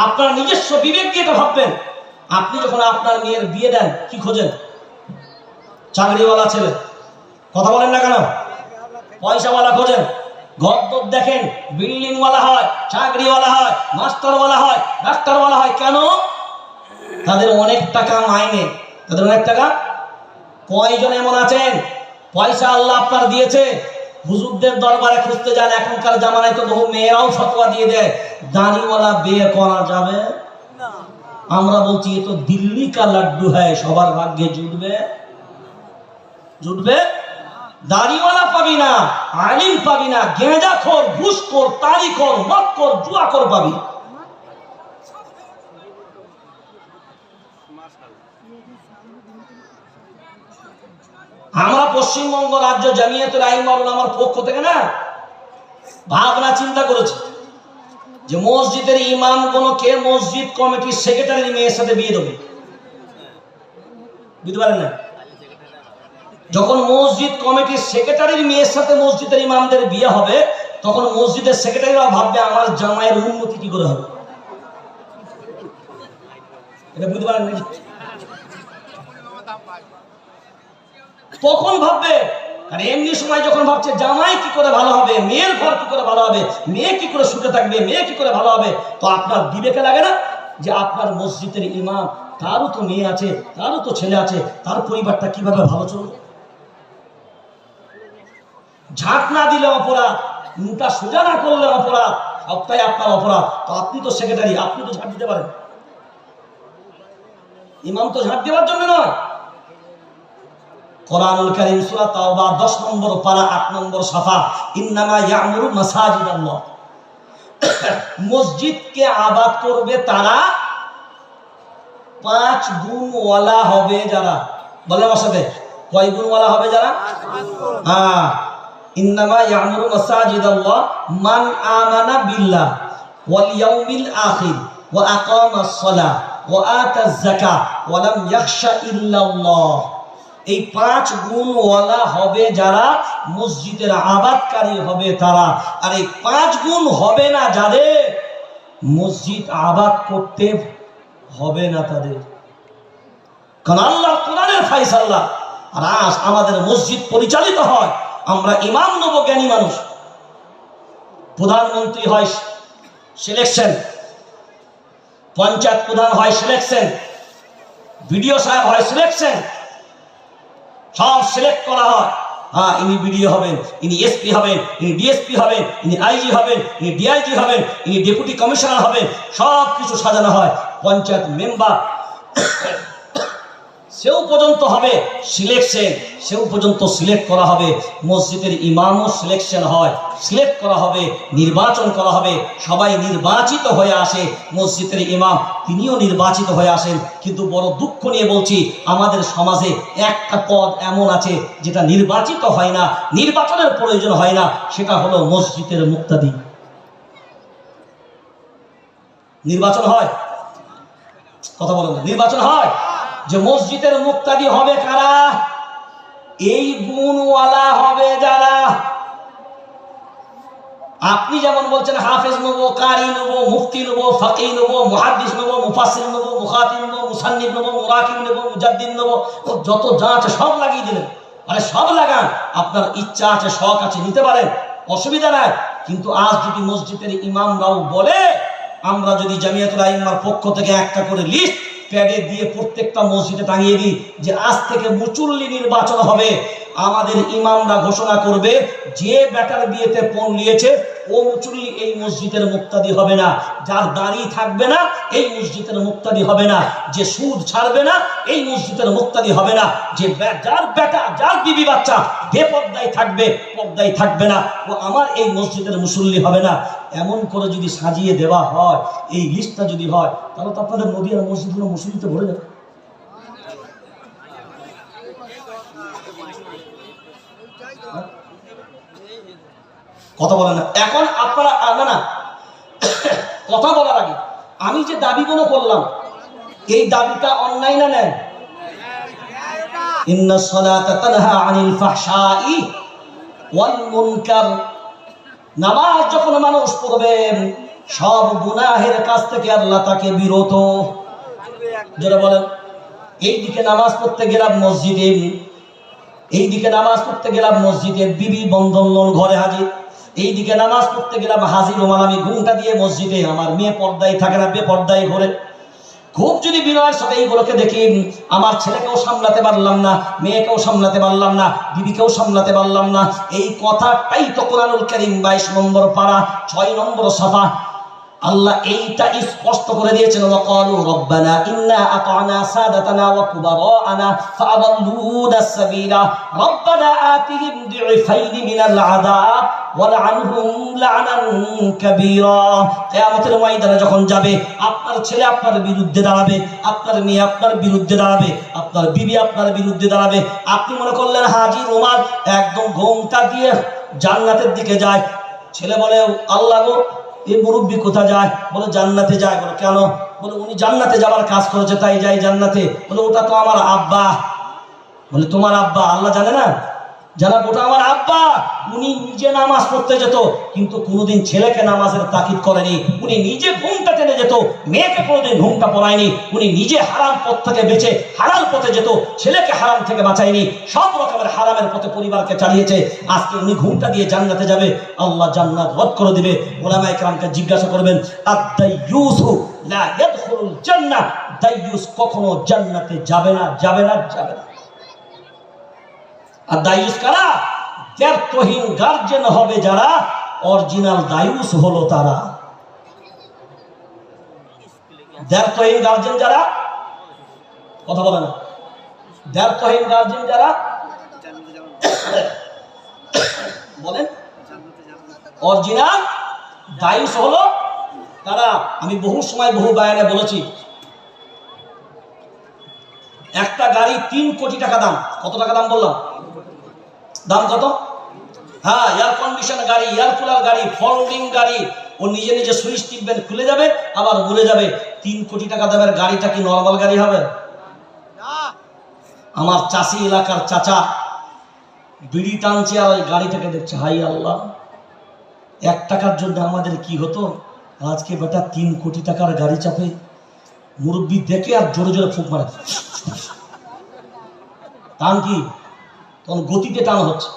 আপনার নিজস্ব বিবেক দিয়ে এটা ভাববেন। আপনি যখন আপনার মেয়ের বিয়ে দেন কি খোঁজেন? চাকরিওয়ালা ছেলে। কথা বলেন না কেন? পয়সাওয়ালা খোঁজেন, ঘর দেখেন, বিল্ডিং ওয়ালা হয়, চাকরিওয়ালা হয়, মাস্টারওয়ালা হয়, ডাক্তারওয়ালা হয়। কেন? তাদের অনেক টাকা মাইনে, তাদের অনেক টাকা। কয়জন এমন আছেন পয়সা আল্লাহ আপনার দিয়েছে, হুজুরদের দরবারে খুঁজতে যান, এখনকার জামানায় তো বহু মেয়েরাও ফতোয়া দিয়ে দেয় দাড়িওয়ালা বিয়ে করা যাবে না। আমরা বলছি এ তো দিল্লি কা লাড্ডু হয়, সবার ভাগ্যে জুটবে? জুটবে? দাড়িওয়ালা পাবি না, আলিম পাবি না, গেঁজাখোর, ঘুষখোর, তারিখোর, মদখোর, জুয়াখোর পাবি। আমরা পশ্চিমবঙ্গ রাজ্য জামিয়াতুল আইম্মাহ ওয়াল উলামার পক্ষ থেকে না ভাবনা চিন্তা করেছি যে মসজিদের ইমামগুলোকে মসজিদ কমিটির সেক্রেটারির মেয়ের সাথে বিয়ে দেবে। বুঝতে পারেন না? যখন মসজিদ কমিটির সেক্রেটারির মেয়ের সাথে মসজিদের ইমামদের বিয়ে হবে, তখন মসজিদের সেক্রেটারিরা ভাববে আমার জামাইয়ের উন্নতি কি করে হবে। এটা বুঝতে পারেন না? তখন ভাববে। আর এমনি সময় যখন ভাবছে জামাই কি করে ভালো হবে, মেয়ের ঘর কি করে ভালো হবে, মেয়ে কি করে সুখে থাকবে, মেয়ে কি করে ভালো হবে, তো আপনার বিবেকে লাগে না যে আপনার মসজিদের ইমাম, তারও তো মেয়ে আছে, তারও তো ছেলে আছে, তার পরিবারটা কিভাবে ভালো চলবে? ঝাঁট না দিলে অপরাধ, মুটা সোজা না করলে অপরাধ, সবটাই আপনার অপরাধ। তো আপনি তো সেক্রেটারি, আপনি তো ঝাঁট দিতে পারেন। ইমাম তো ঝাঁট দেওয়ার জন্য নয়। কোরআনুল কারীম সূরা তাওবা 10 নম্বর পারা 8 নম্বর সাফা, ইন্নামা ইয়ামুরু মাসাজিদাল্লাহ, মসজিদকে আবাদ করবে তারা 5 গুণওয়ালা হবে যারা। বলে আমার সাথে, কয় গুণওয়ালা হবে যারা? হ্যাঁ, ইন্নামা ইয়ামুরু মাসাজিদাল্লাহ মান আমানা বিল্লাহ ওয়াল ইয়াউমিল আখির ওয়া আকামাস সালাহ ওয়া আতাজ যাকাহ ওয়া লাম ইয়াখশা ইল্লাল্লাহ। এই 5 গুণওয়ালা হবে যারা, মসজিদের আবাদকারী হবে তারা। আর এই 5 গুণ হবে না যাদের, মসজিদ আবাদ করতে হবে না তাদের। কারণ আল্লাহ কোরআনের ফায়সালা। আর আজ আমাদের মসজিদ পরিচালিত হয়, আমরা ইমাম নেব জ্ঞানী মানুষ, প্রধানমন্ত্রী হয় সিলেকশন, পঞ্চায়েত প্রধান হয় সিলেকশন, বিডিও সাহেব হয় সিলেকশন, সব সিলেক্ট করা হয়। হ্যাঁ, ইনি বিডিও হবেন, ইনি এসপি হবেন, ইনি ডিএসপি হবেন, ইনি আইজি হবেন, ইনি ডিআইজি হবেন, ইনি ডেপুটি কমিশনার হবেন, সব কিছু সাজানো হয়। পঞ্চায়েত মেম্বার সেও পর্যন্ত হবে সিলেকশন, সেও পর্যন্ত সিলেক্ট করা হবে। মসজিদের ইমামও সিলেকশন হয়, সিলেক্ট করা হবে, নির্বাচন করা হবে, সবাই নির্বাচিত হয়ে আসে। মসজিদের ইমাম তিনিও নির্বাচিত হয়ে আসেন। কিন্তু বড় দুঃখ নিয়ে বলছি, আমাদের সমাজে একটা পদ এমন আছে যেটা নির্বাচিত হয় না, নির্বাচনের প্রয়োজন হয় না, সেটা হলো মসজিদের মুক্তাদি। নির্বাচন হয়? কথা বলেন না। নির্বাচন হয় যে মসজিদের মুক্তাদি হবে কারা? এই গুণওয়ালা হবে যারা। আপনি যেমন বলছেন হাফেজ নেবো, কারি নেবো, মুফতি নেবো, ফাকিহ নেবো, মুহাদ্দিস নেবো, মুফাসসির নেবো, মুখাতিব নেবো, মুসান্নিফ নেবো, মুরাকিব নেবো, মুজাদ্দিদ নেবো, যত যা আছে সব লাগিয়ে দিলেন। আরে সব লাগান, আপনার ইচ্ছা আছে, শখ আছে, নিতে পারেন, অসুবিধা নাই। কিন্তু আজ যদি মসজিদের ইমামরাও বলে, আমরা যদি জামিয়াতুল আইম্মার পক্ষ থেকে একটা করে লিস্ট প্যাডে দিয়ে প্রত্যেকটা মসজিদে টাঙিয়ে দিই যে আজ থেকে মুচুল্লি নির্বাচন হবে, আমাদের ইমামরা ঘোষণা করবে যে বেটার বিয়েতে পণ নিয়েছে ও মুচুল্লি এই মসজিদের মুক্তাদি হবে না, যার দাড়ি থাকবে না এই মসজিদের মুক্তাদি হবে না, যে সুদ ছাড়বে না এই মসজিদের মুক্তাদি হবে না, যে যার বেটা, যার বিবি বাচ্চা বেপর্দায় থাকবে, পর্দায় থাকবে না, ও আমার এই মসজিদের মুসল্লি হবে না। এমন করে যদি সাজিয়ে দেওয়া হয়, এই লিস্টটা যদি হয়, তাহলে তো আপনাদের নদিয়ার মসজিদগুলো মুসল্লিতে ভরে যাবে। কথা বলেন না। এখন আপনারা না কথা বলার আগে আমি যে দাবিগুলো করলাম, এই দাবিটা অন্যায় না নেন? ইন্নাস সালাতা তানহা আনিল ফাহশাই ওয়াল মুনকার। নামাজ যখন মানুষ পড়বেন, সব গুনাহের কাছ থেকে আল্লাহ তাকে বিরত। যারা বলেন এইদিকে নামাজ পড়তে গেলাম মসজিদে, এইদিকে নামাজ পড়তে গেলাম মসজিদে, বিবি বন্ধন ঘরে হাজির, এইদিকে নামাজ পড়তে গেলাম, হাজির রোমাল আমি ঘুমটা দিয়ে মসজিদে, আমার মেয়ে পর্দায় থাকে না, বেপর্দায় ঘোরে। খুব যদি বিনয়ের সাথে এইগুলোকে দেখি, আমার ছেলেকেও সামলাতে পারলাম না, মেয়েকেও সামলাতে পারলাম না, বিবিকেও সামলাতে পারলাম না। এই কথাটাই তো কোরআনুল কারীম 22 নম্বর পারা 6 নম্বর সাফা আল্লাহ এইটা স্পষ্ট করে দিয়েছেন, ওয়াকালু রব্বানা ইন্না আতা'না সাদাতানা ওয়া কুবারা'না ফাআদাল্লুনা সাবিলা রব্বানা আতিহিম দু'ফাইনি মিনাল আযাব ওয়ালআনহুম লা'নান কাবীরা। কিয়ামতের ময়দানে যখন যাবে, আপনার ছেলে আপনার বিরুদ্ধে দাঁড়াবে, আপনার মেয়ে আপনার বিরুদ্ধে দাঁড়াবে, আপনার বিবি আপনার বিরুদ্ধে দাঁড়াবে। আপনি মনে করলেন হাজী রুমাল একদম ঘোমটা দিয়ে জান্নাতের দিকে যায়। ছেলে বলে, আল্লাহ গো, এই মুরব্বী কোথায় যায়? বলে জান্নাতে যায়। বলে কেন? বলে উনি জান্নাতে যাবার কাজ করেছে তাই যাই জান্নাতে। বলে ওটা তো আমার আব্বা। বলে তোমার আব্বা? আল্লাহ জানে না? জানাব ওটা আমার আব্বা। উনি নিজে নামাজ পড়তে যেত, কিন্তু কোনোদিন ছেলেকে নামাজের তাকিদ করেনি। উনি নিজে ঘুমটা টেনে যেত, মেয়েকে কোনোদিন ঘুমটা পড়ায়নি। উনি নিজে হারাম পথ থেকে বেঁচে হালাল পথে যেত, ছেলেকে হারাম থেকে বাঁচায়নি। সব রকমের হারামের পথে পরিবারকে চালিয়েছে। আজকে উনি ঘুমটা দিয়ে জান্নাতে যাবে, আল্লাহ জান্নাত রদ করে দিবে। ওলামায়ে কেরামকে জিজ্ঞাসা করবেন, আদ-দাইয়ুসু লা ইয়াদখুলুল জান্নাহ, দাইয়ুস কখনো জান্নাতে যাবে না, যাবে না, যাবে না। আর দায়ুস কারা? দ্ব্যর্থহীন গার্জেন হবে যারা, অরিজিনাল দায়ুস হলো তারা। দ্ব্যর্থহীন গার্জেন যারা, কথা বলে না, দ্ব্যর্থহীন গার্জেন যারা বলেন, অরিজিনাল দায়ুস হলো তারা। আমি বহু সময় বহু বায়ানে বলেছি, একটা গাড়ি 3 কোটি টাকা দাম। কত টাকা দাম বললাম? দাম কত? হ্যাঁ, এয়ার কন্ডিশন গাড়ি, এয়ার কুলার গাড়ি, ফোল্ডিং গাড়ি, ও নিজে নিজে সুইচ টিপবেন, খুলে যাবে, আবার ঘুরে যাবে। 3 কোটি টাকা দামের গাড়িটা কি নরমাল গাড়ি হবে? আমার চাষি এলাকার চাচা বিড়ি টানছে আর ওই গাড়িটাকে দেখছে, হাই আল্লাহ, 1 টাকার জন্য আমাদের কি হতো, আজকে বেটা 3 কোটি টাকার গাড়ি চাপে। মুরব্বি দেখে আর জোরে জোরে ফুঁক মারে। টান কি? তখন গতিতে টান হচ্ছে।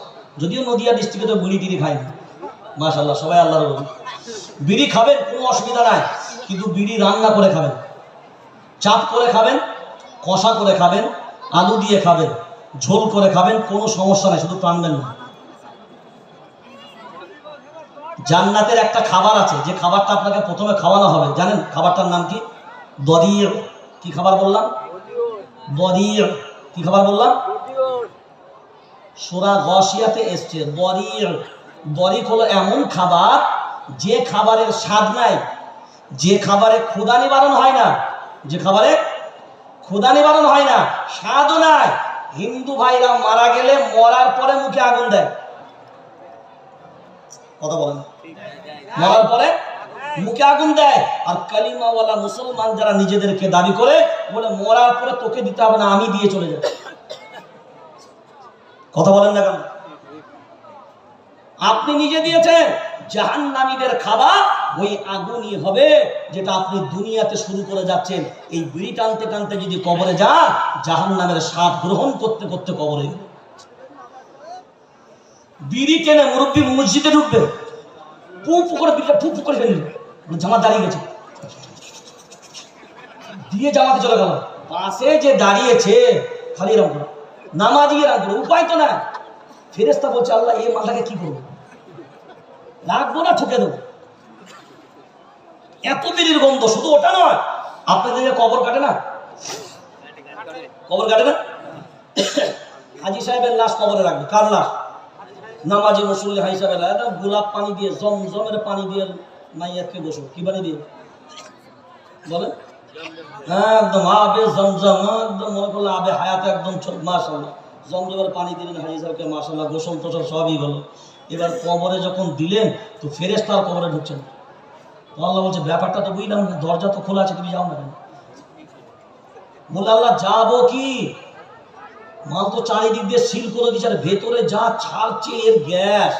যদিও নদিয়া ডিস্ট্রিক্টে তো বিড়ি টিড়ি খায় না, মাশাআল্লাহ, সবাই আল্লাহর ওলি। বিড়ি খাবেন, কোনো অসুবিধা নাই, কিন্তু বিড়ি রান্না করে খাবেন, চাপ করে খাবেন, কষা করে খাবেন, আলু দিয়ে খাবেন, ঝোল করে খাবেন, কোনো সমস্যা নাই, শুধু টানবেন না। জান্নাতের একটা খাবার আছে, যে খাবারটা আপনাকে প্রথমে খাওয়ানো হবে, জানেন খাবারটার নাম কি? বদির। কি খাবার বললাম? বদির। কি খাবার বললাম? সূরা গাশিয়াতে এসছে বরির। বরিক হলো এমন খাবার, যে খাবারের স্বাদ নাই, যে খাবারে ক্ষুধা নিবারণ হয় না, যে খাবারে ক্ষুধা নিবারণ হয় না, স্বাদও নাই। হিন্দু ভাইরা মারা গেলে মরার পরে মুখে আগুন দেয়। কথা বলেন, মরার পরে মুখে আগুন দেয়। আর কালিমাওয়ালা মুসলমান যারা নিজেদেরকে দাবি করে, বলে মরার পরে তোকে দিতে হবে না, আমি দিয়ে চলে যাব। কথা বলেন না কেন? আপনি নিজে দিয়েছেন। জাহান্নামীদের খাবার ওই আগুনই হবে যেটা আপনি দুনিয়াতে শুরু করে যাচ্ছেন। এই বিড়ি টানতে টানতে যদি কবরে যান, জাহান্নামের স্বাদ গ্রহণ করতে করতে কবরে। বিড়ি টেনে মুরব্বী মসজিদে ঢুকবে, পু করে বিড়িটা পু করে ফেলবে, জামা দাঁড়িয়ে গেছে, দিয়ে জামাতে চলে গেল। পাশে যে দাঁড়িয়েছে খালি এরকম করে, নামাজি এরকম করে, উপায় তো না। ফেরেশতা বলছে, আল্লাহ এই মালটাকে কি করবো, রাখবো না ঠুকে দেবো? এত বিড়ির গন্ধ। শুধু ওটা নয়, আপনাদের কবর কাটে না, কবর কাটে না, হাজি সাহেবের লাশ কবরে রাখবে। কার লাশ? নামাজি মুসল্লি হাজি সাহেবের। গোলাপ পানি দিয়ে, জমজমের পানি দিয়ে মাইয়াতকে গোসল। কি পানি দিয়ে বলে? একদম আবে জমজম, একদম মনে করলে আবে হায়াতে একদম মাশাআল্লাহ, জমজমের পানি দিলেন হাজি সাহেবকে, মাশাআল্লাহ, গোসল টোসল সবই হলো। এবার কবরে যখন দিলেন, তো ফেরেশতা আর কবরে ঢুকছেন। আল্লাহ বলছে, ব্যাপারটা তো বুঝলাম না, দরজা তো খোলা আছে, তুমি যাও না কেন? বলে, আল্লাহ যাবো কি, মাল তো চারিদিক দিয়ে সিল করে দিচ্ছে, আর ভেতরে যা ছাড়ছে এর গ্যাস,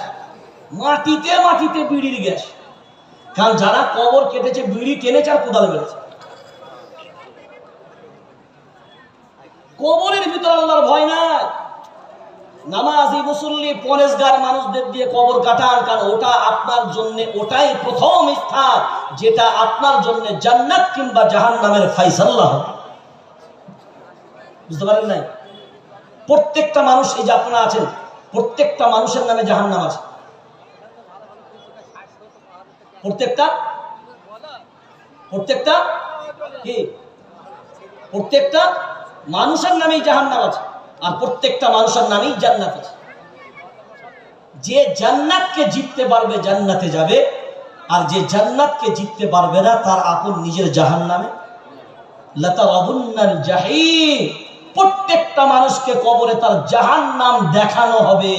মাটিতে মাটিতে বিড়ির গ্যাস। কারণ যারা কবর কেটেছে, বিড়ি টেনেছে আর কোদাল মেরেছে। কবরের ভিতরে আল্লাহর ভয় নাই। নামাজি মুসল্লি পরেশগার মানুষদের দিয়ে কবর কাটান, কারণ ওটা আপনার জন্য, ওটাই প্রথম স্থান যেটা আপনার জন্য জান্নাত কিংবা জাহান্নামের ফায়সালা হবে। বুঝতে পারেন নাই? প্রত্যেকটা মানুষ, এই যে আপনারা আছেন, প্রত্যেকটা মানুষের নামে জাহান্নাম আছে। প্রত্যেকটা কি? প্রত্যেকটা মানুষের নামেই জাহান্নাম আছে, আর প্রত্যেকটা মানুষের নামেই জান্নাত আছে। যে জান্নাতকে জিততে পারবে জান্নাতে যাবে, আর যে জান্নাতকে জিততে পারবে না তার আপন নিজের জাহান্নামে। লাতারাবুন্নাল জাহিম, প্রত্যেকটা মানুষকে কবরে তার জাহান্নাম দেখানো হবে।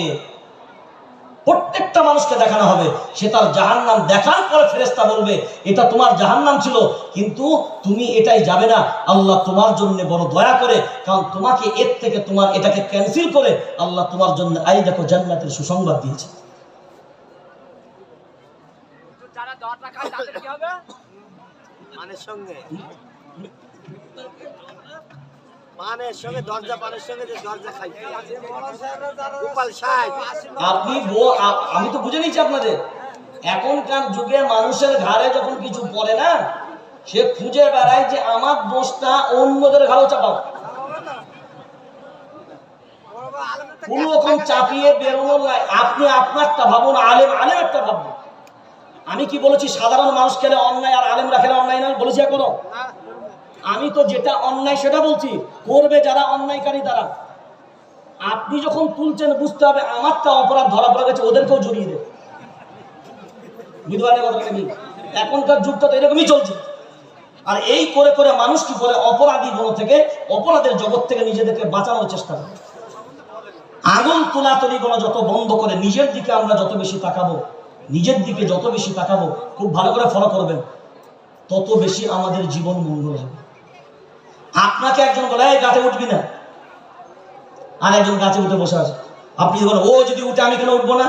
প্রত্যেকটা মানুষকে দেখানো হবে। সে তার জাহান্নাম দেখার পরে ফেরেশতা বলবে এটা তোমার জাহান্নাম ছিল, কিন্তু তুমি এটাই যাবে না। আল্লাহ তোমার জন্য বড় দয়া করে, কারণ তোমাকে এর থেকে তোমার এটাকে ক্যান্সেল করে আল্লাহ তোমার জন্য এই দেখো জান্নাতের সুসংবাদ দিয়েছে। যারা দরজা খায় তাদের কি হবে? পানের সঙ্গে দরজা, পানের সঙ্গে যে দরজা খাই গোপাল সাহেব। আমি তো বুঝে নিচ্ছি আপনাদের, এখনকার যুগে মানুষের ঘাড়ে যখন কিছু পড়ে না, সে খুঁজে বেড়ায় যে আমার দোষটা অন্যদের ঘাড়েও চাপাও। কোন রকম চাপিয়ে বেরোনোর নাই। আপনি আপনারটা ভাবুন, আলেম একটা ভাবুন। আমি কি বলেছি সাধারণ মানুষ খেলে অন্যায় আর আলেমরা খেলে অন্যায় নয় বলেছি এখনো? আমি তো যেটা অন্যায় সেটা বলছি, করবে যারা অন্যায়কারী তারা। আপনি যখন তুলছেন বুঝতে হবে আমারটা অপরাধ ধরা পড়ে গেছে, ওদেরকেও জড়িয়ে দেবে। বুঝতে কথাটা কি? এখনকার যুগটা তো এরকমই চলছে। আর এই করে করে মানুষ কি করে অপরাধী বন থেকে, অপরাধের জগৎ থেকে নিজেদেরকে বাঁচানোর চেষ্টা করে। আগুন তোলাতলি গুলো যত বন্ধ করে নিজের দিকে আমরা যত বেশি তাকাবো, নিজের দিকে যত বেশি তাকাবো, খুব ভালো করে ফলো করবেন, তত বেশি আমাদের জীবন মঙ্গল হবে। আপনাকে একজন বলে এই গাছে উঠবি না, আর একজন গাছে উঠে বসে আছে। আপনি বলেন ও যদি উঠে আমি কেন উঠবো না?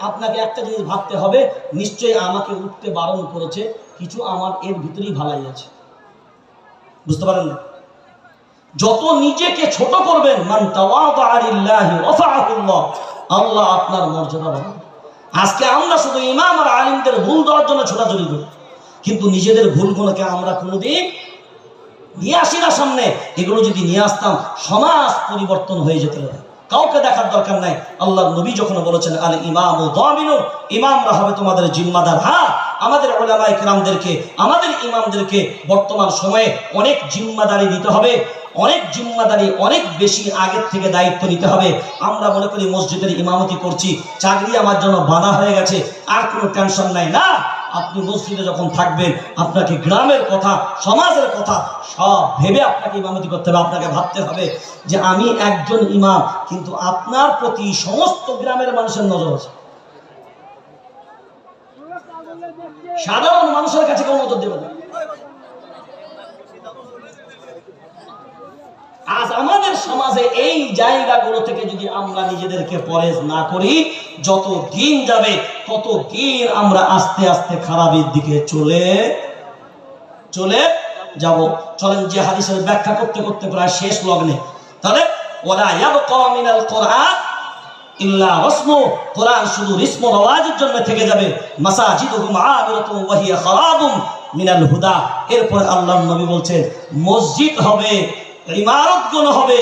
আপনাকে একটা জিনিস ভাবতে হবে, নিশ্চয়ই আমাকে উঠতে বারণ করেছে, কিছু আমার এর ভিতরেই ভালাই আছে। বুঝতে পারেন না? যত নিজেকে ছোট করবেন, মান তাওয়াদা লিল্লাহি রাফাআহুল্লাহ, আল্লাহ আপনার মর্যাদা বাড়াবে। আজকে আমরা শুধু ইমাম আর আলিমদের ভুল ধরার জন্য ছোটাছুটি করি, কিন্তু নিজেদের ভুলগুলোকে আমরা কোনোদিন নিয়ে আসি না সামনে। এগুলো যদি নিয়ে আসতাম সমাজ পরিবর্তন হয়ে যেতে পারে। কাউকে দেখার দরকার নাই। আল্লাহর নবী যখন বলেছেন আল ইমামু দামিনু, ইমামরা হবে তোমাদের জিম্মাদার। হ্যাঁ, আমাদের উলামায়ে কেরামদেরকে, আমাদের ইমামদেরকে বর্তমান সময়ে অনেক জিম্মাদারি দিতে হবে, অনেক জিম্মাদারি, অনেক বেশি আগের থেকে দায়িত্ব নিতে হবে। আমরা মনে করি মসজিদের ইমামতি করছি, চাকরি আমার জন্য বাধা হয়ে গেছে, আর কোনো টেনশন নাই। না, আপনি মসজিদে যখন থাকবেন আপনাকে গ্রামের কথা, সমাজের কথা সব ভেবে আপনাকে ইমামতি করতে হবে। আপনাকে ভাবতে হবে যে আমি একজন ইমাম, কিন্তু আপনার প্রতি সমস্ত গ্রামের মানুষের নজর আছে। সাধারণ মানুষের কাছে কেউ নজর দেবে না। আজ আমাদের সমাজে এই জায়গাগুলো থেকে যদি আমরা নিজেদেরকে পরেজ না করি, যত দিন যাবে তত দিন আমরা আস্তে আস্তে খারাপের দিকে চলে যাব। চলেন যে হাদিসের ব্যাখ্যা করতে করতে প্রায় শেষ লগ্নে, তাহলে ওয়ালা ইয়াবকা মিনাল কুরআন ইল্লা রাসমু, কোরআন শুধু রিসম রাওয়াজের জন্য থেকে যাবে। মাসাজিদুহুম আমিরাতুন ওয়া হিয়া খারাবুম মিনাল হুদা। এরপর আল্লাহর নবী বলছেন মসজিদ হবে, ইমারতগুলো হবে,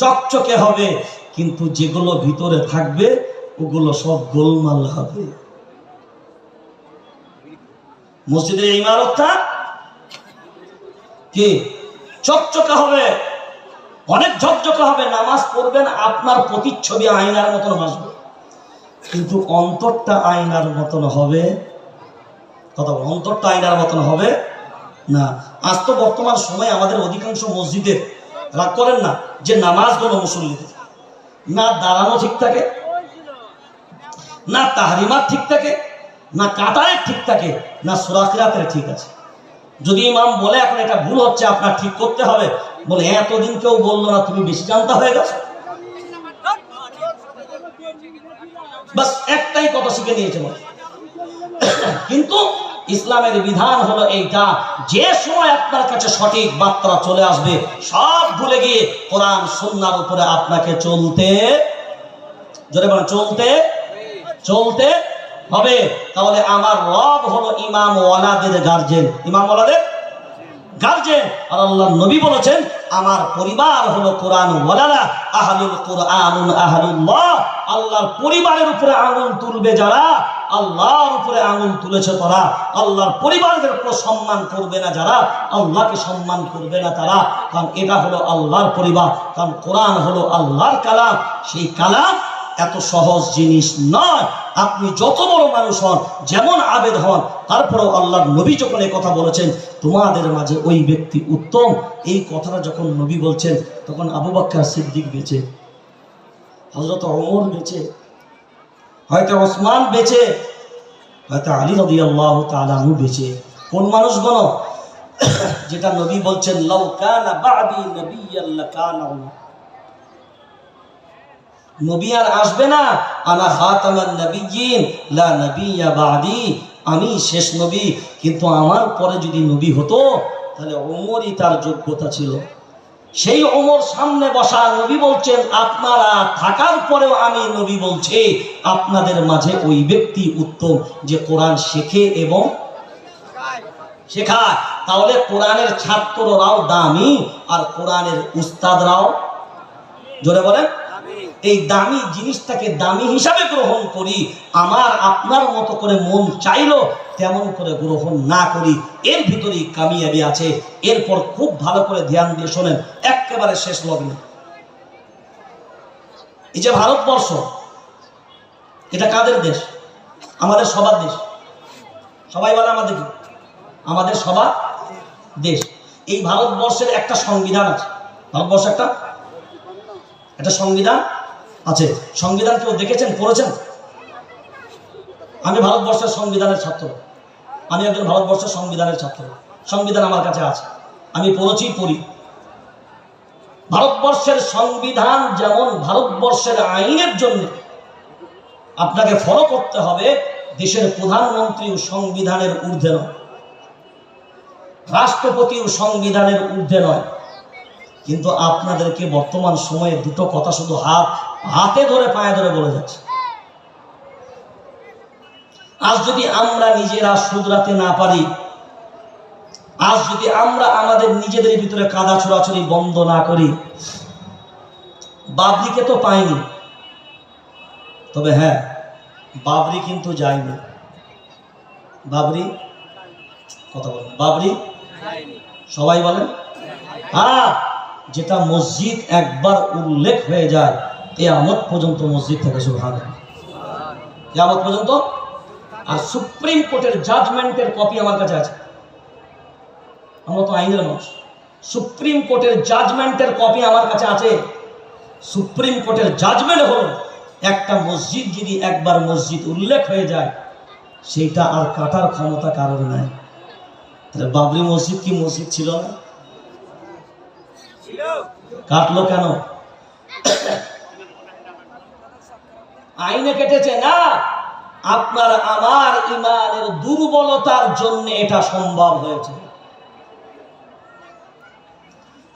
চকচকে হবে, কিন্তু যেগুলো ভিতরে থাকবে ওগুলো সব গোলমাল হবে। মসজিদের ইমারতটা কি চকচকে হবে, অনেক ঝকঝকে হবে, নামাজ পড়বেন আপনার প্রতিচ্ছবি আয়নার মতন ভাসবে, কিন্তু অন্তরটা আয়নার মতন হবে। কথা বল, অন্তরটা আয়নার মতন হবে না। আজ তো বর্তমান সময়ে আমাদের অধিকাংশ মসজিদে, রাগ করেন না, যে নামাজগুলো মুসল্লিদের না দাঁড়ানো ঠিক থাকে, না তাহরিমাত ঠিক থাকে, না কাতারের ঠিক থাকে, না সূরা কিরাতের ঠিক আছে। যদি ইমাম বলে এখন এটা ভুল হচ্ছে, আপনার ঠিক করতে হবে, বলে এতদিন কেউ বললো না, তুমি বেশি জানতা হয়ে গেছো। বাস একটাই কথা শিখে নিয়েছে। কিন্তু ইসলামের বিধান হলো এইটা, যে সময় আপনার কাছে সঠিক বার্তা চলে আসবে সব ভুলে গিয়ে কোরআন সুন্নাহর উপরে আপনাকে চলতে, জোরে বলেন, চলতে হবে। তাহলে আমার রব হলো ইমাম ওয়ালাদের গার্জেন, ইমাম ওয়ালাদের গার্জেন। আর আল্লাহর নবী বলেছেন আমার পরিবার হলো কোরআন ওয়ালারা, আহলুল কুরআনুন আহলুল্লাহ। আল্লাহর পরিবারের উপরে আঙুল তুলবে যারা, আল্লাহর উপরে আঙুল তুলেছে তারা। আল্লাহর পরিবারের উপর সম্মান করবে না যারা, আল্লাহকে সম্মান করবে না তারা। কারণ এটা হলো আল্লাহর পরিবার, কারণ কোরআন হলো আল্লাহর কালাম। সেই কালাম এত সহজ জিনিস নয়। আপনি যত বড় মানুষ হন, যেমন আবেদ হন, তারপরেও আল্লাহর নবী যখন এই কথা বলেছেন তোমাদের মাঝে ওই ব্যক্তি উত্তম, এই কথাটা যখন নবী বলছেন তখন আবু বকর সিদ্দিক বেঁচে, হযরত ওমর বেঁচে, হয়তো ওসমান বেঁচে, হয়তো আলী রাদিয়াল্লাহু তাআলা আনহু বেঁচে। কোন মানুষগুলো? যেটা নবী বলছেন লাউ কানা বাদি নবিয়্যান লাকানা ওমর, নবী আর আসবে না, আনা খাতামান নবিয়্যিন লা নবিয়্যা বাদি, আমি শেষ নবী, কিন্তু আমার পরে যদি নবী হতো তাহলে ওমরই তার যোগ্যতা ছিল। সেই ওমর সামনে বসা, নবী বলছেন আপনারা থাকার পরেও আমি নবী বলছি আপনাদের মাঝে ওই ব্যক্তি উত্তম যে কোরআন শেখে এবং শেখায়। তাহলে কোরআনের ছাত্ররাও দামি আর কোরআনের উস্তাদরাও, জোরে বলেন, এই দামি জিনিসটাকে দামি হিসাবে গ্রহণ করি, আমার আপনার মতো করে মন চাইলো তেমন করে গ্রহণ না করি, এর ভিতরেই কামিয়াবি আছে। এরপর খুব ভালো করে ধ্যান দিয়ে শোনেন, একেবারে শেষ লগ্নে, এই যে ভারতবর্ষ, এটা কাদের দেশ? আমাদের সবার দেশ। সবাই বলে আমাদের সবার দেশ। এই ভারতবর্ষের একটা সংবিধান আছে, ভারতবর্ষে একটা সংবিধান আছে। সংবিধান কেউ দেখেছেন, পড়েছেন? আমি ভারতবর্ষের সংবিধানের ছাত্র, আমি একজন ভারতবর্ষের সংবিধানের ছাত্র। সংবিধান আমার কাছে আছে, আমি পড়ি। ভারতবর্ষের সংবিধান যেমন ভারতবর্ষের আইনের জন্য আপনাকে ফলো করতে হবে, দেশের প্রধানমন্ত্রীও সংবিধানের ঊর্ধ্বে নয়, রাষ্ট্রপতিও সংবিধানের ঊর্ধ্বে নয়। কিন্তু আপনাদেরকে বর্তমান সময়ে দুটো কথা শুধু হাতে ধরে পায়ে ধরে বলে যাচ্ছে। আজ যদি আমরা নিজেরা শুধরাতে না পারি, আজ যদি আমরা আমাদের নিজেদের ভিতরে কাদা ছোড়াছড়ি বন্ধ না করি, বাবরিকে তো পাইনি, তবে হ্যাঁ বাবরি কিন্তু যায়নি। বাবরি, কথা বলেন, বাবরি সবাই বলেন হ্যাঁ। যেটা মসজিদ একবার উল্লেখ হয়ে যায় কিয়ামত পর্যন্ত মসজিদ থেকে, সুবহানাল্লাহ, কিয়ামত পর্যন্ত। আর সুপ্রিম কোর্টের জাজমেন্টের কপি আমার কাছে আছে, আমরা তো আইনের মানুষ। সুপ্রিম কোর্টের জাজমেন্টের কপি আমার কাছে আছে। সুপ্রিম কোর্টের জাজমেন্ট হলো একটা মসজিদ যদি একবার মসজিদ উল্লেখ হয়ে যায়, সেইটা আর কাটার ক্ষমতা কারোর নাই। তাহলে বাবরি মসজিদ কি মসজিদ ছিল না? কাটলো কেন? আইনে কেটেছে না, আপনার আমার ইমানের দুর্বলতার জন্য এটা সম্ভব হয়েছে।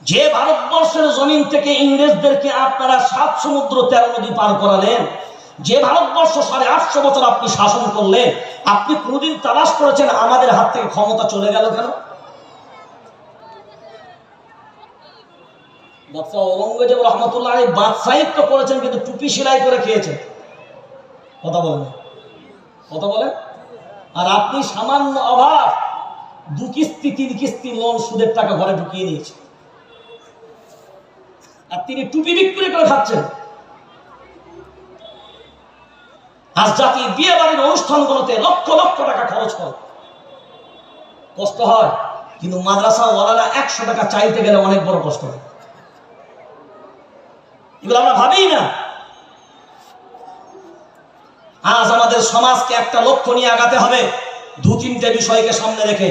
যে ভারতবর্ষের জমিন থেকে ইংরেজদেরকে আপনারা 7 সমুদ্র 13 নদী পার করালেন, যে ভারতবর্ষ 850 বছর আপনি শাসন করলেন, আপনি কোনদিন তালাশ করেছেন আমাদের হাত থেকে ক্ষমতা চলে গেল কেন? বাদশাহ ঔরঙ্গজেব রহমতুল্লাহ আলাইহি বাদশাহিত্ব করেছেন, কিন্তু টুপি সেলাই করে খেয়েছেন। কথা বলেন। আর আপনি সামান্য অভাব 2 কিস্তি 3 কিস্তি লোন সুদের টাকা ঘরে ঢুকিয়ে নিয়েছেন, আর তিনি টুপি বিক্রি করে খাচ্ছেন। আজ জাতির বিয়ে বাড়ির অনুষ্ঠানগুলোতে লক্ষ লক্ষ টাকা খরচ করে, কষ্ট হয়, কিন্তু মাদ্রাসা ওয়ালারা 100 টাকা চাইতে গেলে অনেক বড় কষ্ট হয়। এগুলো আমরা ভাবি না। আজ আমাদের সমাজকে একটা লক্ষ্য নিয়ে আগাতে হবে, 2-3টে বিষয়কে সামনে রেখে।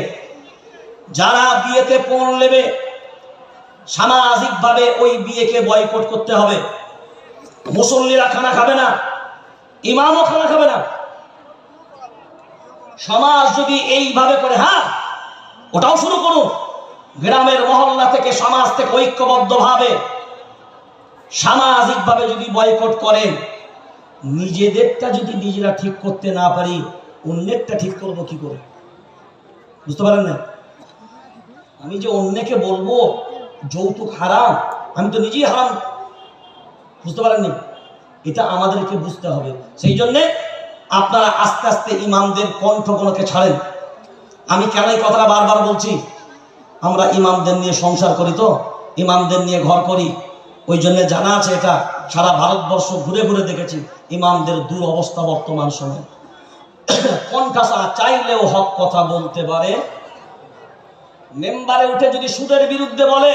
যারা বিয়েতে পণ নেবে, সামাজিকভাবে ওই বিয়েকে বয়কট করতে হবে। মুসল্লিরা খানা খাবে না, ইমামও খানা খাবে না। সমাজ যদি এইভাবে করে, হ্যাঁ ওটাও শুরু করুন, গ্রামের মহল্লা থেকে সমাজ থেকে ঐক্যবদ্ধভাবে সামাজিকভাবে যদি বয়কট করেন, নিজেদেরটা যদি নিজেরা ঠিক করতে না পারি অন্যেরটা ঠিক করব কি করে? বুঝতে পারেন না? আমি যে অন্যকে বলবো যৌতুক হারাম, আমি তো নিজেই হারাম। বুঝতে পারেননি? এটা আমাদেরকে বুঝতে হবে। সেই জন্যে আপনারা আস্তে আস্তে ইমামদের কণ্ঠগুলোকে ছাড়েন। আমি কেন এই কথাটা বারবার বলছি? আমরা ইমামদের নিয়ে সংসার করি, তো ইমামদের নিয়ে ঘর করি, ওই জন্য জানা আছে। এটা সারা ভারতবর্ষ ঘুরে ঘুরে দেখেছি ইমামদের দুরবস্থা বর্তমান সময়ে। কণ্ঠাসা, চাইলেও হক কথা বলতে পারে। মেম্বারে উঠে যদি সুদের বিরুদ্ধে বলে,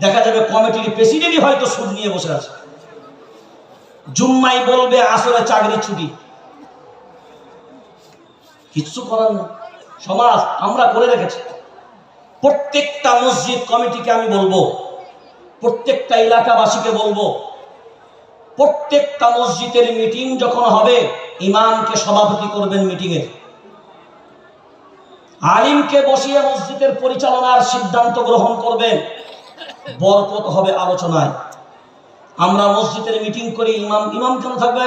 দেখা যাবে কমিটির প্রেসিডেন্টই হয়তো সুদ নিয়ে বসে আছে। জুম্মাই বলবে আসলে চাকরি ছুটি, কিচ্ছু করার না। সমাজ আমরা করে রেখেছি। প্রত্যেকটা মসজিদ কমিটিকে আমি বলবো, প্রত্যেকটা এলাকাবাসীকে বলবো, প্রত্যেকটা মসজিদের মিটিং যখন হবে ইমামকে সভাপতি করবেন মিটিংয়ে, আলিমকে বসিয়ে মসজিদের পরিচালনার সিদ্ধান্ত গ্রহণ করবেন, বরকত হবে আলোচনায়। আমরা মসজিদের মিটিং করি, ইমাম কেন থাকবে?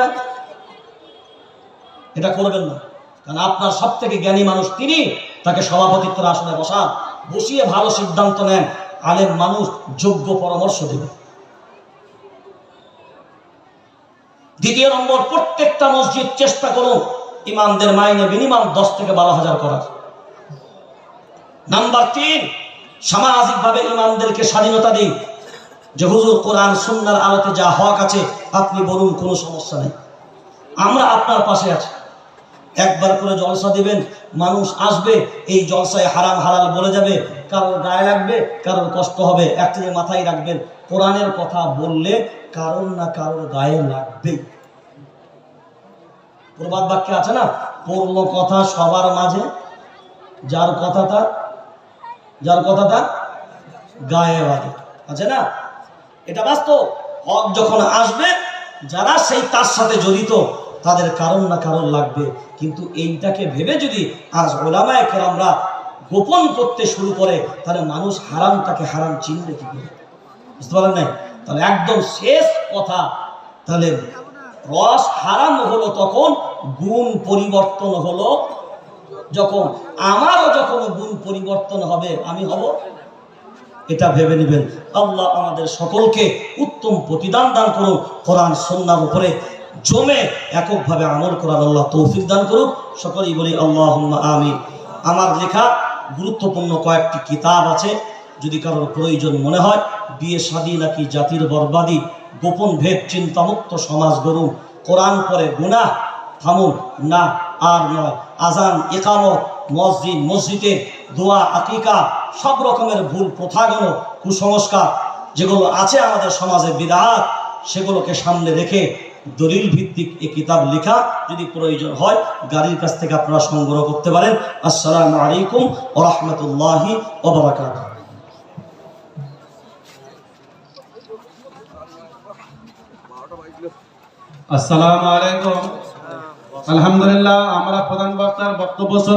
এটা করবেন না, কারণ আপনার সব থেকে জ্ঞানী মানুষ তিনি, তাকে সভাপতিত্বের আসনে বসিয়ে ভালো সিদ্ধান্ত নেন, আলেম মানুষ যোগ্য পরামর্শ দেবে। দ্বিতীয় নম্বর, প্রত্যেকটা মসজিদ চেষ্টা করুন ইমামদের মাইনে মিনিমাম 10 থেকে 12,000 করার। নাম্বার 3, সামাজিকভাবে ইমামদেরকে স্বাধীনতা দিন, যে হুজুর কোরআন সুন্নাহর আলোতে যা হক আছে আপনি বলুন, কোনো সমস্যা নেই, আমরা আপনার পাশে আছি। একবার করে জলসা দিবেন, মানুষ আসবে, এই জলসায় হারাম হালাল বলে যাবে, কারোর গায়ে লাগবে, কারোর কষ্ট হবে। একটা মাথায় রাখবেন, কোরআনের কথা বললে কারোর না কারোর গায়ে লাগবে। প্রবাদ বাক্যে আছে না, পড়ল কথা সবার মাঝে, যার কথা তার গায়ে বাজে, আছে না? এটা বাস্তব। হক যখন আসবে, যারা সেই তার সাথে জড়িত তাদের কারণ না কারণ লাগবে। কিন্তু এইটাকে ভেবে যদি আজ ওলামায়ে কেরামরা গোপন করতে শুরু করে, তাহলে মানুষ হারামটাকে হারাম চিনবে কি করে? বুঝতে পারেন না? তাহলে একদম শেষ কথা, তাহলে রস হারাম হলো তখন গুণ পরিবর্তন হলো যখন। আমারও যখন গুণ পরিবর্তন হবে আমি হব, এটা ভেবে নেবেন। আল্লাহ আমাদের সকলকে উত্তম প্রতিদান দান করুন। কোরআন সুন্নাহর উপরে জমে এককভাবে আমল করার আল্লাহ তৌফিক দান করুন। সকলেই বলি আল্লাহুম্মা আমিন। আমার লেখা গুরুত্বপূর্ণ কয়েকটি কিতাব আছে, যদি কারোর প্রয়োজন মনে হয়, বিয়ে শাদী নাকি জাতির বরবাদি, গোপন ভেদ চিন্তামুক্ত সমাজ গড়ুন, কোরআন পড়ে গুনাহ থামুন, না আর নয়, আজান ইকামত, মসজিদে দোয়া, আকিকা, সব রকমের ভুল প্রথাগুলো, কুসংস্কার যেগুলো আছে আমাদের সমাজে, বিদআত, সেগুলোকে সামনে রেখে দলিল ভিত্তিক এই কিতাব লেখা। যদি প্রয়োজন হয় গাড়ির কাছ থেকে আপনারা সংগ্রহ করতে পারেন। আসসালামু আলাইকুম ওয়া রাহমাতুল্লাহি ওয়া বারাকাতুহু। আসসালামু আলাইকুম। আলহামদুলিল্লাহ, আমরা প্রধান বক্তার বক্তব্য